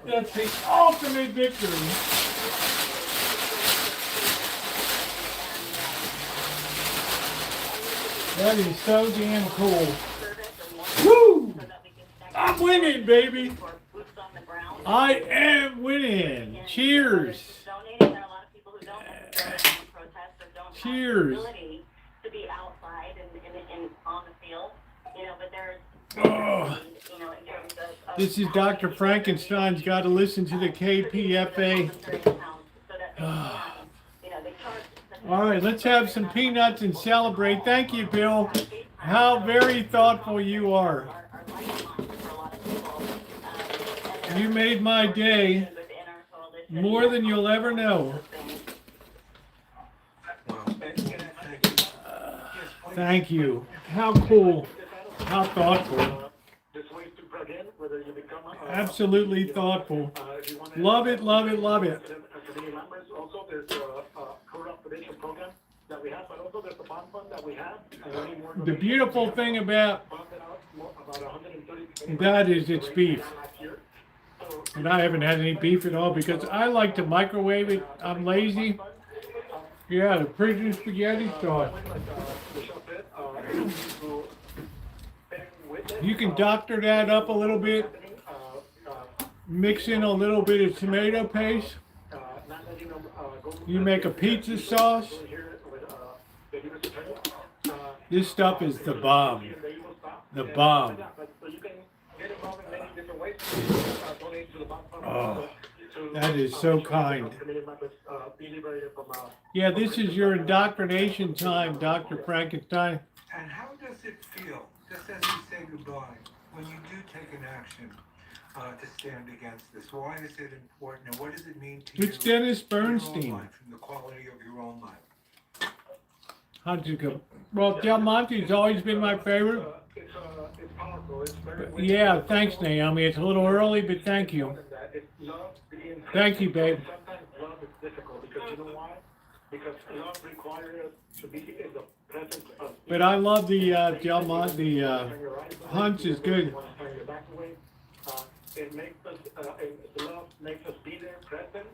That's the ultimate victory. That is so damn cool. Woo! I'm winning, baby. I am winning. Cheers. Cheers. Oh. This is Dr. Frankenstein's got to listen to the KPFA. All right, let's have some peanuts and celebrate. Thank you, Bill. How very thoughtful you are. You made my day more than you'll ever know. Thank you. How cool. How thoughtful. Absolutely thoughtful. Love it, love it, love it. The beautiful thing about that is it's beef. And I haven't had any beef at all because I like to microwave it. I'm lazy. Yeah, the prison spaghetti sauce. You can doctor that up a little bit. Mix in a little bit of tomato paste. You make a pizza sauce. This stuff is the bomb. The bomb. Oh, that is so kind. Yeah, this is your indoctrination time, Dr. Frankenstein. And how does it feel, just as you say goodbye, when you do take an action to stand against this? Why is it important, and what does it mean to you? It's Dennis Bernstein. Life, and the quality of your own life. How'd you go? Well, Del Monte's always been my favorite. But yeah, thanks, Naomi. It's a little early, but thank you. Thank you, babe. Sometimes love is difficult because you know why? Because love requires to be in the presence of. But I love the Del Monte. Hunts is good. It makes us, love makes us be there, present,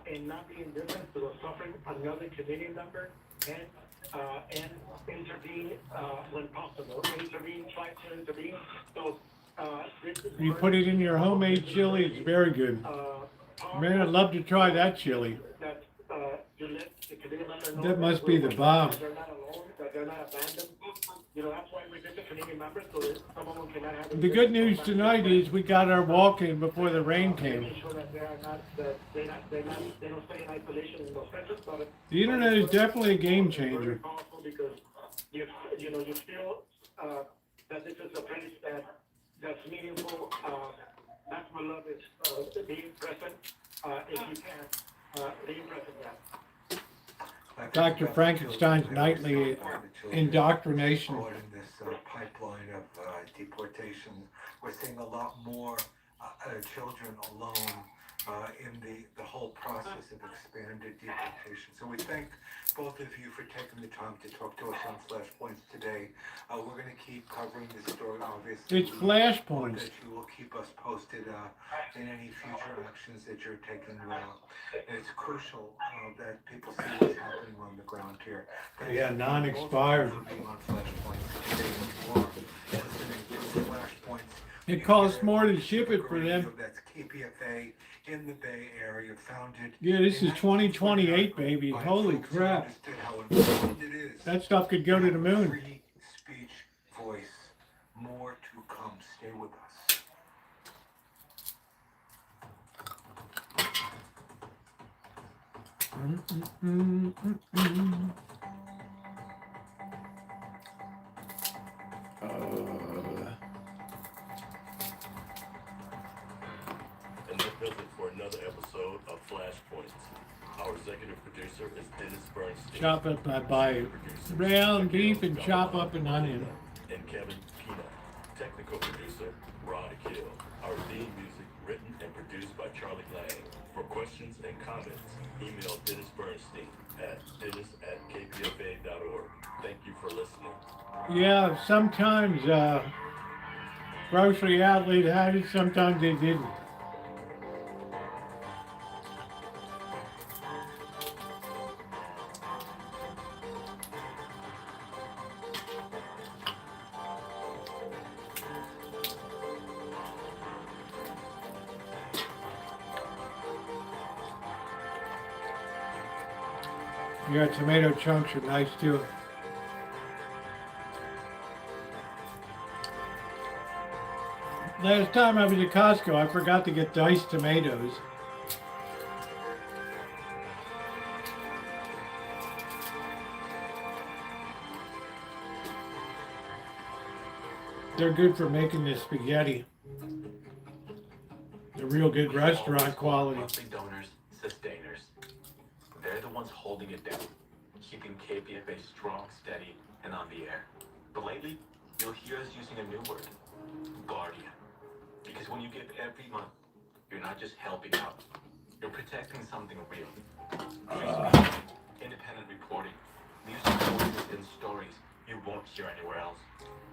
and not be indifferent to the suffering of another community member, and intervene when possible. Try to intervene. So, You put it in your homemade chili. It's very good. Man, I'd love to try that chili. That must be the bomb. They're not alone, that they're not abandoned. That's why we visit community members, so that some of them cannot have. The good news tonight is we got our walk in before the rain came. Make sure that they don't stay in isolation in those centers, but The internet is definitely a game changer. powerful because you feel that this is a place that's meaningful. That's what love is, being present if you can. the impressive that. Dr. Frankenstein's nightly indoctrination. Supporting this pipeline of deportation. We're seeing a lot more children alone in the whole process of expanded deportation. So we thank both of you for taking the time to talk to us on Flashpoints today. We're going to keep covering this story, obviously. It's Flashpoints. That you will keep us posted in any future actions that you're taking. It's crucial that people see what's happening on the ground here. Yeah, non-expired. Being on Flashpoints today and more, listening to Flashpoints. It costs more to ship it for them. That's KPFA in the Bay Area, founded. Yeah, this is 2028, baby. Holy crap. That stuff could go to the moon. Free speech voice. More to come. Stay with us. And let's visit for another episode of Flashpoints. Our executive producer is Dennis Bernstein. Chop up, I buy ground beef and chop up an onion. And Kevin Peanut. Technical producer, Rod Akill. Our theme music written and produced by Charlie Lang. For questions and comments, email Dennis Bernstein at dennis@kpfa.org. Thank you for listening. Yeah, sometimes grocery outlet had it, sometimes they didn't. Yeah, tomato chunks are nice too. Last time I was at Costco, I forgot to get diced tomatoes. They're good for making this spaghetti. They're real good restaurant quality. Monthly donors, sustainers. They're the ones holding it down, keeping KPFA strong, steady, and on the air. But lately, you'll hear us using a new word, guardian. Because when you give every month, you're not just helping out, you're protecting something real. Independent reporting, music voices and stories you won't hear anywhere else.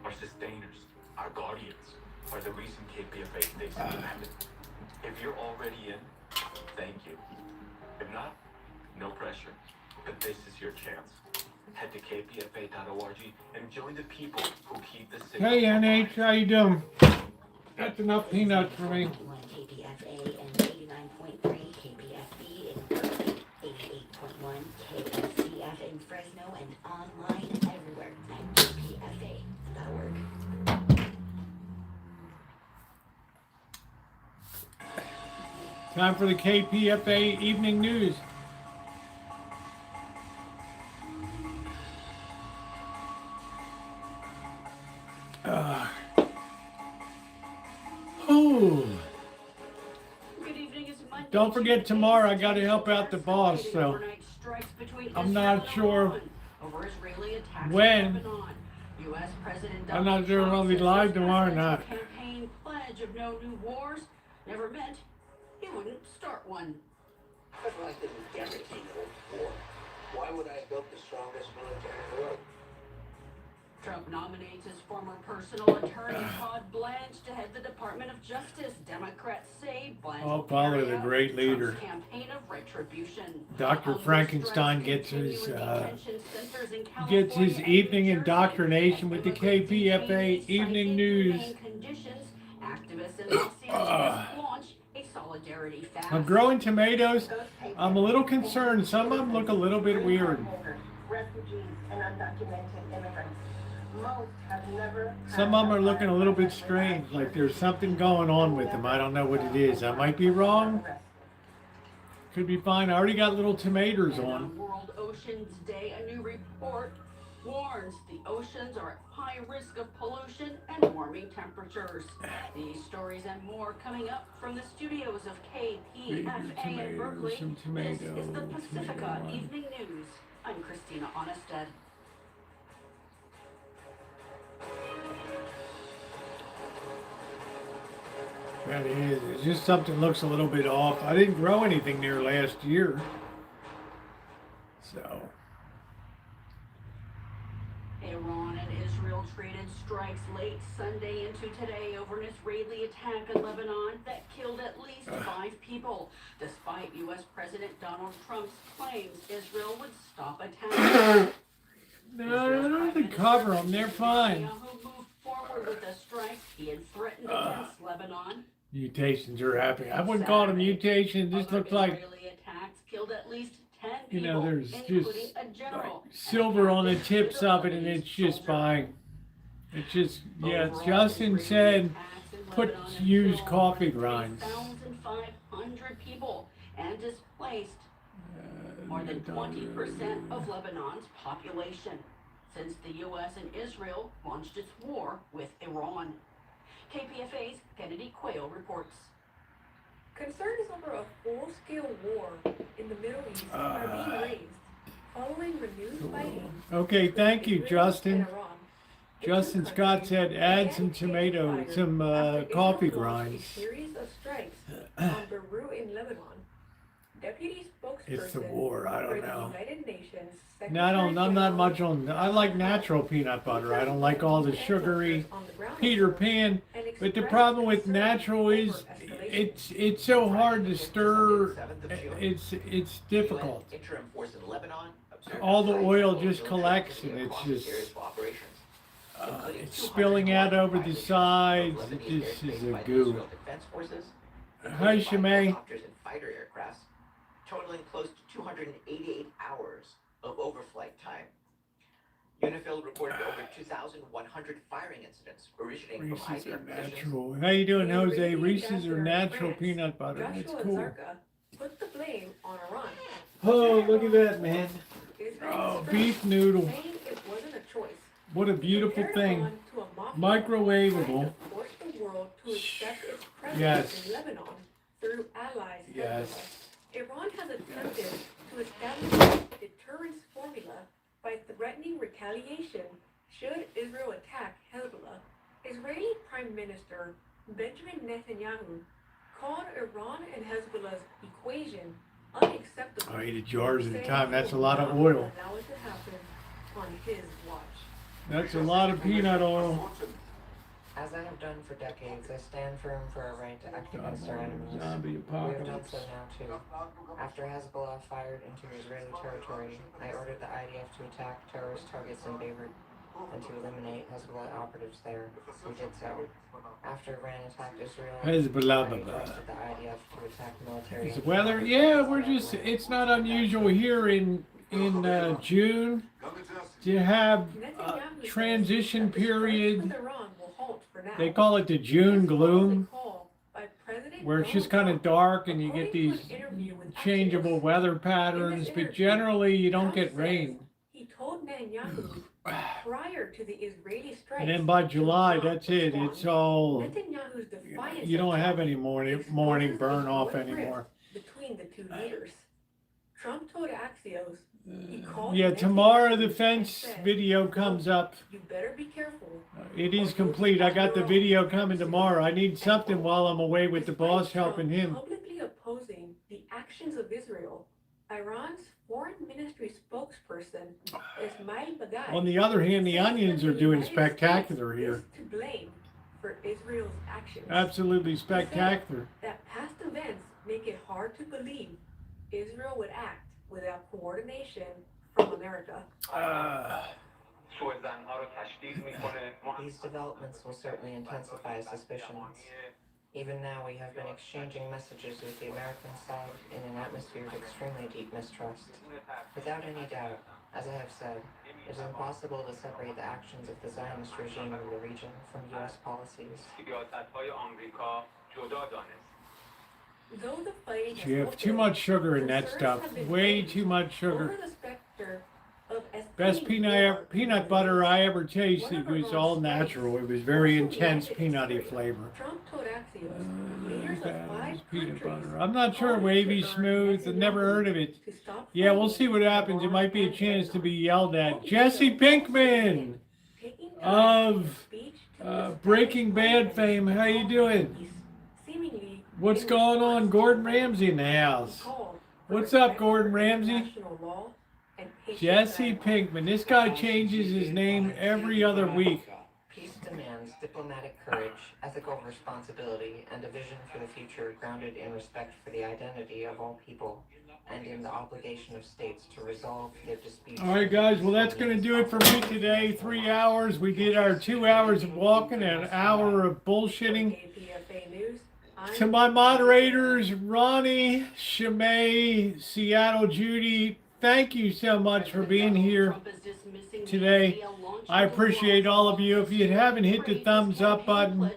Our sustainers, our guardians, are the reason KPFA stays independent. If you're already in, thank you. If not, no pressure, but this is your chance. Head to kpfa.org and join the people who keep the signal. Hey NH, how you doing? That's enough peanuts for me. KPFA and 89.3 KPFB in Berkeley, 88.1 KSCF in Fresno, and online everywhere at kpfa.org. Time for the KPFA Evening News. Don't forget tomorrow I got to help out the boss, so I'm not sure when. I'm not sure if I'll be live tomorrow or not. Campaign pledge of no new wars never meant he wouldn't start one. If I didn't guarantee no war, why would I have built the strongest military in the world? Trump nominates his former personal attorney Todd Blanche to head the Department of Justice. Democrats say Blanche I'll follow the great leader. Campaign of retribution. Dr. Frankenstein gets his evening indoctrination with the KPFA Evening News. Activists in Los Angeles launch a solidarity fast. I'm growing tomatoes. I'm a little concerned. Some of them look a little bit weird. Refugees and undocumented immigrants. Most have never. Some of them are looking a little bit strange, like there's something going on with them. I don't know what it is. I might be wrong. Could be fine. I already got little tomatoes on. World Oceans Day, a new report warns the oceans are at high risk of pollution and warming temperatures. These stories and more coming up from the studios of KPFA in Berkeley. This is the Pacifica Evening News. I'm Christina Onnested. That is. It's just something looks a little bit off. I didn't grow anything there last year. So. Iran and Israel traded strikes late Sunday into today over an Israeli attack in Lebanon that killed at least 5 people, despite U.S. President Donald Trump's claims Israel would stop attacks. No, I don't have to cover them. They're fine. Netanyahu moved forward with the strikes he had threatened against Lebanon. Mutations are happening. I wouldn't call them mutations. This looks like, Israeli attacks killed at least 10 you people, know, there's including just a general. silver on the tips of it, and it's just fine. It's just, yeah, Justin said, use coffee grinds. 1,500 people and displaced more than 20% of Lebanon's population since the U.S. and Israel launched its war with Iran. KPFA's Kennedy Quayle reports. Concerns over a full-scale war in the Middle East are being raised following renewed fighting. Okay, thank you, Justin. Justin Scott said add some tomato, some coffee grinds. A series of strikes on Beirut in Lebanon. Deputy spokesperson It's the war. I don't know. United Nations No, I'm not much on. I like natural peanut butter. I don't like all the sugary Peter Pan. But the problem with natural is it's so hard to stir. It's difficult. All the oil just collects, and it's just it's spilling out over the sides. It just is a goo. Hi, Shemay. Totaling close to 288 hours of overflight time. UNIFIL reported over 2,100 firing incidents originating from Reese's are IDF natural. How you doing, Jose? Reese's are natural peanut butter. That's cool. Put the blame on Iran. Oh, look at that, man. Israel's Oh, beef noodle. saying it wasn't a choice. What a beautiful thing. Microwavable. Forced the world to accept its presence Yes. in Lebanon through allies. Yes. Iran has attempted to establish a deterrence formula by threatening retaliation should Israel attack Hezbollah. Israeli Prime Minister Benjamin Netanyahu called Iran and Hezbollah's equation unacceptable. I eat jars at a saying time. he That's a will lot of not oil. allow it to happen on his watch. That's a lot of peanut oil. As I have done for decades, I stand firm for our right to act against our enemies. Zombie We have done apocalypse. so now too. After Hezbollah fired into Israeli territory, I ordered the IDF to attack terrorist targets in Beirut and to eliminate Hezbollah operatives there. We did so. After Iran attacked Israel, Hezbollah, I blah, blah. directed the IDF to attack military. Is the weather? Yeah, we're just. It's not unusual here in June to have a transition period. They call it the June gloom, where it's just kind of dark and you get these changeable weather patterns, but generally you don't get rain. He told Netanyahu prior to the Israeli strikes. And then by July, that's it. It's all, Netanyahu's defiance you don't have any morning burn off anymore. between the two leaders. Trump told Axios he called Yeah, Netanyahu tomorrow the and fence said, video comes up. "You better be careful." It is complete. I got the video coming tomorrow. I need something while I'm away with the boss helping him. Publicly opposing the actions of Israel, Iran's foreign ministry spokesperson Ismail Baghdadi. On the other hand, the onions are doing spectacular here. to blame for Israel's actions. Absolutely spectacular. That past events make it hard to believe Israel would act without coordination from America. These developments will certainly intensify suspicions. Even now, we have been exchanging messages with the American side in an atmosphere of extremely deep mistrust. Without any doubt, as I have said, it is impossible to separate the actions of the Zionist regime in the region from U.S. policies. Though the fighting has You have too much sugar in that stuff. Way too much sugar. over the specter of Best peanut butter I ever tasted was all natural. It was very intense peanutty flavor. Trump told Axios, leaders of That 5 is peanut countries butter. I'm not sure. Wavy Smooth. I've never heard of it. to stop Yeah, we'll see what happens. It might be a chance to be yelled at. Jesse Pinkman of Breaking Bad fame. How you doing? seemingly What's going on? Gordon Ramsay in the house. What's up, Gordon Ramsay? international law and patient Jesse guidelines. Pinkman. This guy changes his name every other week. Peace demands diplomatic courage, ethical responsibility, and a vision for the future grounded in respect for the identity of all people and in the obligation of states to resolve their disputes. All right, guys. Well, that's going to do it for me today. 3 hours. We did our 2 hours of walking and an hour of bullshitting. KPFA News, To my moderators, Ronnie, Shimei, Seattle Judy, thank you so much for being here today. I appreciate all of you. If you haven't hit the thumbs up button,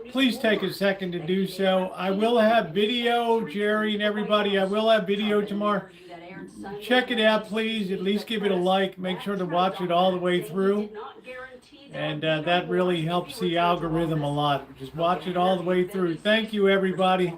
please take a second to do so. I will have video, Jerry and everybody. I will have video tomorrow. Check it out, please. At least give it a like. Make sure to watch it all the way through. And that really helps the algorithm a lot. Just watch it all the way through. Thank you, everybody.